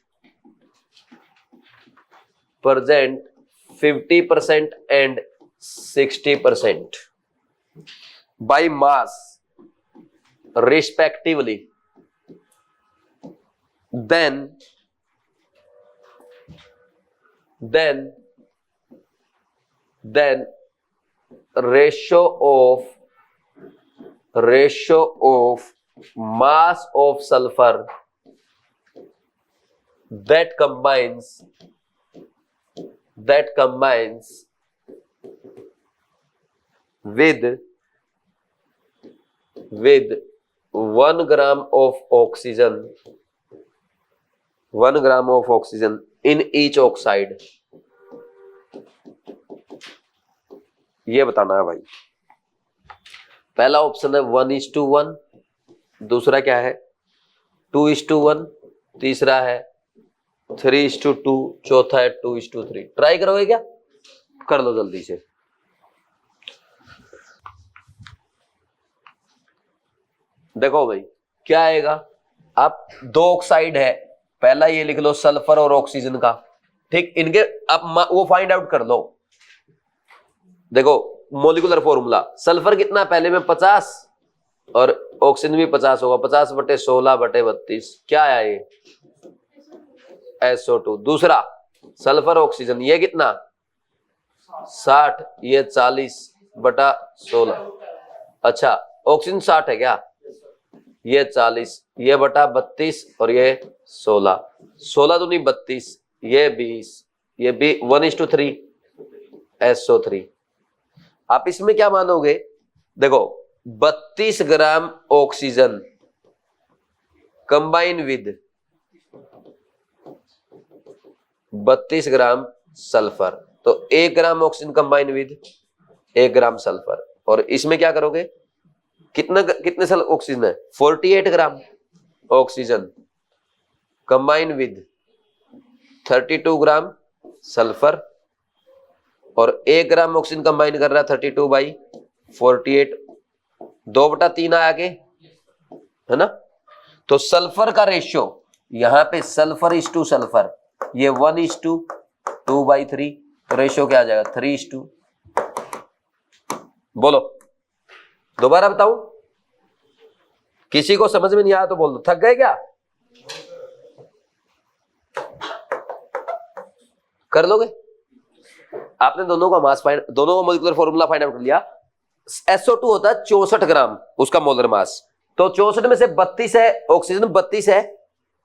50% and 60% by mass respectively, then ratio of mass of sulfur that combines with 1 gram of oxygen in each oxide, ये बताना है भाई। पहला ऑप्शन है 1:1, दूसरा क्या है 2:1, तीसरा है 3:2, चौथा है 2:3। ट्राई करोगे क्या? कर लो जल्दी से। देखो भाई क्या आएगा, आप 2 ऑक्साइड है, पहला ये लिख लो सल्फर और ऑक्सीजन का, ठीक, इनके आप वो फाइंड आउट कर लो। देखो मोलिकुलर फॉर्मूला, सल्फर कितना पहले में 50 और ऑक्सीजन भी 50 होगा, 50/16/32, क्या आया ये SO2। दूसरा सल्फर ऑक्सीजन, ये कितना 60, ये 40/16। अच्छा ऑक्सीजन 60 है क्या, ये 40, ये बटा 32 और ये 16, 16 दूनी 32, ये 20, ये भी 1:3 SO3। आप इसमें क्या मानोगे, देखो 32 gram oxygen combine with 32 gram sulphur, तो 1 gram oxygen combine with 1 gram sulphur. और इसमें क्या करोगे, कितने सल ऑक्सीजन है, 48 gram oxygen combine with 32 gram sulphur, और 1 ग्राम ऑक्सीजन कंबाइन कर रहा है 32/48, 2/3 आया आगे, है ना। तो सल्फर का रेशियो यहां पे सल्फर इज टू सल्फर, ये 1:2/3, रेशियो क्या आ जाएगा 3:2। बोलो दोबारा बताऊं, किसी को समझ में नहीं आया तो बोल दो, थक गए क्या, कर लोगे। आपने दोनों का मास फाइंड, दोनों का मॉलिक्यूलर फॉर्मूला फाइंड आउट कर लिया। SO2 होता है 64 ग्राम उसका मोलर मास, तो 64 में से 32 है ऑक्सीजन, 32 है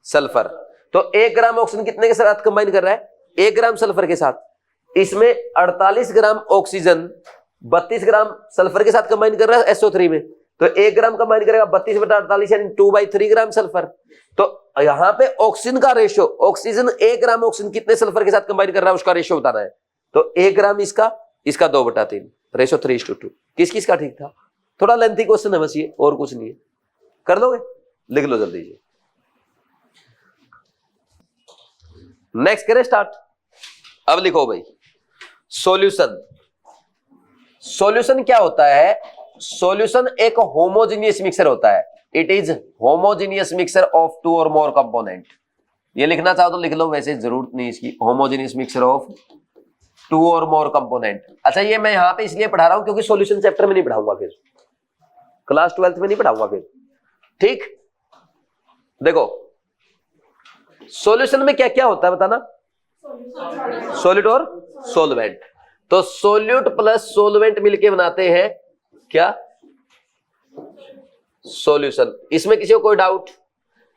सल्फर, तो 1 ग्राम ऑक्सीजन कितने के साथ कंबाइन कर रहा है, 1 ग्राम सल्फर के साथ। इसमें 48 ग्राम ऑक्सीजन 32 ग्राम सल्फर के साथ कंबाइन कर रहा है SO3 में, तो 1 ग्राम कंबाइन करेगा 32/48 यानी 2/3 ग्राम सल्फर। तो यहां पे ऑक्सीजन का रेशियो, ऑक्सीजन 1 ग्राम ऑक्सीजन कितने सल्फर के साथ कंबाइन कर रहा है उसका रेशियो बताना है, तो 1 ग्राम इसका 2/3, रेशियो 3:2। किस किस का ठीक था, थोड़ा लेंथी क्वेश्चन है बस ये, और कुछ नहीं है, कर लोगे, लिख लो जल्दी जी। नेक्स्ट करें स्टार्ट। अब लिखो भाई सॉल्यूशन। सॉल्यूशन क्या होता है, सॉल्यूशन एक होमोजेनियस मिक्सचर होता है, it is homogeneous mixture of 2 और मोर कंपोनेंट। ये लिखना चाहो तो लिख लो, वैसे जरूरत नहीं इसकी, होमोजेनियस मिक्सचर ऑफ 2 और मोर कंपोनेंट। अच्छा ये मैं यहां पे इसलिए पढ़ा रहा हूं क्योंकि सॉल्यूशन चैप्टर में नहीं पढ़ाऊंगा, फिर क्लास 12th में नहीं पढ़ाऊंगा फिर, ठीक। देखो सॉल्यूशन में क्या क्या होता है बताना, सॉल्यूट और सोलवेंट, तो सोल्यूट प्लस सोलवेंट मिलके बनाते हैं क्या, सॉल्यूशन। इसमें किसी को कोई डाउट।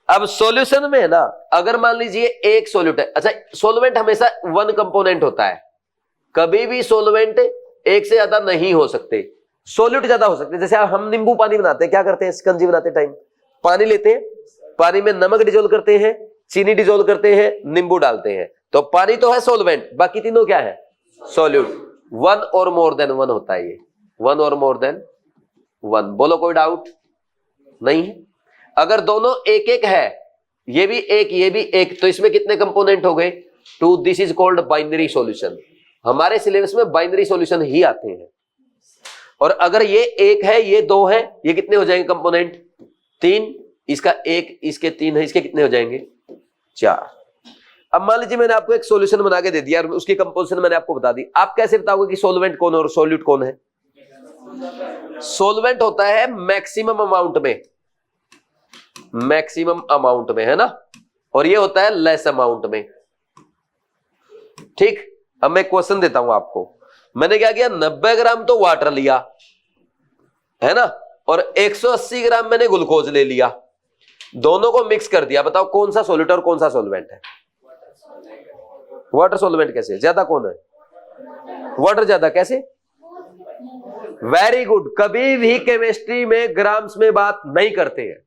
अब सॉल्यूशन में है ना, अगर मान लीजिए एक सोल्यूट है, अच्छा सोलवेंट हमेशा 1 कंपोनेंट होता है, कभी भी सोलवेंट एक से ज्यादा नहीं हो सकते, सोल्यूट ज्यादा हो सकते। जैसे हम नींबू पानी बनाते हैं, क्या करते हैं, शिकंजी बनाते टाइम पानी लेते हैं, पानी में नमक डिजोल्व करते हैं, चीनी डिजोल्व करते हैं, नींबू डालते हैं, तो पानी तो है सोलवेंट, बाकी तीनों क्या है, सोल्यूट। 1 और मोर देन 1 होता है ये, 1 और मोर देन 1। बोलो कोई डाउट नहीं है। अगर दोनों एक एक है, ये भी एक ये भी एक, तो इसमें कितने कंपोनेंट हो गए, 2। This is called binary solution. हमारे सिलेबस में बाइनरी सॉल्यूशन ही आते हैं। और अगर ये एक है ये 2 है, ये कितने हो जाएंगे कंपोनेंट, 3, इसका 1 इसके 3 है, इसके कितने हो जाएंगे 4। अब मान लीजिए मैंने आपको एक सॉल्यूशन बना के दे दिया और उसकी कंपोजिशन मैंने आपको बता दी, आप कैसे बताओगे कि सॉल्वेंट कौन है और सॉल्यूट कौन है। सॉल्वेंट होता है मैक्सिमम अमाउंट में, मैक्सिमम अमाउंट में, है ना, और ये होता है लेस अमाउंट में, ठीक। अब मैं क्वेश्चन देता हूं आपको, मैंने क्या किया, 90 ग्राम तो वाटर लिया, है ना, और 180 ग्राम मैंने ग्लूकोज ले लिया, दोनों को मिक्स कर दिया, बताओ कौन सा सॉल्यूट और कौन सा सॉल्वेंट है। वाटर सॉल्वेंट कैसे, ज्यादा कौन है, वाटर ज्यादा, कैसे, वेरी गुड। कभी भी केमिस्ट्री में ग्राम्स में बात नहीं करते हैं।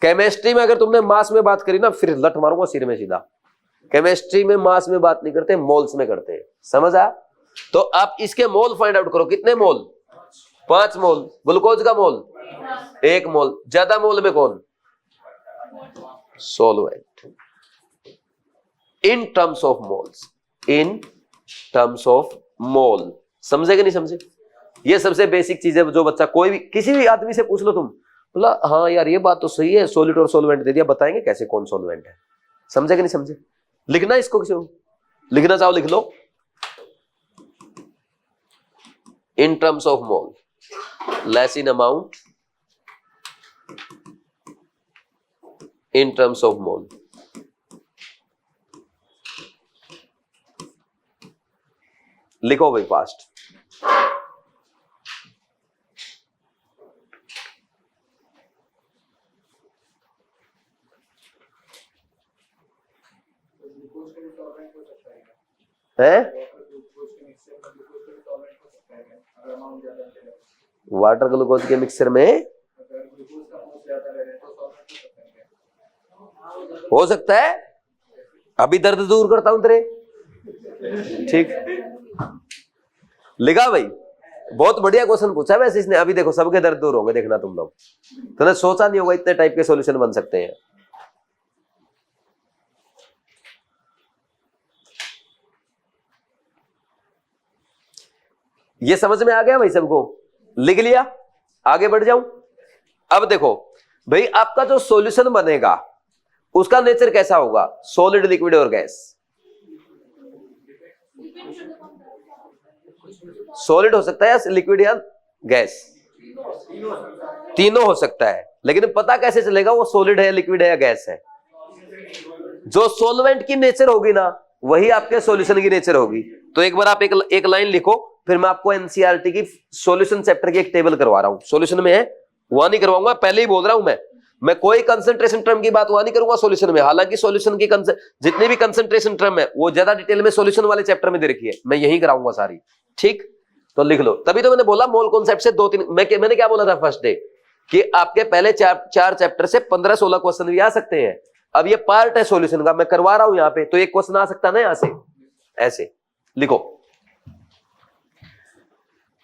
केमिस्ट्री में अगर तुमने मास में बात करी ना, फिर लट मारूंगा सिर में सीधा। केमिस्ट्री में मास में बात नहीं करते, मोल्स में करते हैं, समझ आया। तो आप इसके मोल फाइंड आउट करो, कितने मोल, 5 मोल। ग्लूकोज का मोल 1 मोल, ज्यादा मोल में कौन, solvent. In terms of moles, in terms of मोल, समझे कि नहीं समझे। ये सबसे बेसिक चीज है जो बच्चा, कोई भी किसी भी आदमी से पूछ लो तुम, बोला हाँ यार ये बात तो सही है, सॉल्यूट और सॉल्वेंट दे दिया, बताएंगे कैसे कौन सॉल्वेंट है, समझे कि नहीं समझे। लिखना इसको, किसी को लिखना चाहो लिख लो, in terms of mole, less in amount, in terms of mole. लिखो भाई फास्ट। है वाटर ग्लूकोज के मिक्सचर में, हो सकता है, अभी दर्द दूर करता हूं तेरे। ठीक, लिखा भाई, बहुत बढ़िया क्वेश्चन पूछा है वैसे इसने। अभी देखो सबके दर्द दूर होंगे, देखना तुम लोग। तूने सोचा नहीं होगा इतने टाइप के सॉल्यूशन बन सकते हैं। ये समझ में आ गया भाई सबको? लिख लिया? आगे बढ़ जाऊं? अब देखो भाई, आपका जो सॉल्यूशन बनेगा उसका नेचर कैसा होगा? सॉलिड, लिक्विड और गैस। सॉलिड हो सकता है या लिक्विड या गैस, तीनों हो सकता है। लेकिन पता कैसे चलेगा वो सॉलिड है, लिक्विड है या गैस है? जो सॉल्वेंट की नेचर होगी ना, वही आपके सॉल्यूशन की नेचर होगी। तो एक बार आप एक लाइन लिखो, फिर मैं आपको एनसीईआरटी की सॉल्यूशन चैप्टर की एक टेबल करवा रहा हूं। सॉल्यूशन में है, वहां नहीं करवाऊंगा, पहले ही बोल रहा हूं मैं कोई कंसंट्रेशन टर्म की बात वहां नहीं करूंगा सॉल्यूशन में। हालांकि सॉल्यूशन की जितनी भी कंसंट्रेशन टर्म है वो ज्यादा डिटेल में सॉल्यूशन वाले चैप्टर में दे रखी है, मैं यही कराऊंगा सारी। ठीक, तो लिख लो। तभी तो मैंने बोला मोल कॉन्सेप्ट से 2-3, मैंने क्या बोला था फर्स्ट डे कि आपके पहले 4 चैप्टर से 15-16 क्वेश्चन भी आ सकते हैं। अब ये पार्ट है सॉल्यूशन का, मैं करवा रहा हूं यहां पे, तो एक क्वेश्चन आ सकता है ना यहां से। ऐसे लिखो,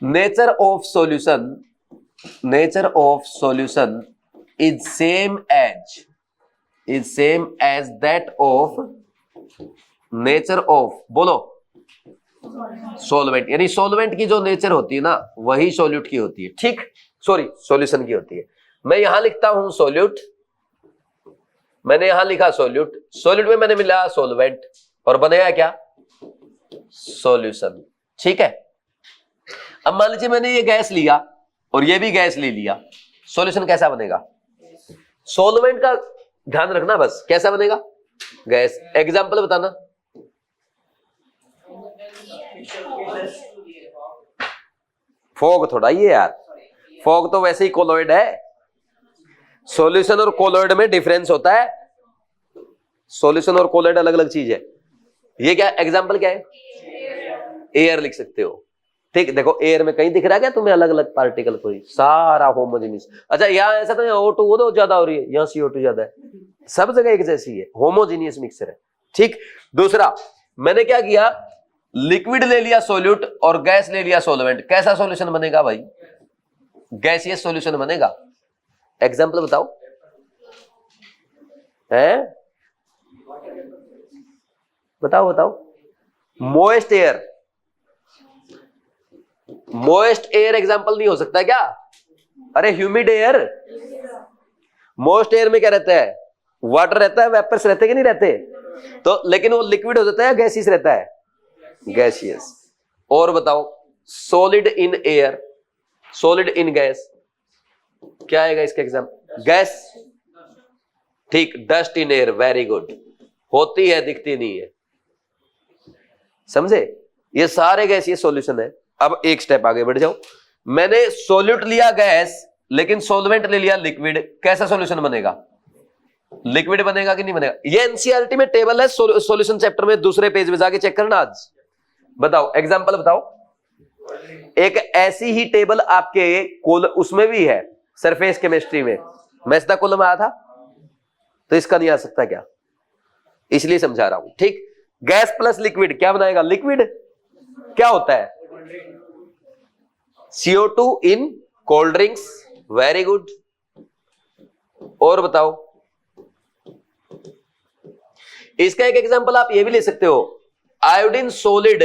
nature of solution is same as that of nature of, बोलो, सॉल्वेंट। यानी सॉल्वेंट की जो नेचर होती है ना, वही सॉल्यूट की होती है। ठीक, सॉरी, सॉल्यूशन की होती है। मैं यहां लिखता हूं सॉल्यूट, मैंने यहां लिखा सॉल्यूट, सॉल्यूट में मैंने मिला सॉल्वेंट, और बनेगा क्या? सॉल्यूशन। ठीक है, अब मान लीजिए मैंने ये गैस लिया और ये भी गैस ले लिया, सॉल्यूशन कैसा बनेगा? सॉल्वेंट का ध्यान रखना बस, कैसा बनेगा? गैस। एग्जांपल बताना। फॉग थोड़ा ये यार, फॉग तो वैसे ही कोलॉइड है। सॉल्यूशन और कोलॉइड में डिफरेंस होता है। सॉल्यूशन और कोलॉइड अलग अलग चीज है। ये क्या एग्जांपल क्या है? एयर लिख सकते हो। ठीक, देखो एयर में कहीं दिख रहा है क्या तुम्हें अलग अलग पार्टिकल? कोई, सारा होमोजेनियस। अच्छा, यहाँ ऐसा तो O2 वो तो ज्यादा हो रही है, यहाँ CO2 ज्यादा है, सब जगह एक जैसी है, होमोजेनियस मिक्सचर है। ठीक, दूसरा मैंने क्या किया, लिक्विड ले लिया सॉल्यूट और गैस ले लिया सॉल्वेंट, कैसा सॉल्यूशन बनेगा भाई? गैसियस सॉल्यूशन बनेगा। एग्जांपल बताओ है, बताओ। Moist air, moist air example नहीं हो सकता क्या? अरे ह्यूमिड एयर, मोइस्ट एयर में क्या रहता है? वाटर रहता है, वेपर्स रहते कि नहीं रहते? तो लेकिन वो लिक्विड हो जाता है, गैसियस रहता है? गैसियस। और बताओ, solid in air, solid in gas, क्या आएगा इसका एग्जांपल? गैस। ठीक, dust in air, very good, होती है दिखती नहीं है। समझे? ये सारे गैसियस सॉल्यूशन है। अब एक स्टेप आगे बढ़ जाओ, मैंने सॉल्यूट लिया गैस, लेकिन सॉल्वेंट ले लिया लिक्विड, कैसा सॉल्यूशन बनेगा? लिक्विड बनेगा कि नहीं बनेगा? ये एनसीईआरटी में टेबल है सॉल्यूशन चैप्टर में, दूसरे पेज में जाके चेक करना आज। बताओ, एग्जांपल बताओ। एक ऐसी ही टेबल आपके उसमें भी है, सरफेस केमिस्ट्री में, मैस्दा कॉलम आया था, तो इसका नहीं आ सकता क्या? इसलिए समझा रहा हूं। ठीक, गैस प्लस लिक्विड क्या बनाएगा? लिक्विड। क्या होता है? CO2 in cold drinks, very good. और बताओ, इसका एक एग्जांपल आप ये भी ले सकते हो, आयोडीन सॉलिड,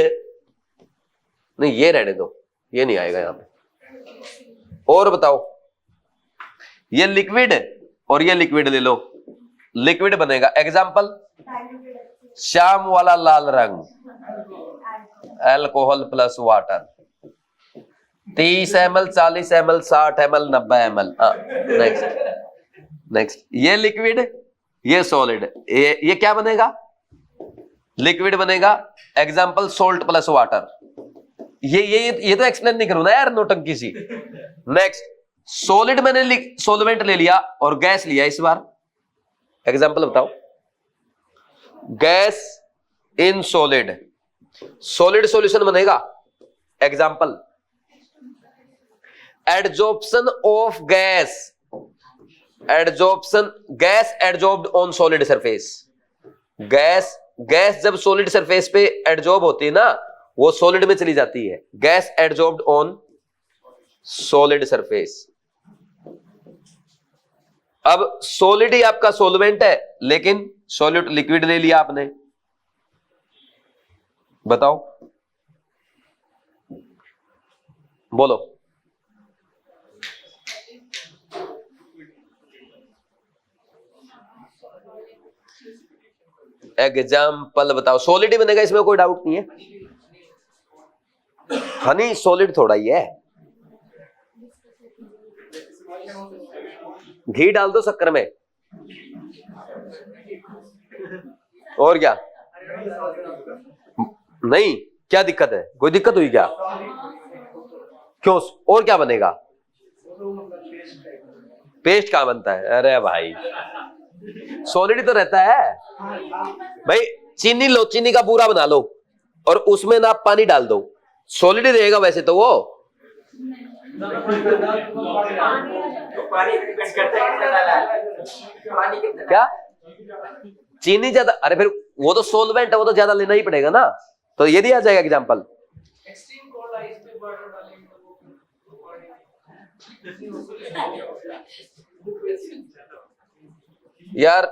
नहीं ये रहने दो, ये नहीं आएगा यहां पे। और बताओ, ये लिक्विड और ये लिक्विड ले लो, लिक्विड बनेगा। एग्जांपल, श्याम वाला लाल रंग, alcohol plus water, 30 ml, 40 ml, 60 ml, 90 ml। Next, ये लिक्विड, ये सॉलिड, ये क्या बनेगा? लिक्विड बनेगा। Example, salt plus water. ये तो एक्सप्लेन नहीं करूं ना यार, नोटंकी सी। नेक्स्ट, सॉलिड मैंने सॉल्वेंट ले लिया और गैस लिया इस बार। एग्जांपल बताओ, gas in solid, solid solution बनेगा। Example, adsorption of gas, adsorption, gas adsorbed on solid surface. Gas जब सॉलिड सरफेस पे एडजॉर्ब होती है ना, वो सॉलिड में चली जाती है। Gas adsorbed on solid surface. अब सॉलिड ही आपका सॉल्वेंट है, लेकिन सॉल्यूट लिक्विड ले लिया आपने, बताओ, बोलो। एग्जाम्पल बताओ। सॉलिड ही बनेगा, इसमें कोई डाउट नहीं है। हनी सॉलिड थोड़ा ही है। घी डाल दो शक्कर में, और क्या? नहीं, क्या दिक्कत है? कोई दिक्कत हुई क्या? क्यों? और क्या बनेगा? पेस्ट कहां बनता है? अरे भाई, सॉलिड ही तो रहता है भाई। चीनी लो, चीनी का बूरा बना लो और उसमें ना पानी डाल दो, सॉलिड ही रहेगा वैसे तो वो। क्या? चीनी ज्यादा? अरे फिर वो तो सोलवेंट है, वो तो ज्यादा लेना ही पड़ेगा ना। तो ये दिया जाएगा एग्जाम्पल। यार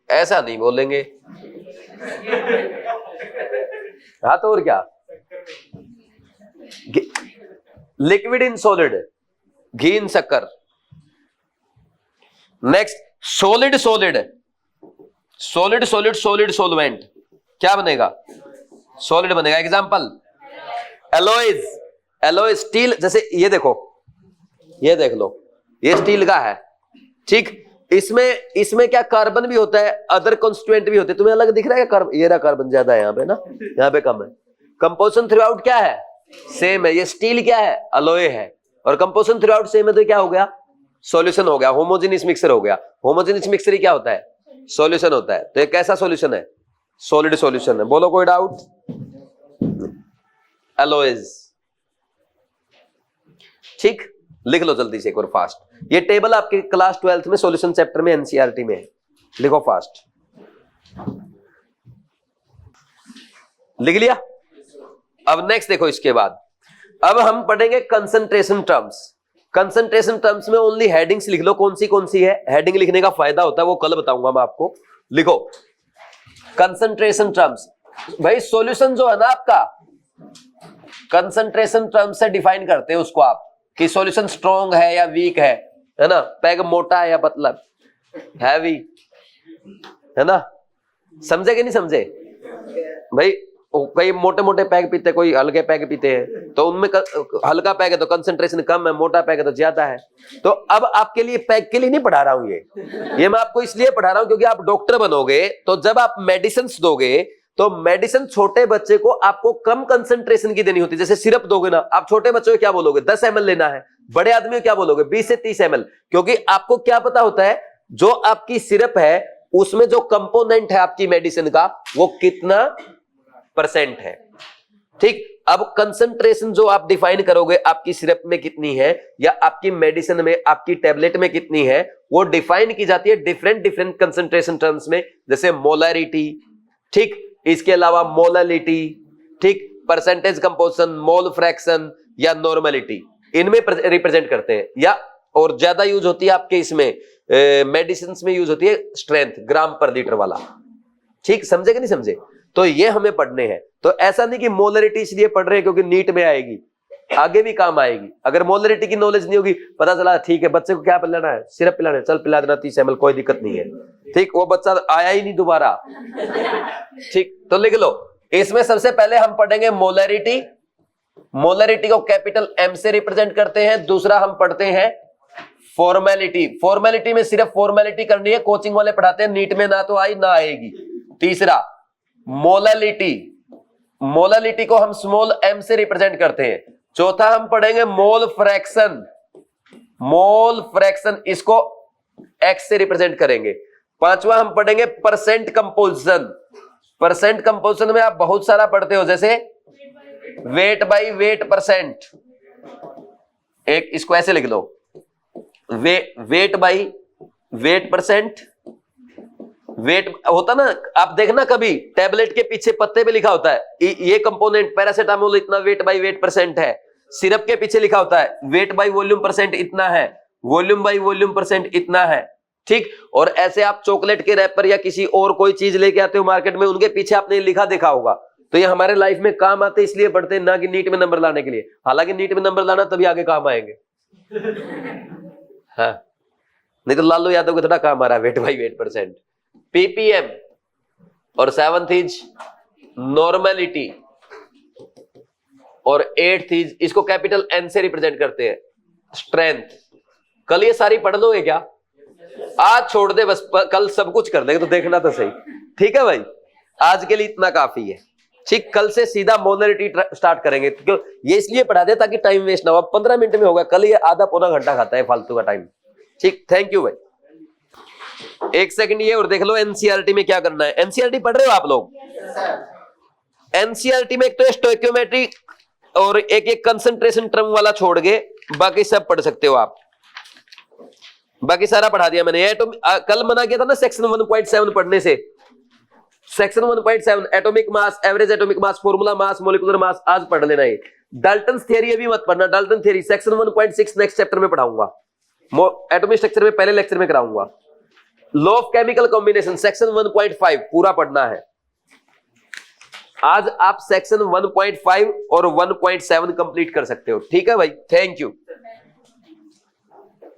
ऐसा नहीं बोलेंगे। हाँ तो और क्या? लिक्विड इन सॉलिड, घी इन शक्कर। Next, solid solid, solid solid solid solvent, क्या बनेगा? सॉलिड बनेगा। Example, alloys, alloy steel. जैसे ये देखो, ये देख लो, ये स्टील का है, ठीक। इसमें क्या कार्बन भी होता है, अदर कॉन्स्टिट्यूएंट भी होते हैं। तुम्हें अलग दिख रहा है कार्बन? ये रहा कार्बन ज्यादा है यहाँ पे ना, यहाँ पे कम है। कंपोजिशन थ्रू आउट क्या है? सेम है। ये स्टील क्या है? अलॉय है। और कंपोजिशन थ्रू आउट सेम है, तो क्या हो गया? सॉल्यूशन हो गया, होमोजेनियस मिक्सचर हो गया। होमोजेनियस मिक्सचर ही क्या होता है? सॉल्यूशन होता है। तो ये कैसा सॉल्यूशन है? सॉलिड सॉल्यूशन है। बोलो कोई डाउट? एलॉयज, ठीक। लिख लो जल्दी से एक और फास्ट। ये टेबल आपके क्लास 12th में सॉल्यूशन चैप्टर में एनसीईआरटी में है, लिखो फास्ट। लिख लिया? अब नेक्स्ट देखो, इसके बाद अब हम पढ़ेंगे कंसंट्रेशन टर्म्स। कंसंट्रेशन टर्म्स में ओनली हेडिंग्स लिख लो, कौन सी है। हेडिंग लिखने का फायदा होता है वो कल बताऊंगा मैं आपको। लिखो कंसंट्रेशन टर्म्स। भाई सॉल्यूशन जो है ना आपका, कंसंट्रेशन टर्म्स से डिफाइन करते हैं उसको आप, कि सॉल्यूशन स्ट्रॉन्ग है या वीक है ना। पैग मोटा है या पतला, हैवी, है ना। समझे कि नहीं समझे? भाई कई मोटे मोटे पैग पीते, कोई हल्के पैग पीते हैं, तो उनमें हल्का पैग है तो कंसंट्रेशन कम है, मोटा पैग है तो ज्यादा है। तो अब आपके लिए पैग के लिए नहीं पढ़ा रहा हूं, ये मैं आपको इसलिए पढ़ा रहा हूं क्योंकि आप डॉक्टर बनोगे, तो जब आप मेडिसिन दोगे तो मेडिसिन छोटे बच्चे को आपको कम कंसंट्रेशन की देनी होती है। जैसे सिरप दोगे ना, आप छोटे बच्चों को क्या बोलोगे? 10 ml लेना है। बड़े आदमी को क्या बोलोगे? 20 से 30 ml। क्योंकि आपको क्या पता होता है, जो आपकी सिरप है उसमें जो कंपोनेंट है आपकी मेडिसिन का, वो कितना % है, ठीक। अब कंसंट्रेशन जो आप डिफाइन करोगे आपकी सिरप में कितनी है या आपकी मेडिसिन में, आपकी टेबलेट में कितनी है, वो डिफाइन की जाती है डिफरेंट कंसंट्रेशन टर्म्स में। जैसे मोलैरिटी, ठीक, इसके अलावा मोलालिटी, ठीक, परसेंटेज कंपोजिशन, मोल फ्रैक्शन या नॉर्मलिटी, इनमें रिप्रेजेंट करते हैं। या और ज्यादा यूज होती है आपके इसमें मेडिसिन में यूज होती है स्ट्रेंथ, ग्राम पर लीटर वाला, ठीक। समझे कि नहीं समझे? तो ये हमें पढ़ने हैं। तो ऐसा नहीं कि मोलरिटी इसलिए पढ़ रहे हैं क्योंकि नीट में आएगी, आगे भी काम आएगी। अगर मोलरिटी की नॉलेज नहीं होगी, पता चला ठीक है बच्चे को क्या पिलाना है, सिरप पिलाना है, चल पिला देना 30 ml, कोई दिक्कत नहीं है, ठीक। वो बच्चा आया ही नहीं दोबारा, ठीक। तो लिख लो, इसमें सबसे पहले हम पढ़ेंगे मोलरिटी। मोलरिटी को कैपिटल M से रिप्रेजेंट करते हैं। दूसरा हम पढ़ते हैं फॉर्मेलिटी। फॉर्मेलिटी में सिर्फ फॉर्मेलिटी करनी है, कोचिंग वाले पढ़ाते हैं, नीट में ना तो आई ना आएगी। तीसरा मोलालिटी, मोलालिटी को हम स्मॉल m से रिप्रेजेंट करते हैं। चौथा हम पढ़ेंगे मोल फ्रैक्शन। मोल फ्रैक्शन इसको x से रिप्रेजेंट करेंगे। पांचवा हम पढ़ेंगे परसेंट कंपोजिशन। परसेंट कंपोजिशन में आप बहुत सारा पढ़ते हो, जैसे वेट बाई वेट परसेंट। एक इसको ऐसे लिख लो, weight by weight percent, weight होता ना, आप देखना कभी टैबलेट के पीछे पत्ते पे लिखा होता है ये कंपोनेंट पैरासीटामोल इतना वेट बाई वेट परसेंट है, सिरप के पीछे लिखा होता है वेट बाई वॉल्यूम परसेंट इतना है, वॉल्यूम बाई वॉल्यूम परसेंट इतना है, ठीक। और ऐसे आप चॉकलेट के रैपर या किसी और कोई चीज लेके आते हो मार्केट में, उनके पीछे आपने लिखा देखा होगा। तो ये हमारे लाइफ में काम आते इसलिए पढ़ते हैं, ना कि नीट में नंबर लाने के लिए। हालांकि नीट में नंबर लाना तभी आगे काम आएंगे। हाँ, नहीं तो लालू यादव को थोड़ा काम आ रहा है wait by weight percent. Ppm और 7th इज नॉर्मेलिटी और 8th इज, इसको कैपिटल एन से रिप्रेजेंट करते हैं स्ट्रेंथ। कल ये सारी पढ़ लोगे क्या? आज छोड़ दे बस, कल सब कुछ कर देंगे, तो देखना तो सही। ठीक है भाई, आज के लिए इतना काफी है। ठीक, कल से सीधा मोलरिटी स्टार्ट करेंगे। क्यों ये इसलिए पढ़ा दे ताकि टाइम वेस्ट ना हो। 15 मिनट में होगा, कल ये आधा पौना घंटा खाता है फालतू का टाइम। ठीक, थैंक यू भाई। एक सेकंड ये और देख लो एनसीईआरटी में क्या करना है। एनसीईआरटी पढ़ रहे हो आप लोग? एनसीईआरटी में एक तो स्टोइकियोमेट्री और एक कंसंट्रेशन टर्म वाला छोड़ के बाकी सब पढ़ सकते हो आप। बाकी सारा पढ़ा दिया मैंने। कल मना किया था ना सेक्शन 1.7 पढ़ने से। Section 1.7 atomic mass, average atomic mass, formula mass, molecular mass आज पढ़ लेना है। डाल्टन थ्योरी अभी मत पढ़ना। Dalton theory section 1.6 next chapter में पढ़ाऊंगा, एटॉमिक स्ट्रक्चर में पहले लेक्चर में कराऊंगा। Law of chemical combination section 1.5 पूरा पढ़ना है। आज आप सेक्शन 1.5 और 1.7 कंप्लीट कर सकते हो। ठीक है भाई, थैंक यू।